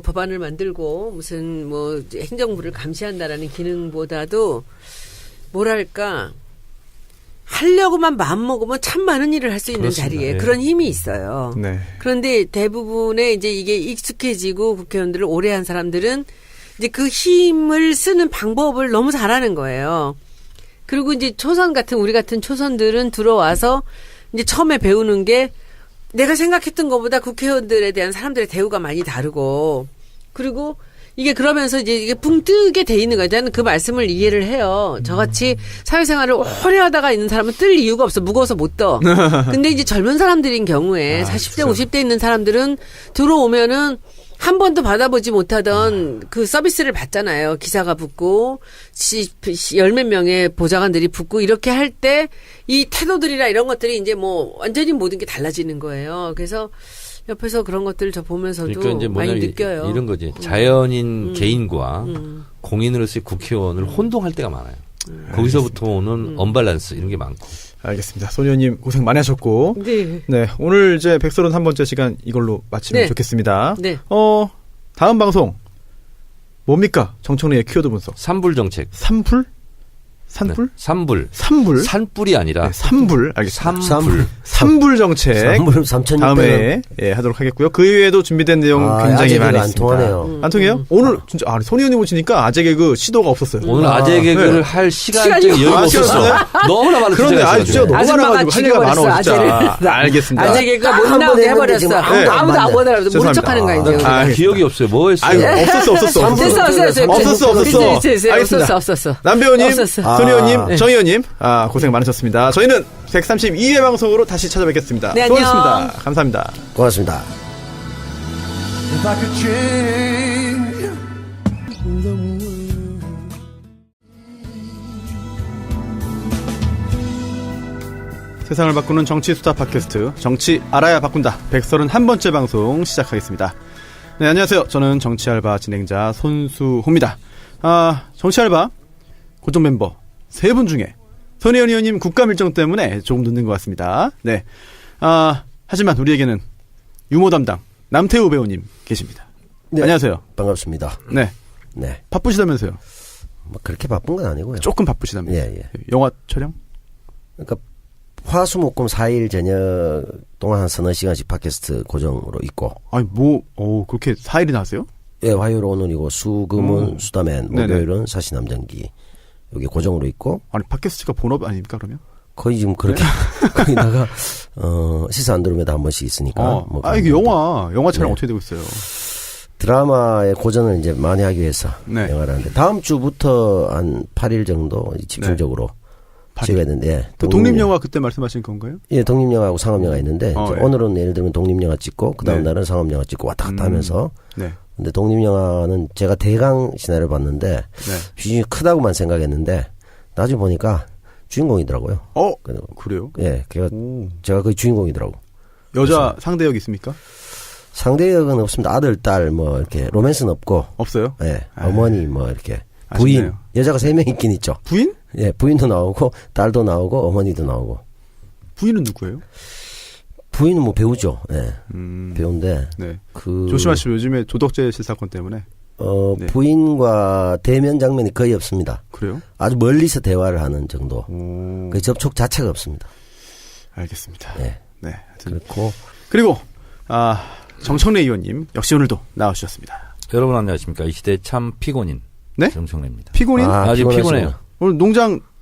법안을 만들고 무슨 이제 행정부를 감시한다라는 기능보다도 뭐랄까 하려고만 마음먹으면 참 많은 일을 할 수 있는 그렇습니다. 자리에 예. 그런 힘이 있어요. 네. 그런데 대부분의 이제 이게 익숙해지고 국회의원들을 오래 한 사람들은 이제 그 힘을 쓰는 방법을 너무 잘하는 거예요. 그리고 이제 초선 같은 우리 같은 초선들은 들어와서 이제 처음에 배우는 게 내가 생각했던 것보다 국회의원들에 대한 사람들의 대우가 많이 다르고 그리고 이게 그러면서 이제 이게 붕 뜨게 돼 있는 거예요. 저는 그 말씀을 이해를 해요. 저같이 사회생활을 오래 하다가 있는 사람은 뜰 이유가 없어. 무거워서 못 떠. 근데 이제 젊은 사람들인 경우에 40대, 50대 있는 사람들은 들어오면은 한 번도 받아보지 못하던 그 서비스를 받잖아요. 기사가 붙고, 열 몇 명의 보좌관들이 붙고, 이렇게 할 때, 이 태도들이나 이런 것들이 이제 완전히 모든 게 달라지는 거예요. 그래서 옆에서 그런 것들을 저 보면서도 그러니까 이제 많이 뭐냐면 느껴요. 이런 거지. 자연인 개인과 공인으로서의 국회의원을 혼동할 때가 많아요. 거기서부터 오는 언밸런스 이런 게 많고. 알겠습니다. 손 의원님 고생 많이 하셨고. 네. 네. 오늘 이제 131번째 시간 이걸로 마치면 네. 좋겠습니다. 네. 다음 방송. 뭡니까? 정청래의 키워드 분석. 산불 정책. 산불? 산불? 네. 산불. 산불? 산불이 아니라 네, 산불. 알겠습니다. 산불. 산불 정책. 3,600원. 다음에 하도록 하겠고요. 그 이외에도 준비된 내용 굉장히 많이 안 있습니다. 통하네요. 안 통해요? 오늘 진짜 손 의원님 오시니까 아재 개그 시도가 없었어요. 오늘 아재 개그를 네. 할 시간적 시간이 여유가 없어요. 없었어. 너무나 많은 그런데 주제가 진짜 너무 아줌마가 많아가지고 할 얘기가 죽여버렸어, 많아 진짜. 아재를. 알겠습니다. 아재 개그가 못 한번 나오게 했는데 해버렸어. 지금 아무도 안 맞네. 보더라도 모른 죄송합니다. 척하는 거야 이제. 아, 있어요. 기억이 없어요. 뭐 했어요? 아유, 없었어. 없었어. 알겠습니다. 없었어. 남 배우님, 없었어. 손 의원님, 정 의원님, 고생 많으셨습니다. 저희는 132회 방송으로 다시 찾아뵙겠습니다. 네, 안녕. 수고하셨습니다. 감사합니다. 고맙습니다. If I could change the world. 세상을 바꾸는 정치 수다 팟캐스트 정치 알아야 바꾼다 131번째 방송 시작하겠습니다. 네, 안녕하세요. 저는 정치 알바 진행자 손수호입니다. 정치 알바 고정 멤버 3분 중에 손혜원 의원님 국감 일정 때문에 조금 늦는 것 같습니다. 네. 하지만 우리에게는 유머 담당 남태우 배우님 계십니다. 네. 안녕하세요. 반갑습니다. 네. 네. 바쁘시다면서요? 뭐 그렇게 바쁜 건 아니고요. 조금 바쁘시다면서요? 예. 영화 촬영? 그러니까 화수목금 4일 저녁 동안 한 서너 시간씩 팟캐스트 고정으로 있고. 아니 그렇게 4일이나 하세요? 예, 화요일 오늘이고 수금은 수다맨, 네네. 목요일은 사시남전기. 여기 고정으로 있고. 아니 팟캐스트가 본업 아닙니까 그러면? 거의 지금 그렇게 거기다가 시사 안드로메다 한 번씩 있으니까. 뭐 이게 영화 촬영 네. 어떻게 되고 있어요? 드라마의 고전을 이제 많이 하기 위해서 네. 영화를 하는데 다음 주부터 한 8일 정도 집중적으로 찍어야 되는데 그 독립영화 그때 말씀하신 건가요? 예, 독립영화하고 상업영화 있는데 이제 예. 오늘은 예를 들면 독립영화 찍고 그 다음 네. 날은 상업영화 찍고 왔다 갔다 하면서 네. 근데 독립영화는 제가 대강 시나리오를 봤는데 네. 비중이 크다고만 생각했는데 나중에 보니까 주인공이더라고요. 그래요? 예, 제가 거의 주인공이더라고. 여자 상대역 있습니까? 상대역은 없습니다. 아들, 딸, 뭐, 이렇게, 로맨스는 없고. 없어요? 예, 어머니, 뭐, 이렇게. 부인. 아쉽네요. 여자가 3명 있긴 있죠. 부인? 예, 부인도 나오고, 딸도 나오고, 어머니도 나오고. 부인은 누구예요? 부인은 뭐 배우죠. 예, 배우인데. 네. 그. 조심하시오. 요즘에 조덕재 실사건 때문에. 네. 부인과 대면 장면이 거의 없습니다. 그래요? 아주 멀리서 대화를 하는 정도. 오. 그 접촉 자체가 없습니다. 알겠습니다. 예. 네. 하여튼. 그리고, 정청래 의원님 역시 오늘도 나와주셨습니다. 여러분 안녕하십니까. 이 시대 참 피곤인 네? 정청래입니다. 피곤인? 아주 피곤하시구나. 피곤해요. 오늘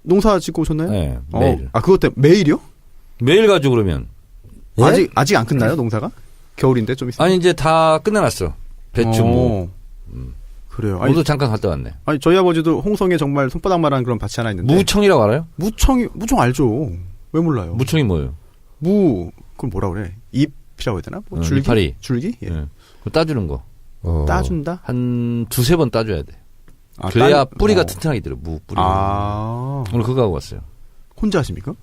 농사 짓고 오셨나요? 네, 매일. 그것 때문에 매일이요? 매일 가지고 그러면. 예? 아직 안 끝나요, 농사가? 겨울인데 좀 있어요. 아니 이제 다 끝내놨어. 배추 뭐. 그래요. 모두 잠깐 갔다 왔네. 아니 저희 아버지도 홍성에 정말 손바닥만한 그런 밭이 하나 있는데. 무청이라고 알아요? 무청 알죠. 왜 몰라요? 무청이 뭐예요? 그걸 뭐라 그래? 잎이라고 해야 되나? 뭐 줄기? 이파리. 줄기? 예. 예. 그거 따주는 거. 따준다? 한 두세 번 따줘야 돼. 아, 그래야 딴- 뿌리가 튼튼하게 들어. 무 뿌리. 아. 오늘 그거 하고 왔어요. 혼자 하십니까?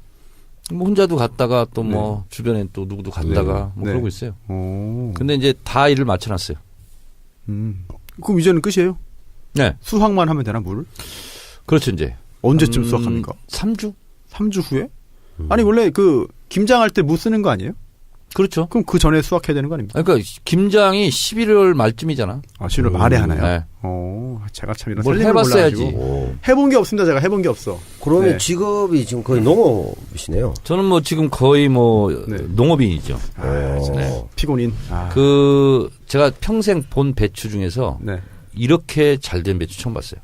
뭐 혼자도 갔다가 또 뭐 주변에 또 누구도 갔다가 뭐 네. 그러고 있어요. 오. 근데 이제 다 일을 맞춰놨어요. 그럼 이제는 끝이에요? 네. 수확만 하면 되나, 물을? 그렇죠, 이제. 언제쯤 수확합니까? 3주? 3주 후에? 아니, 원래 김장할 때 무 쓰는 거 아니에요? 그렇죠. 그럼 그 전에 수확해야 되는 거 아닙니까? 그러니까 김장이 11월 말쯤이잖아. 아, 10월 말에 하나요? 네. 제가 참 이런 뭘 살림을 해봤어야지. 몰라가지고. 해본 게 없습니다, 제가 해본 게 없어. 그러면 네. 직업이 지금 거의 농업이시네요. 저는 뭐 지금 거의 뭐 네. 농업인이죠. 네. 피곤인. 제가 평생 본 배추 중에서 네. 이렇게 잘된 배추 처음 봤어요.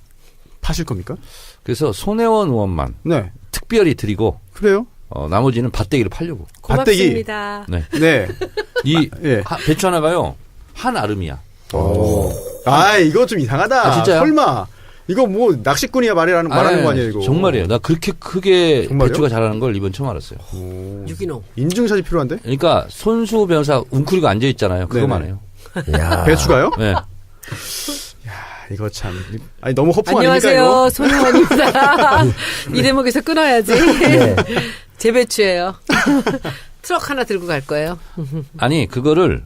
파실 겁니까? 그래서 손혜원 의원만 네. 특별히 드리고 그래요? 나머지는 밭대기를 팔려고. 밭대기. 고맙습니다. 네. 네. 이 예. 배추 하나가요. 한 아름이야. 이거 좀 이상하다. 아, 진짜요? 설마. 이거 뭐, 낚시꾼이야 말하는 거 아니에요, 이거? 정말이에요. 나 그렇게 크게 정말요? 배추가 자라는 걸 이번 처음 알았어요. 유기농. 인증샷이 필요한데? 그러니까 손수 변호사 웅크리고 앉아 있잖아요. 그거만 네네. 해요. 야. 배추가요? 네. 이거 참. 아니, 너무 허풍 아닙니까, 이거? 안녕하세요. 손혜원입니다. 이 대목에서 끊어야지. 제 배추예요. 트럭 하나 들고 갈 거예요. 아니 그거를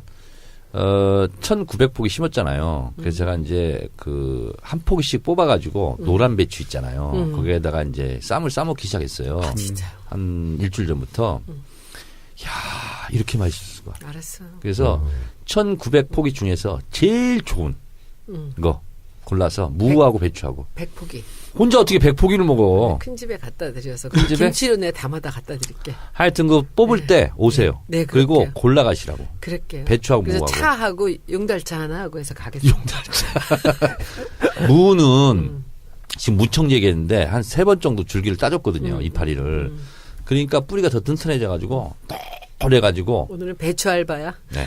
1900포기 심었잖아요. 그래서 제가 이제 한 포기씩 뽑아가지고 노란 배추 있잖아요. 거기에다가 이제 쌈을 싸먹기 시작했어요. 진짜요? 한 일주일 전부터. 야 이렇게 맛있을 수가. 알았어. 그래서 1900포기 중에서 제일 좋은 거 골라서 무하고 배추하고. 100포기. 혼자 어떻게 100포기를 먹어. 큰 집에 갖다 드려서. 큰 집에? 김치로 내 담아다 갖다 드릴게. 하여튼 뽑을 때 오세요. 네, 그리고 그럴게요. 골라가시라고. 그럴게요. 배추하고 그래서 무하고. 차하고 용달차 하나 하고 해서 가겠습니다. 무는 지금 무청 얘기했는데 한 3번 정도 줄기를 따줬거든요. 이파리를. 그러니까 뿌리가 더 튼튼해져가지고 그래가지고 오늘은 배추 알바야. 네.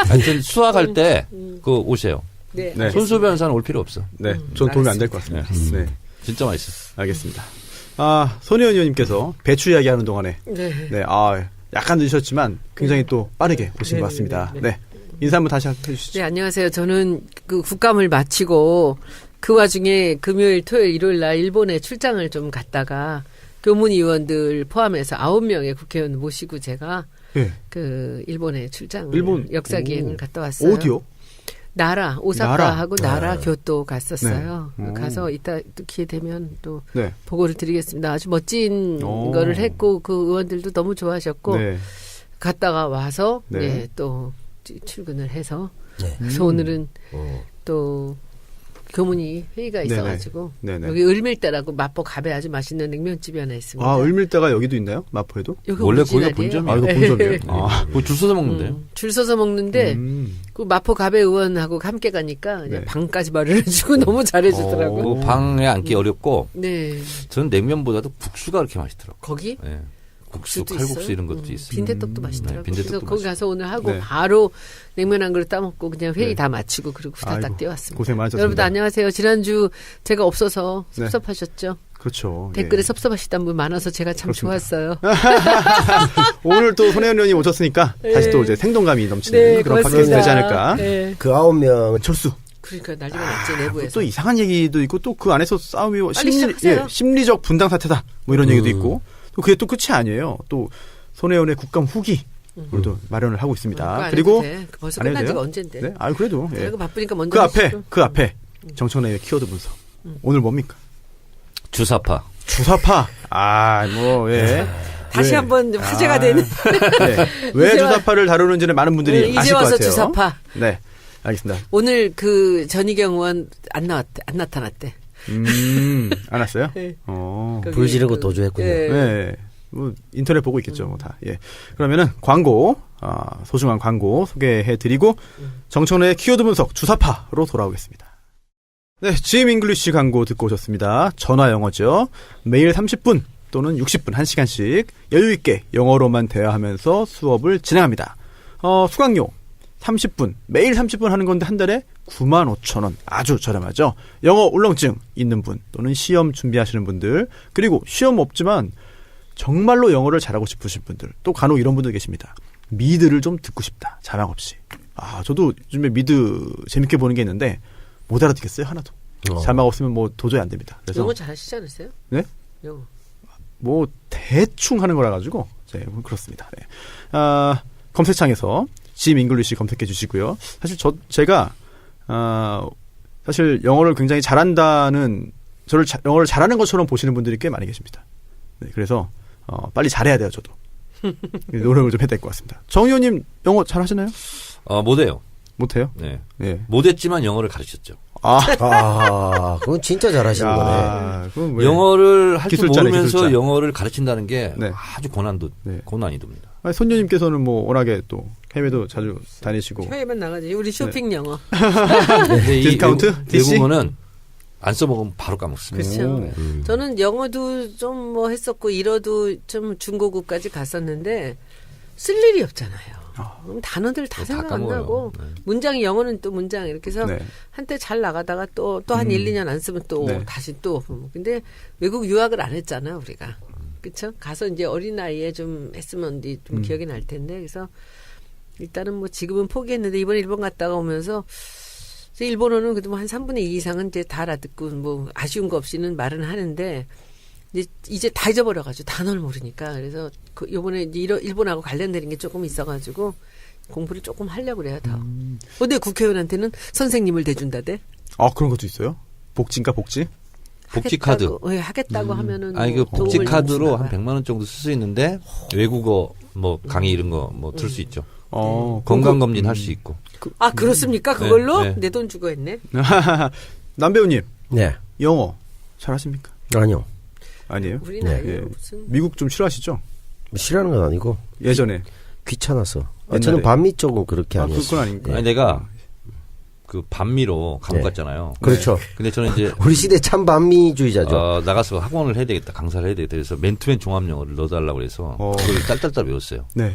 하여튼 수확할 때 오세요. 네. 네. 손수 변호사는 올 필요 없어. 네. 전 도움이 안 될 것 같습니다. 네. 진짜 맛있어. 알겠습니다. 손혜원 의원님께서 배추 이야기하는 동안에. 네. 네. 약간 늦으셨지만 굉장히 또 빠르게 오신 네, 것 같습니다. 네, 네. 인사 한번 다시 해주시죠. 네, 안녕하세요. 저는 국감을 마치고 그 와중에 금요일, 토요일, 일요일 날 일본에 출장을 좀 갔다가 교문의원들 포함해서 9명의 국회의원 모시고 제가 네. 일본에 출장을 일본 역사기행을 갔다 왔어요. 어디요? 나라, 오사카하고 나라, 네. 교토 갔었어요. 네. 가서 이따 또 기회 되면 또 네. 보고를 드리겠습니다. 아주 멋진 거를 했고 그 의원들도 너무 좋아하셨고 네. 갔다가 와서 네. 또 출근을 해서 네. 그래서 오늘은 또 교문이 회의가 네네. 있어가지고 네네. 여기 을밀대라고 마포 갑에 아주 맛있는 냉면집이 하나 있습니다. 을밀대가 여기도 있나요? 마포에도? 여기 원래 오리지널이에요. 거기가 본점이에요. 이거 본점이에요? 뭐 줄 서서 먹는데요. 줄 서서 먹는데 그 마포 갑의 의원하고 함께 가니까 그냥 네. 방까지 마련해주고 너무 잘해주더라고요. 그 방에 앉기 어렵고 네, 저는 냉면보다도 국수가 그렇게 맛있더라고요. 거기 네. 국수, 국수도 칼국수 있어요. 이런 것도 있어요. 빈대떡도 맛있더라고요. 네, 빈대떡도 그래서 거기 가서 오늘 하고 네. 바로 냉면 한 그릇 따먹고 그냥 회의 네. 다 마치고 그리고 후다닥 아이고, 뛰어왔습니다. 고생 많으셨습니다. 여러분들 안녕하세요. 지난주 제가 없어서 네. 섭섭하셨죠? 그렇죠. 댓글에 예. 섭섭하시던 분 많아서 제가 참 그렇습니다. 좋았어요. 오늘 또 손혜원 의원님 오셨으니까 다시 또 이제 생동감이 넘치는 네, 그런 고맙습니다. 팟캐스트 되지 않을까. 네. 그 9명 철수. 그러니까 난리가 났지 내부에서. 또 이상한 얘기도 있고 또 그 안에서 싸움이 빨리 시작하세요. 심리적 분당 사태다. 뭐 이런 얘기도 있고 또 그게 또 끝이 아니에요. 또 손혜원의 국감 후기 오늘도 마련을 하고 있습니다. 그리고 그리고 벌써 안 해도 끝난 지가 돼요? 언젠데. 네, 그래도 예. 그리고 바쁘니까 먼저 그 앞에 정청래의 키워드 분석. 오늘 뭡니까? 주사파. 주사파. 예. 다시 왜? 한번 화제가 되는. 네. 왜 이제 와- 주사파를 다루는지는 많은 분들이 이제 아실 것 와서 같아요. 주사파. 네, 알겠습니다. 오늘 전희경 의원 안 나타났대. 안 왔어요? 네. 어. 불 지르고 도주했군요. 예. 네. 뭐 인터넷 보고 있겠죠, 뭐 다. 예. 그러면은 광고, 소중한 광고 소개해드리고 정청래의 키워드 분석 주사파로 돌아오겠습니다. 네, 지임 잉글리시 광고 듣고 오셨습니다. 전화 영어죠. 매일 30분 또는 60분 1시간씩 여유 있게 영어로만 대화하면서 수업을 진행합니다. 수강료 30분, 매일 30분 하는 건데 한 달에 95,000원. 아주 저렴하죠. 영어 울렁증 있는 분 또는 시험 준비하시는 분들, 그리고 시험 없지만 정말로 영어를 잘하고 싶으신 분들, 또 간혹 이런 분들 계십니다. 미드를 좀 듣고 싶다. 자막 없이. 저도 요즘에 미드 재밌게 보는 게 있는데 못 알아듣겠어요 하나도. 자막 없으면 뭐 도저히 안 됩니다. 그래서 영어 잘하시지 않으세요? 네? 영어. 뭐 대충 하는 거라 가지고 그렇습니다. 네. 검색창에서 짐 잉글리시 검색해 주시고요. 사실 제가 사실 영어를 굉장히 잘한다는 영어를 잘하는 것처럼 보시는 분들이 꽤 많이 계십니다. 네, 그래서 빨리 잘해야 돼요, 저도. 노력을 좀 해야 될 것 같습니다. 정 의원님 영어 잘하시나요? 못해요. 못해요? 네. 네. 못했지만 영어를 가르쳤죠. 그건 진짜 잘하시는 거네. 그건 왜? 영어를 할 줄 기술자네, 모르면서 기술자. 영어를 가르친다는 게 네. 아주 고난이도입니다. 아니, 손녀님께서는 뭐 워낙에 또 해외도 자주 다니시고. 해외만 나가지. 우리 쇼핑 영어. 근데 이 디스카운트? DC? 외국어는 안 써먹으면 바로 까먹습니다. 그렇죠. 저는 영어도 좀 뭐 했었고 일어도 좀 중고급까지 갔었는데 쓸 일이 없잖아요. 그럼 단어들 다 다 생각 안 까먹어요. 나고 네. 문장이 영어는 또 문장 이렇게 해서 네. 한때 잘 나가다가 또 한 1, 2년 안 쓰면 또 네. 다시 또 근데 외국 유학을 안 했잖아 우리가. 그렇죠? 가서 이제 어린 나이에 좀 했으면 이제 좀 기억이 날 텐데 그래서 일단은 뭐 지금은 포기했는데 이번에 일본 갔다가 오면서 일본어는 그래도 한 3분의 2 이상은 이제 다 알아듣고 뭐 아쉬운 거 없이는 말은 하는데 이제 다 잊어버려가지고 단어를 모르니까 그래서 요번에 이제 일본하고 관련되는 게 조금 있어가지고 공부를 조금 하려고 그래요 더. 근데 국회의원한테는 선생님을 대준다대. 그런 것도 있어요? 복지인가 복지? 복지 카드. 하겠다고 하면은 아니 뭐 그 복지 도움을 카드로 주나 한 봐요. 100만 원 정도 쓸 수 있는데 외국어 뭐 강의 이런 거 뭐 들을 수 있죠. 건강 검진 할 수 있고. 아 그렇습니까? 그걸로 네. 내 돈 주고 했네. 남배우님 네. 영어 잘하십니까? 아니요. 아니에요? 우리 네. 나이에 예. 무슨 미국 좀 싫어하시죠? 싫어하는 건 아니고 예전에. 귀찮아서. 옛날에. 저는 반미 쪽은 그렇게 아니었어요. 그건 아닌가? 아니 내가 그 반미로 감옥 네. 갔잖아요. 그렇죠. 근데 저는 이제 우리 시대 참 반미주의자죠. 나가서 학원을 해야 되겠다, 강사를 해야 되겠다. 그래서 맨투맨 종합 영어를 넣어달라고 그래서 그걸 딸딸딸 외웠어요. 네.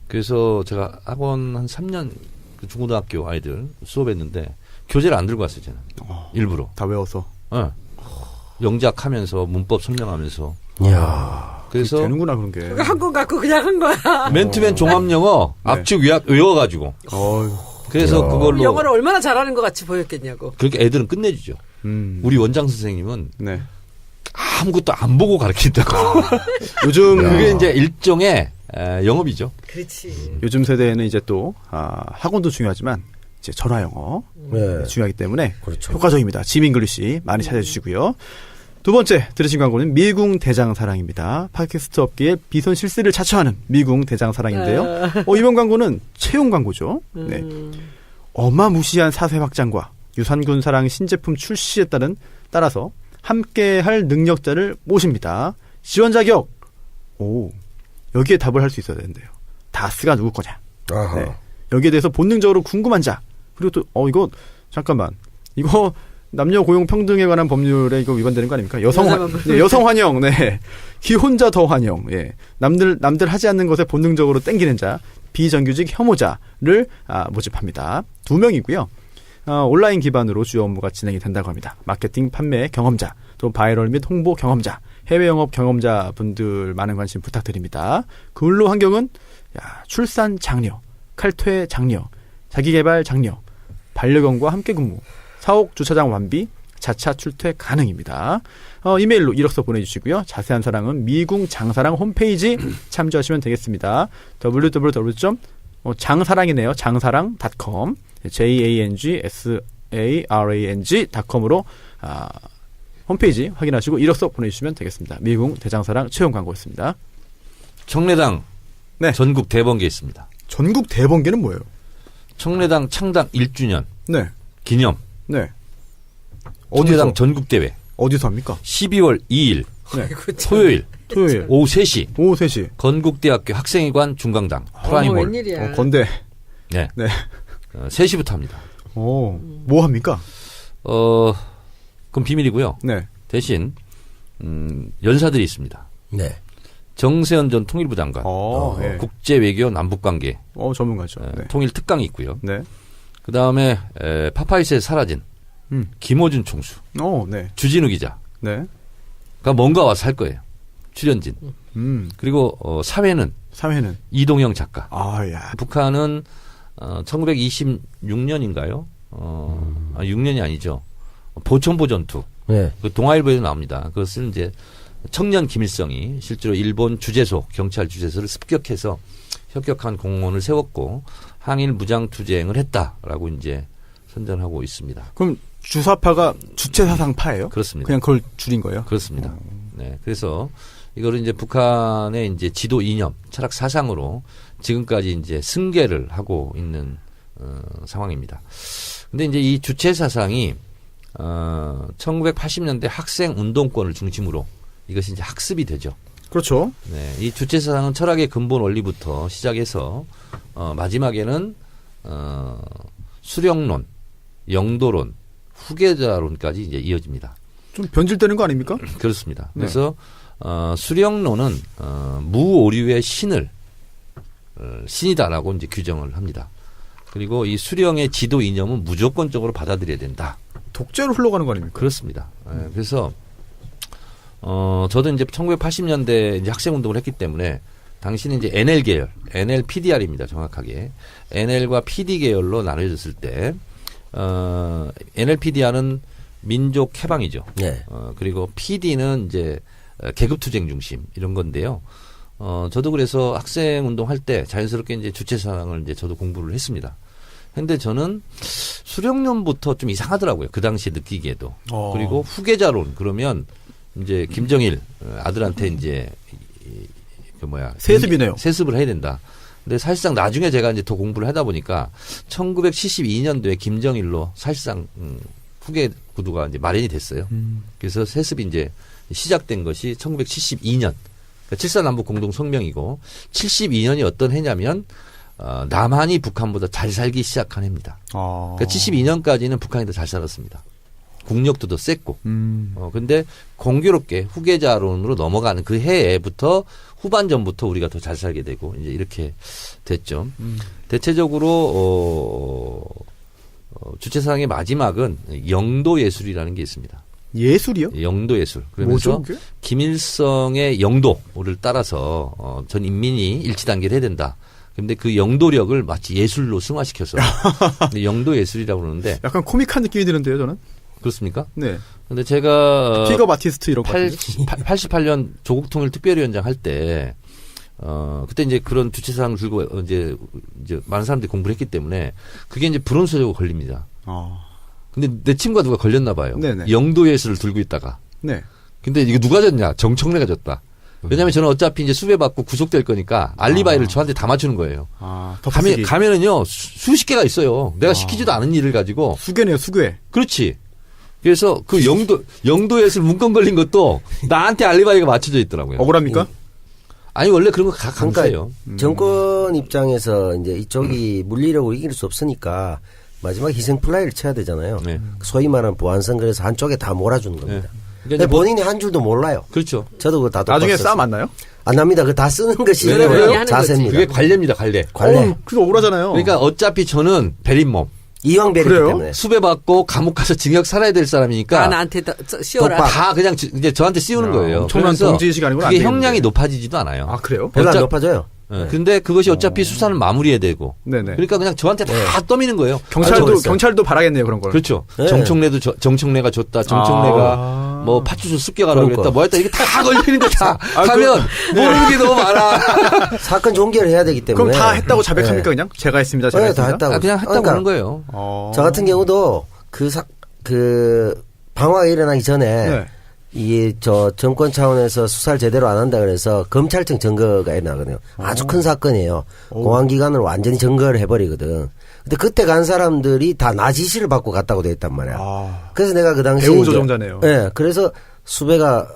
그래서 제가 학원 한 3년 그 중고등학교 아이들 수업했는데 교재를 안 들고 왔어요, 저는. 일부러. 다 외워서. 네. 영작하면서 문법 설명하면서. 이야. 그래서 되는구나 그런 게. 한권 갖고 그냥 한 거야. 맨투맨 종합 영어 네. 압축 외워가지고. 그래서 그걸로 영어를 얼마나 잘하는 것 같이 보였겠냐고. 그렇게 애들은 끝내주죠. 우리 원장 선생님은 네. 아무것도 안 보고 가르친다고. 요즘 그게 이제 일종의 영업이죠. 그렇지. 요즘 세대에는 이제 또 학원도 중요하지만 이제 전화 영어 네. 중요하기 때문에 그렇죠. 효과적입니다. 짐 잉글리시 많이 찾아주시고요. 두 번째 들으신 광고는 미궁 대장사랑입니다. 팟캐스트 업계의 비선 실세를 자처하는 미궁 대장사랑인데요. 이번 광고는 채용 광고죠. 네. 어마무시한 사세 확장과 유산균 사랑 신제품 출시에 따라서 함께할 능력자를 모십니다. 지원 자격. 여기에 답을 할 수 있어야 되는데요. 다스가 누구 거냐. 아하. 네. 여기에 대해서 본능적으로 궁금한 자. 그리고 또 이거 잠깐만. 이거 남녀 고용 평등에 관한 법률에 이거 위반되는 거 아닙니까? 여성 환영. 네. 기혼자 더 환영. 예. 남들 하지 않는 것에 본능적으로 땡기는 자, 비정규직 혐오자를 모집합니다. 2명이고요. 온라인 기반으로 주요 업무가 진행이 된다고 합니다. 마케팅, 판매 경험자, 또 바이럴 및 홍보 경험자, 해외 영업 경험자 분들 많은 관심 부탁드립니다. 근로 환경은 출산 장려, 칼퇴 장려, 자기개발 장려, 반려견과 함께 근무, 사옥 주차장 완비, 자차 출퇴 가능입니다. 이메일로 이력서 보내주시고요. 자세한 사항은 미궁 장사랑 홈페이지 참조하시면 되겠습니다. www.장사랑이네요. 장사랑.com jangsarang.com으로 홈페이지 확인하시고 이력서 보내주시면 되겠습니다. 미궁 대장사랑 채용 광고였습니다. 청래당 네. 전국 대번개 있습니다. 전국 대번개는 뭐예요? 청래당 창당 1주년 네. 기념 네. 청래당 전국대회 어디서 합니까? 12월 2일 네. 토요일 토요일 오후 3시 오후 3시 건국대학교 학생회관 중강당 프라임홀. 웬일이야. 건대. 네. 네. 3시부터 합니다. 뭐 합니까? 그건 비밀이고요. 네. 대신 연사들이 있습니다. 네. 정세현 전 통일부 장관, 예. 국제외교 남북관계 전문가죠. 네. 통일 특강이 있고요. 네. 그 다음에 파파이스에 사라진 김호준 총수, 네. 주진우 기자가 네. 뭔가 와서 할 거예요. 출연진. 그리고 사회는 사회는 이동영 작가. 야. 북한은 1926년인가요? 6년이 아니죠. 보천보 전투. 네. 그 동아일보에도 나옵니다. 그것은 이제 청년 김일성이 실제로 일본 주재소, 경찰 주재소를 습격해서 혁혁한 공무원을 세웠고 항일 무장 투쟁을 했다라고 이제 선전하고 있습니다. 그럼 주사파가 주체사상파예요? 그렇습니다. 그냥 그걸 줄인 거예요? 그렇습니다. 네. 그래서 이거를 이제 북한의 이제 지도 이념, 철학 사상으로 지금까지 이제 승계를 하고 있는 상황입니다. 근데 이제 이 주체 사상이 1980년대 학생 운동권을 중심으로 이것이 이제 학습이 되죠. 그렇죠. 네. 이 주체 사상은 철학의 근본 원리부터 시작해서 마지막에는 수령론, 영도론, 후계자론까지 이제 이어집니다. 좀 변질되는 거 아닙니까? 그렇습니다. 네. 그래서 수령론은 무오류의 신을 신이다라고 이제 규정을 합니다. 그리고 이 수령의 지도 이념은 무조건적으로 받아들여야 된다. 독재로 흘러가는 거 아닙니까? 그렇습니다. 예, 그래서 저도 이제 1980년대 이제 학생 운동을 했기 때문에 당시는 이제 NL 계열, NL PDR입니다. 정확하게 NL과 PD 계열로 나눠졌을 때 NL PDR은 민족 해방이죠. 네. 그리고 PD는 이제 계급투쟁 중심 이런 건데요. 저도 그래서 학생 운동할 때 자연스럽게 이제 주체사상을 이제 저도 공부를 했습니다. 근데 저는 수령론부터 좀 이상하더라고요. 그 당시에 느끼기에도. 그리고 후계자론 그러면 이제 김정일 아들한테 이제 세습이네요. 세습을 해야 된다. 근데 사실상 나중에 제가 이제 더 공부를 하다 보니까 1972년도에 김정일로 사실상 후계 구도가 이제 마련이 됐어요. 그래서 세습이 이제 시작된 것이 1972년. 그러니까 7.4남북 공동 성명이고 72년이 어떤 해냐면 남한이 북한보다 잘 살기 시작한 해입니다. 그러니까 72년까지는 북한이 더 잘 살았습니다. 국력도 더 셌고. 근데 공교롭게 후계자론으로 넘어가는 그 해부터 후반전부터 우리가 더 잘 살게 되고 이제 이렇게 됐죠. 대체적으로 주체사상의 마지막은 영도 예술이라는 게 있습니다. 예술이요? 영도 예술. 그러면서 뭐죠, 그게? 김일성의 영도를 따라서 전 인민이 일치 단계를 해야 된다. 그런데 그 영도력을 마치 예술로 승화시켜서 영도 예술이라고 그러는데 약간 코믹한 느낌이 드는데요, 저는. 그렇습니까? 네. 근데 제가 픽업 아티스트 이런 거. 88년 조국통일 특별위원장 할 때 그때 이제 그런 주체사상을 들고 이제 많은 사람들이 공부를 했기 때문에 그게 이제 불온소적으로 걸립니다. 근데 내 친구가 누가 걸렸나 봐요. 네네. 영도 예술을 들고 있다가. 네. 근데 이거 누가 졌냐? 정청래가 졌다. 왜냐하면 저는 어차피 이제 수배받고 구속될 거니까 알리바이를 저한테 다 맞추는 거예요. 덮어쓰기. 가면은요 수십 개가 있어요. 내가 시키지도 않은 일을 가지고. 수괴네요, 수괴. 그렇지. 그래서 그 영도 예술 문건 걸린 것도 나한테 알리바이가 맞춰져 있더라고요. 억울합니까? 아니 원래 그런 거 강세요. 정권 입장에서 이제 이쪽이 물리력으로 이길 수 없으니까 마지막 희생 플라이를 쳐야 되잖아요. 네. 소위 말하는 보안선 그래서 한쪽에 다 몰아주는 겁니다. 네. 근데 본인이 한 줄도 몰라요. 그렇죠. 저도 그거 다 나중에 똑같았어요. 싸움 안 나요? 안 납니다. 그거 다 쓰는 것이 그래요? 자세입니다. 그게 관례입니다. 관례. 그거 억울하잖아요. 그러니까 어차피 저는 베린몸. 이왕배리기 그래요? 때문에. 수배받고 감옥 가서 징역 살아야 될 사람이니까 나한테 씌워라. 다 그냥 이제 저한테 씌우는 거예요. 엄청난 그래서 동지의식이 아니고는 안 그게 되겠는데. 형량이 높아지지도 않아요. 아, 그래요? 별로 안 어차- 높아져요. 근데 그것이 어차피 수사는 마무리해야 되고. 네네. 그러니까 그냥 저한테 다 떠미는 거예요. 경찰도 바라겠네요, 그런 걸. 그렇죠. 네. 정청래가 줬다. 정청래가 뭐 파출소 습격하라고 그러니까. 그랬다. 뭐 했다. 이게 다 걸리는 거 다 하면 모르는 게 너무 많아. 사건 종결해야 되기 때문에. 그럼 다 했다고 자백합니까, 네. 그냥? 제가 했습니다, 제가 네, 했습니다. 다 했다고. 그냥 했다고 그러니까 하는 거예요. 저 같은 경우도 그 방화가 일어나기 전에 네. 저 정권 차원에서 수사를 제대로 안 한다 그래서 검찰청 증거가 일어나거든요. 아주 큰 사건이에요. 공안기관을 완전히 증거를 해버리거든. 근데 그때 간 사람들이 다 나 지시를 받고 갔다고 돼 있단 말이야. 그래서 내가 그 당시에 배우 이제- 조종자네요. 네, 그래서 수배가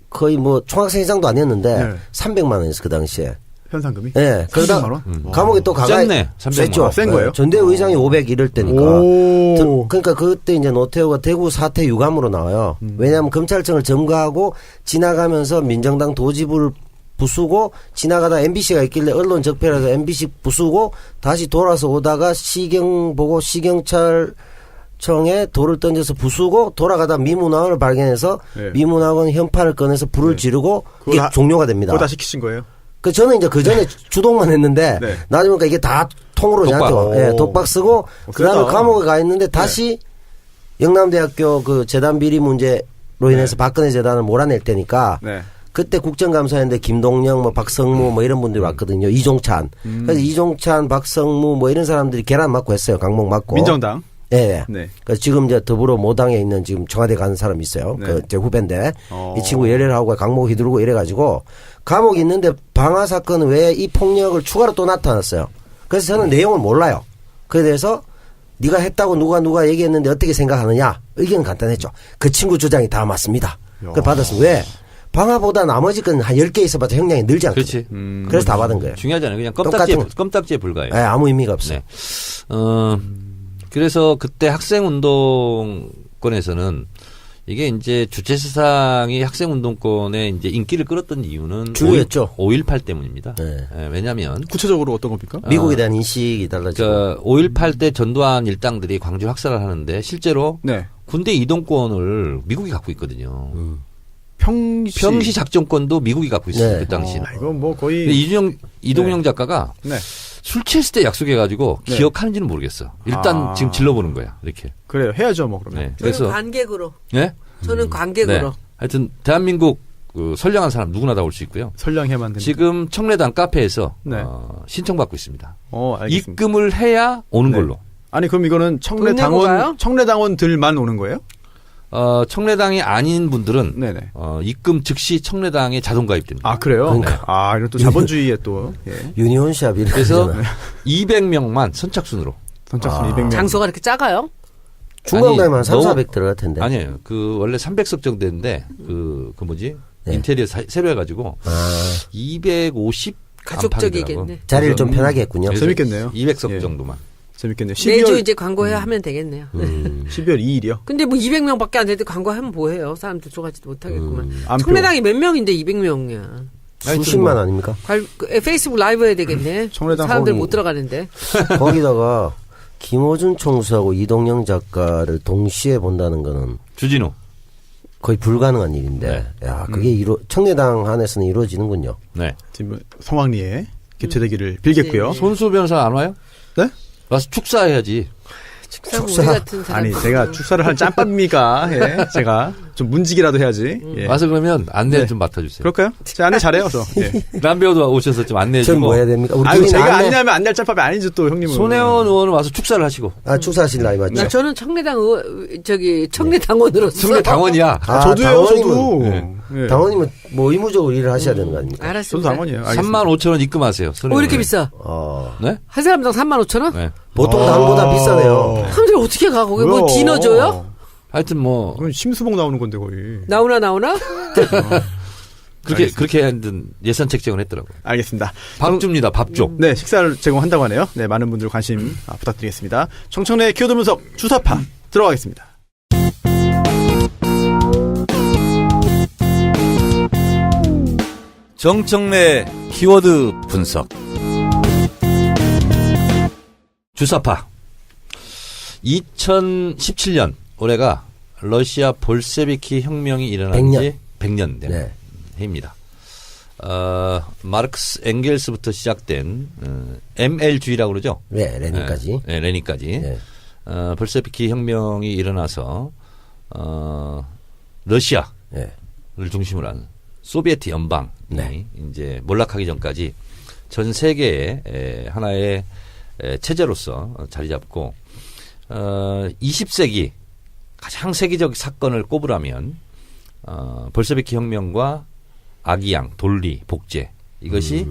거의 뭐 총학생 이상도 아니었는데 네. 300만 원이었어 그 당시에. 현상금이? 예. 그러다 300만 원? 감옥에 또 가가 셌네, 300만 셌죠. 원. 센 거예요? 전대의장이 500 이럴 때니까. 오. 그러니까 그때 이제 노태우가 대구 사태 유감으로 나와요. 왜냐하면 검찰청을 점거하고 지나가면서 민정당 도지부를 부수고 지나가다 MBC가 있길래 언론 적폐라서 MBC 부수고 다시 돌아서 오다가 시경 보고 시경찰청에 돌을 던져서 부수고 돌아가다 미문학원을 발견해서 네. 미문학원 현판을 꺼내서 불을 지르고 그거 이게 다- 종료가 됩니다. 그거 다 시키신 거예요? 저는 이제 그 전에 주동만 했는데 네. 나중에 보니까 이게 다 통으로 독박. 저한테 예, 독박 쓰고 그다음에 그러다. 감옥에 가 있는데 다시 영남대학교 그 재단 비리 문제로 인해서 박근혜 재단을 몰아낼 때니까 네. 그때 국정감사였는데 김동영, 뭐 박성무 뭐 이런 분들이 왔거든요. 이종찬. 그래서 이종찬, 박성무 뭐 이런 사람들이 계란 맞고 했어요. 강목 맞고. 민정당. 네. 네. 그래서 지금 이제 더불어 모당에 있는 지금 청와대 가는 사람이 있어요. 네. 그 제 후배인데 이 친구 어. 열애를 하고 강목 휘두르고 이래가지고 감옥에 있는데 방화 사건 외에 이 폭력을 추가로 또 나타났어요. 그래서 저는 내용을 몰라요. 그에 대해서 네가 했다고 누가 얘기했는데 어떻게 생각하느냐? 의견은 간단했죠. 그 친구 주장이 다 맞습니다. 그걸 받았어. 왜? 방화보다 나머지 건 한 10개 있어봤자 형량이 늘지 않거든요. 그렇지. 그래서 다 받은 거예요. 중요하지 않아요. 그냥 똑같은 껌딱지에 불과해요. 네, 아무 의미가 없어요. 네. 그래서 그때 학생운동권에서는 이게 이제 주체사상이 학생운동권에 이제 인기를 끌었던 이유는 주요였죠. 5.18 때문입니다. 네. 왜냐하면 구체적으로 어떤 겁니까? 미국에 대한 인식이 달라지고. 그러니까 5.18 때 전두환 일당들이 광주 학살을 하는데 실제로 네. 군대 이동권을 미국이 갖고 있거든요. 평시 작전권도 미국이 갖고 있어요. 네. 그 당시에. 이건 뭐 거의 근데 이동영 작가가 네. 술 취했을 때 약속해가지고 네. 기억하는지는 모르겠어. 일단 아. 지금 질러보는 거야. 이렇게. 그래요. 해야죠, 뭐 그러면. 네. 저는 그래서 관객으로. 네? 저는 관객으로. 네. 하여튼 대한민국 그 선량한 사람 누구나 다 올 수 있고요. 설량해만 됩니다. 지금 청래당 카페에서 네. 신청받고 있습니다. 알겠습니다. 입금을 해야 오는 네. 걸로. 아니 그럼 이거는 돈 내고 가요? 청래당원들만 오는 거예요? 청래당이 아닌 분들은 네네. 입금 즉시 청래당에 자동 가입됩니다. 아 그래요? 그러니까. 아 이런 또 자본주의에 또 예. 유니온샵 이런 그래서 거잖아요. 200명만 선착순으로. 선착순 200명. 장소가 이렇게 작아요? 중간다면 한 3, 너무- 400 들어갈 텐데. 아니에요. 그 원래 300석 정도 되는데 그 뭐지? 네. 인테리어 새로 해가지고 아, 250 가족적이겠네. 자리를 좀 편하게 했군요. 재밌겠네요. 200석 예. 정도만. 재밌겠네요. 매주 12월 이제 광고해야 하면 되겠네요. 12월 2일이요. 근데 뭐 200명밖에 안 되는데 광고하면 뭐해요? 사람들 들어가지도 못하겠구만. 안표. 청래당이 몇 명인데 200명이야. 수십만 아닙니까? 페이스북 라이브 해야 되겠네. 청래당 사람들 거기- 못 들어가는데. 거기다가 김호준 총수하고 이동영 작가를 동시에 본다는 거는 주진우. 거의 불가능한 일인데, 야, 그게 청래당 안에서는 이루어지는군요. 네. 지금 성황리에 개최되기를 빌겠고요. 네. 손수 변호사 안 와요? 네? 와서 축사해야지. 축사 우리 축사. 같은 사람. 아니 제가 축사를 할 짬밥입니까? 예. 제가 좀 문지기라도 해야지. 예. 와서 그러면 안내 네. 좀 맡아주세요. 그럴까요? 제가 안내 잘해요, 저. 예. 남배우도 오셔서 좀 안내해주고. 전 뭐 해야 됩니까? 우리 아유, 둘이 제가 안내- 안내하면 안내할 짬밥이 아니죠, 또 형님은. 손혜원 의원은 와서 축사를 하시고. 아, 축사하실 나이 맞죠? 저는 청래당원으로서. 청래 당원이야. 아, 저도요, 저도. 당원이면- 예. 당원이면 뭐 의무적으로 일을 하셔야 되는 거 아닙니까? 저도 알았습니다. 당원이에요. 알겠습니다. 3만 5천 원 입금하세요. 왜 이렇게 비싸? 네? 한 사람당 3만 5천 원? 네. 보통 당보다 비싸네요. 사람들 어떻게 가? 거기 뭐 뭐야. 디너 줘요? 하여튼 뭐 그건 심수봉 나오는 건데 거의. 나오나? 그렇게 하여튼 예산 책정을 했더라고요. 알겠습니다. 밥 줍니다. 밥 줘. 네, 식사를 제공한다고 하네요. 네, 많은 분들 관심 부탁드리겠습니다. 청청래 키워드 분석 주사파 들어가겠습니다. 정청래 키워드 분석. 주사파. 2017년 올해가 러시아 볼셰비키 혁명이 일어난 지 100년 된 네. 해입니다. 마르크스 엥겔스부터 시작된 ML주의라고 그러죠. 네, 레닌까지. 네, 레닌까지. 네. 볼셰비키 혁명이 일어나서 러시아를 네. 중심으로 한 소비에트 연방이 네. 이제 몰락하기 전까지 전 세계의 하나의 체제로서 자리 잡고 20세기 가장 세계적 사건을 꼽으라면 볼셰비키 혁명과 아기양, 돌리, 복제 이것이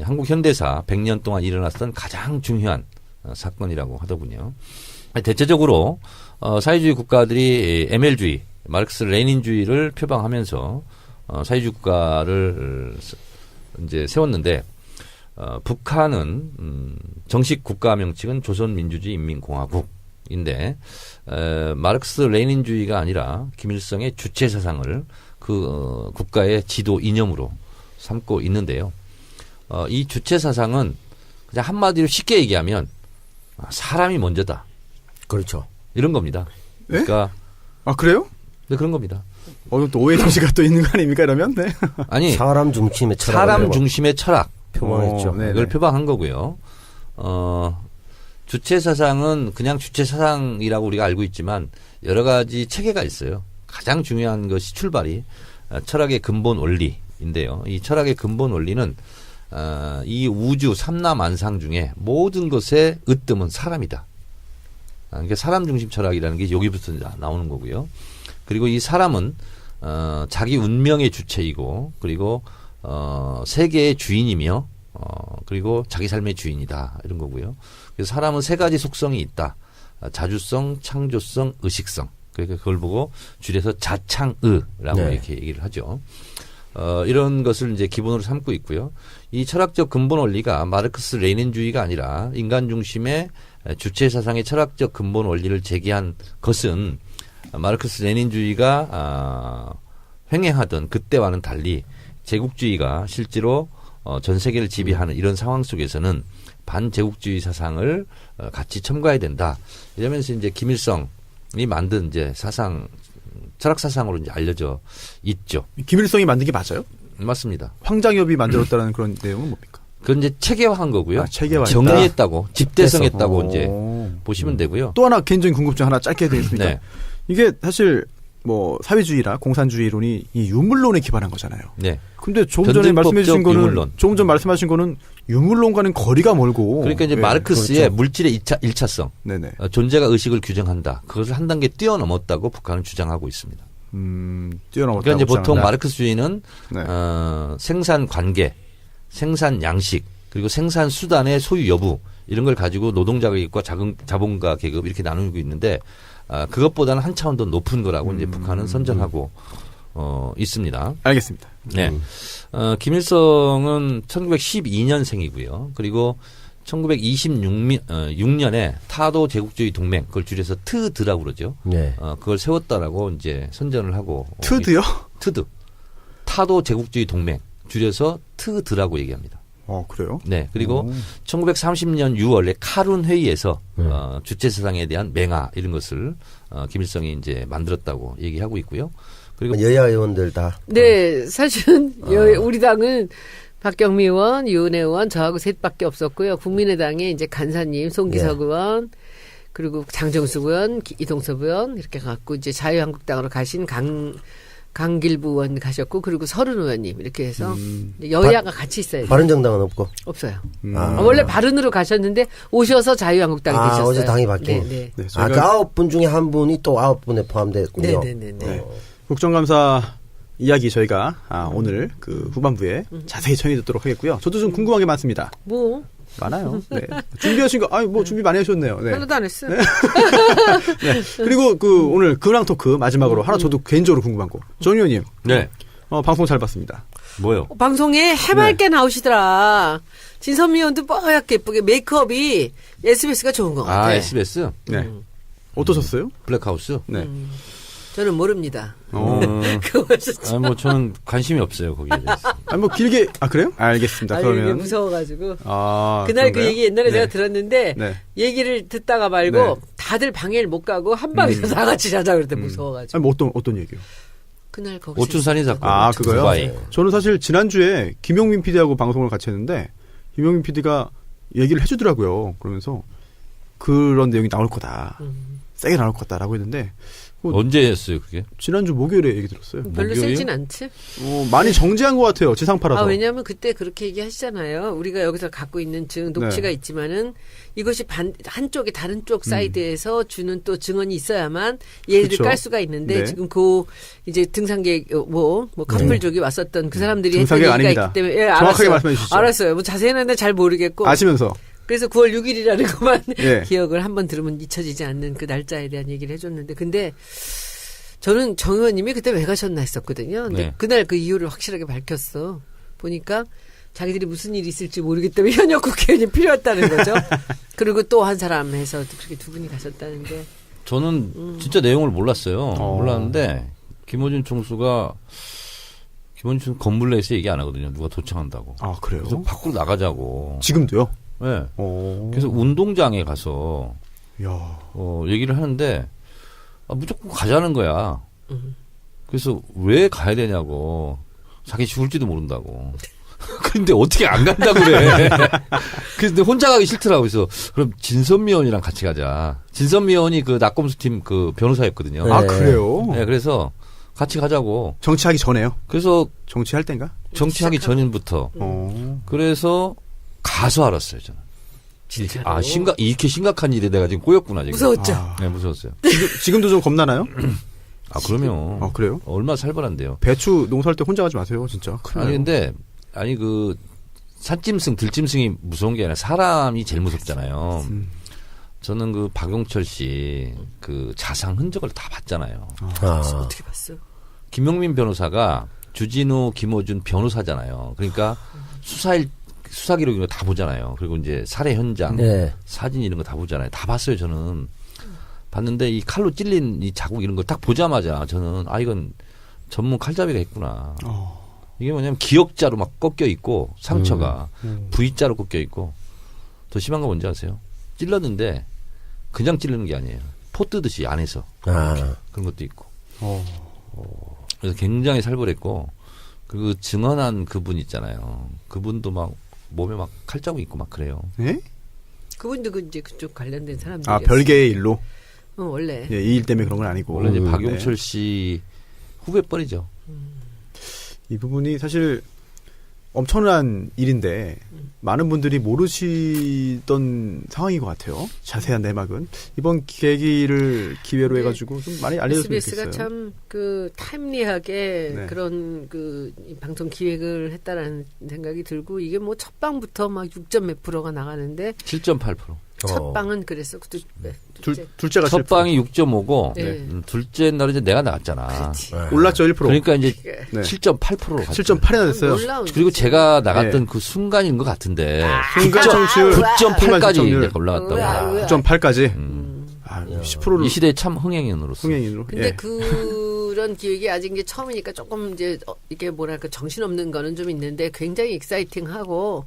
한국 현대사 100년 동안 일어났던 가장 중요한 사건이라고 하더군요. 대체적으로 사회주의 국가들이 ML주의, 마르크스 레닌주의를 표방하면서 사회주의 국가를 이제 세웠는데 북한은 정식 국가 명칭은 조선민주주의 인민공화국인데 마르크스 레닌주의가 아니라 김일성의 주체 사상을 그 국가의 지도 이념으로 삼고 있는데요. 이 주체 사상은 그냥 한마디로 쉽게 얘기하면 사람이 먼저다. 그렇죠. 이런 겁니다. 네? 그러니까 아, 그래요? 네, 그런 겁니다. 또 오해 소지가 또 있는 거 아닙니까, 이러면? 네. 아니 사람 중심의 철학. 사람 중심의 철학 표방했죠. 네. 이걸 표방한 거고요. 주체 사상은 그냥 주체 사상이라고 우리가 알고 있지만 여러 가지 체계가 있어요. 가장 중요한 것이 출발이 철학의 근본 원리인데요. 이 철학의 근본 원리는 이 우주 삼라만상 중에 모든 것의 으뜸은 사람이다. 그러니까 사람 중심 철학이라는 게 여기부터 나오는 거고요. 그리고 이 사람은 자기 운명의 주체이고 그리고 세계의 주인이며 그리고 자기 삶의 주인이다 이런 거고요. 그래서 사람은 세 가지 속성이 있다. 자주성, 창조성, 의식성. 그러니까 그걸 보고 줄여서 자창의라고 네. 이렇게 얘기를 하죠. 이런 것을 이제 기본으로 삼고 있고요. 이 철학적 근본 원리가 마르크스 레닌주의가 아니라 인간 중심의 주체 사상의 철학적 근본 원리를 제기한 것은 마르크스 레닌주의가 횡행하던 그때와는 달리 제국주의가 실제로 전 세계를 지배하는 이런 상황 속에서는 반제국주의 사상을 같이 첨가해야 된다. 이러면서 이제 김일성이 만든 이제 사상, 철학 사상으로 이제 알려져 있죠. 김일성이 만든 게 맞아요? 맞습니다. 황장엽이 만들었다는 그런 내용은 뭡니까? 그건 이제 체계화한 거고요. 체계화했다. 정리했다고, 집대성했다고 집대성. 이제 오. 보시면 되고요. 또 하나 개인적인 궁금증 하나 짧게 드리겠습니다. 네. 이게 사실 뭐 사회주의라 공산주의론이 이 유물론에 기반한 거잖아요. 네. 근데 조금 전에 변증법적 말씀해 주신 거는 유물론. 조금 전 말씀하신 거는 유물론과는 거리가 멀고 그러니까 이제 예, 마르크스의 그렇죠. 물질의 일차성, 네네. 존재가 의식을 규정한다. 그것을 한 단계 뛰어넘었다고 북한은 주장하고 있습니다. 뛰어넘었다. 그러니까 이제 보통 마르크스주의는 네. 생산 관계, 생산 양식, 그리고 생산 수단의 소유 여부 이런 걸 가지고 노동자 계급과 자본가 계급 이렇게 나누고 있는데 그것보다는 한 차원 더 높은 거라고 이제 북한은 선전하고 있습니다. 알겠습니다. 네. 김일성은 1912년생이고요. 그리고 1926년에 타도 제국주의 동맹, 그걸 줄여서 트드라고 그러죠. 네. 그걸 세웠다라고 이제 선전을 하고. 트드요? 트드. 타도 제국주의 동맹, 줄여서 트드라고 얘기합니다. 그래요? 네. 그리고 1930년 6월에 카룬 회의에서 주체 사상에 대한 맹화 이런 것을 김일성이 이제 만들었다고 얘기하고 있고요. 그리고 여야 의원들 다. 네, 사실은 우리 당은 박경미 의원, 유은혜 의원 저하고 셋밖에 없었고요. 국민의당에 이제 간사님, 송기석 의원, 그리고 장정숙 의원, 이동섭 의원 이렇게 갖고 이제 자유한국당으로 가신 강길부 의원 가셨고 그리고 서른 의원님 이렇게 해서 여야가 같이 있어야 돼요. 바른정당은 없고. 없어요. 아. 원래 바른으로 가셨는데 오셔서 자유한국당에 계셨어요. 어제 당이 바뀐. 네, 네. 네, 그 9분 중에 한 분이 또 9분에 포함됐군요. 네, 네, 네. 국정감사 이야기 저희가 오늘 그 후반부에 자세히 청해 듣도록 하겠고요. 저도 좀 궁금한 게 많습니다. 뭐 많아요. 네. 준비하신 거, 뭐 준비 많이 하셨네요. 네. 하나도 안 했어요. 네. 그리고 오늘 근황 토크 마지막으로 하나 저도 개인적으로 궁금한 거. 정 의원님. 네. 방송 잘 봤습니다. 뭐요? 방송에 해맑게 나오시더라. 진선미 의원도 뽀얗게 예쁘게 메이크업이 SBS가 좋은 것 같아요. SBS? 네. 어떠셨어요? 블랙하우스? 네. 저는 모릅니다. 아, 뭐 저는 관심이 없어요 거기에 대해서. 뭐 길게 그래요? 알겠습니다. 아니, 이게 그러면 무서워가지고. 그날 그날 그 얘기 옛날에 제가 들었는데 네. 얘기를 듣다가 말고 네. 다들 방해를 못 가고 한 방에서 다 같이 자자 그랬더니 무서워가지고. 뭐 어떤 얘기요? 그날 거기서 오춘산이 사건. 그거요? 두바이. 저는 사실 지난주에 김용민 PD하고 방송을 같이 했는데 김용민 PD가 얘기를 해주더라고요. 그러면서 그런 내용이 나올 거다. 세게 나올 거다라고 했는데 언제 했어요 그게? 지난주 목요일에 얘기 들었어요. 별로 목요일? 세진 않지? 많이 정지한 것 같아요. 지상파라서. 왜냐하면 그때 그렇게 얘기하시잖아요. 우리가 여기서 갖고 있는 녹취가 네. 있지만은 이것이 한쪽에 다른 쪽 사이드에서 주는 또 증언이 있어야만 얘를 그쵸. 깔 수가 있는데 네. 지금 이제 등산객 커플족이 왔었던 그 사람들이 했던 등산객 얘기가 아닙니다. 있기 때문에 정확하게 알았어요. 말씀해 주시죠. 알았어요. 뭐 자세히는 잘 모르겠고 아시면서. 그래서 9월 6일이라는 것만 예. 기억을 한번 들으면 잊혀지지 않는 그 날짜에 대한 얘기를 해줬는데 근데 저는 정 의원님이 그때 왜 가셨나 했었거든요. 근데 네. 그날 그 이유를 확실하게 밝혔어. 보니까 자기들이 무슨 일이 있을지 모르기 때문에 현역 국회의원이 필요했다는 거죠. 그리고 또 한 사람 해서 그렇게 두 분이 가셨다는데. 저는 진짜 내용을 몰랐어요. 몰랐는데 김어준 총수가 건물 내에서 얘기 안 하거든요. 누가 도청한다고. 그래요? 그래서 밖으로 나가자고. 지금도요? 네. 그래서 운동장에 가서 야. 얘기를 하는데 무조건 가자는 거야. 그래서 왜 가야 되냐고. 자기 죽을지도 모른다고. 근데 어떻게 안 간다고 그래. 근데 혼자 가기 싫더라고. 그래서 그럼 진선미 의원이랑 같이 가자. 진선미 의원이 그 낙검수 팀 그 변호사였거든요. 아, 그래요? 네, 그래서 같이 가자고. 정치하기 전에요? 그래서 정치할 땐가? 정치하기 전부터. 그래서 가서 알았어요, 저는. 진짜로? 아, 이렇게 심각한 일에 내가 지금 꼬였구나, 지금. 무서웠죠. 네, 무서웠어요. 지금도 좀 겁나나요? 아, 그러면. 아, 그래요? 얼마나 살벌한데요. 배추 농사할 때 혼자 가지 마세요, 진짜. 큰일 아니, 나요. 근데, 그, 산짐승, 들짐승이 무서운 게 아니라 사람이 제일 무섭잖아요. 저는 그 박용철 씨 그 자상 흔적을 다 봤잖아요. 어떻게 봤어? 김용민 변호사가 주진우, 김호준 변호사잖아요. 그러니까 수사 기록 이런 거 다 보잖아요. 그리고 이제 살해 현장, 네. 사진 이런 거 다 보잖아요. 다 봤어요, 저는. 봤는데 이 칼로 찔린 이 자국 이런 걸 딱 보자마자 저는 이건 전문 칼잡이가 있구나. 이게 뭐냐면 기역자로 막 꺾여 있고 상처가 V자로 꺾여 있고 더 심한 거 뭔지 아세요? 찔렀는데 그냥 찌르는 게 아니에요. 포 뜨듯이 안에서 그런 것도 있고. 그래서 굉장히 살벌했고 그리고 증언한 그분 있잖아요. 그분도 막 몸에 막 칼자국 있고 막 그래요. 네? 그분도 그 이제 그쪽 관련된 사람들. 아, 별개의 일로? 원래. 예, 이 일 때문에 그런 건 아니고. 원래 이제 네. 박용철 씨 후배뻘이죠. 이 부분이 사실 엄청난 일인데 많은 분들이 모르시던 상황인 것 같아요. 자세한 내막은 이번 계기를 기회로 해가지고 좀 많이 알려줬으면 SBS가 좋겠어요. 참 그 타임리하게 네. 그런 이 방송 기획을 했다라는 생각이 들고 이게 뭐 첫 방부터 막 6점 몇 프로가 나가는데 7.8%. 첫 방은 그랬어. 둘째가 첫 방이 6.5고 네. 둘째 날은 이제 내가 나갔잖아. 올랐죠 1%. 그러니까 이제 네. 7.8%로 갔죠. 7.8이나 됐어요. 놀라운 그리고 제가 나갔던 네. 그 순간인 것 같은데 순간 청취율 9.8까지 시청률. 이제 올라갔다고. 9.8까지. 아, 10%를 이 시대의 참 흥행인으로서. 흥행인으로. 근데 예. 그런 기획이 아직 이제 처음이니까 조금 이제 이게 뭐랄까 정신없는 거는 좀 있는데 굉장히 익사이팅하고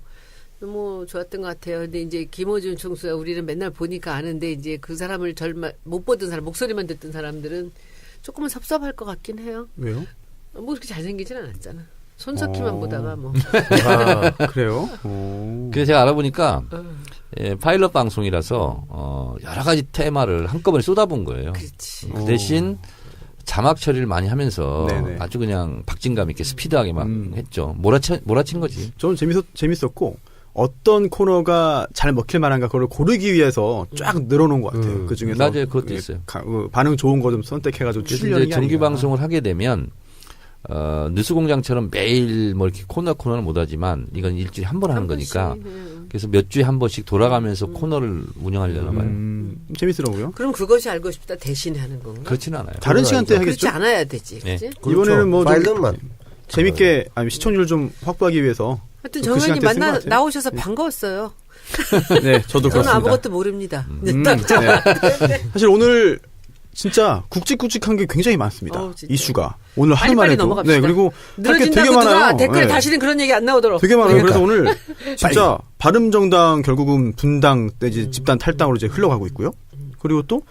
너무 좋았던 것 같아요. 근데 이제 김호준 총수가 우리는 맨날 보니까 아는데 이제 그 사람을 못 보던 사람, 목소리만 듣던 사람들은 조금은 섭섭할 것 같긴 해요. 왜요? 뭐 그렇게 잘생기진 않았잖아. 손석희만 보다가 뭐. 아, 그래요? 그래서 제가 알아보니까 파일럿 방송이라서 여러 가지 테마를 한꺼번에 쏟아본 거예요. 그렇지. 그 대신 자막 처리를 많이 하면서 네네. 아주 그냥 박진감 있게 스피드하게 막 했죠. 몰아친 거지. 저는 재밌었고 어떤 코너가 잘 먹힐 만한가 그걸 고르기 위해서 쫙 늘어놓은 것 같아요. 그 중에서 맞아요. 그것도 있어요. 반응 좋은 거 좀 선택해가지고 그래서 출연이 이제 정규 아닌가. 방송을 하게 되면 뉴스공장처럼 매일 뭐 이렇게 코너는 못하지만 이건 일주일에 한 번 하는 거니까 그래서 몇 주에 한 번씩 돌아가면서 코너를 운영하려나 봐요. 재밌더라고요. 그럼 그것이 알고 싶다 대신에 하는 건가? 그렇지는 않아요. 다른 시간대 그렇지 하겠죠. 않아야 되지. 네. 그치? 이번에는 뭐 좀 파일럿만. 재밌게 아니 시청률 좀 확보하기 위해서 하여튼 그 정 의원님 시간대 쓴것 같아요. 나오셔서 반가웠어요. 네, 저도 저는 그렇습니다. 아무것도 모릅니다. 네. 사실 오늘 진짜 굵직굵직한 게 굉장히 많습니다. 진짜. 이슈가 오늘 하루만 빨리빨리 해도 넘어갑시다. 네 그리고 할 게 늘어진다고 되게 누가 많아요. 댓글에 네. 다시는 그런 얘기 안 나오도록. 되게 많아요. 그러니까. 그래서 오늘 진짜 바른정당 결국은 분당 내지 집단 탈당으로 이제 흘러가고 있고요. 그리고 또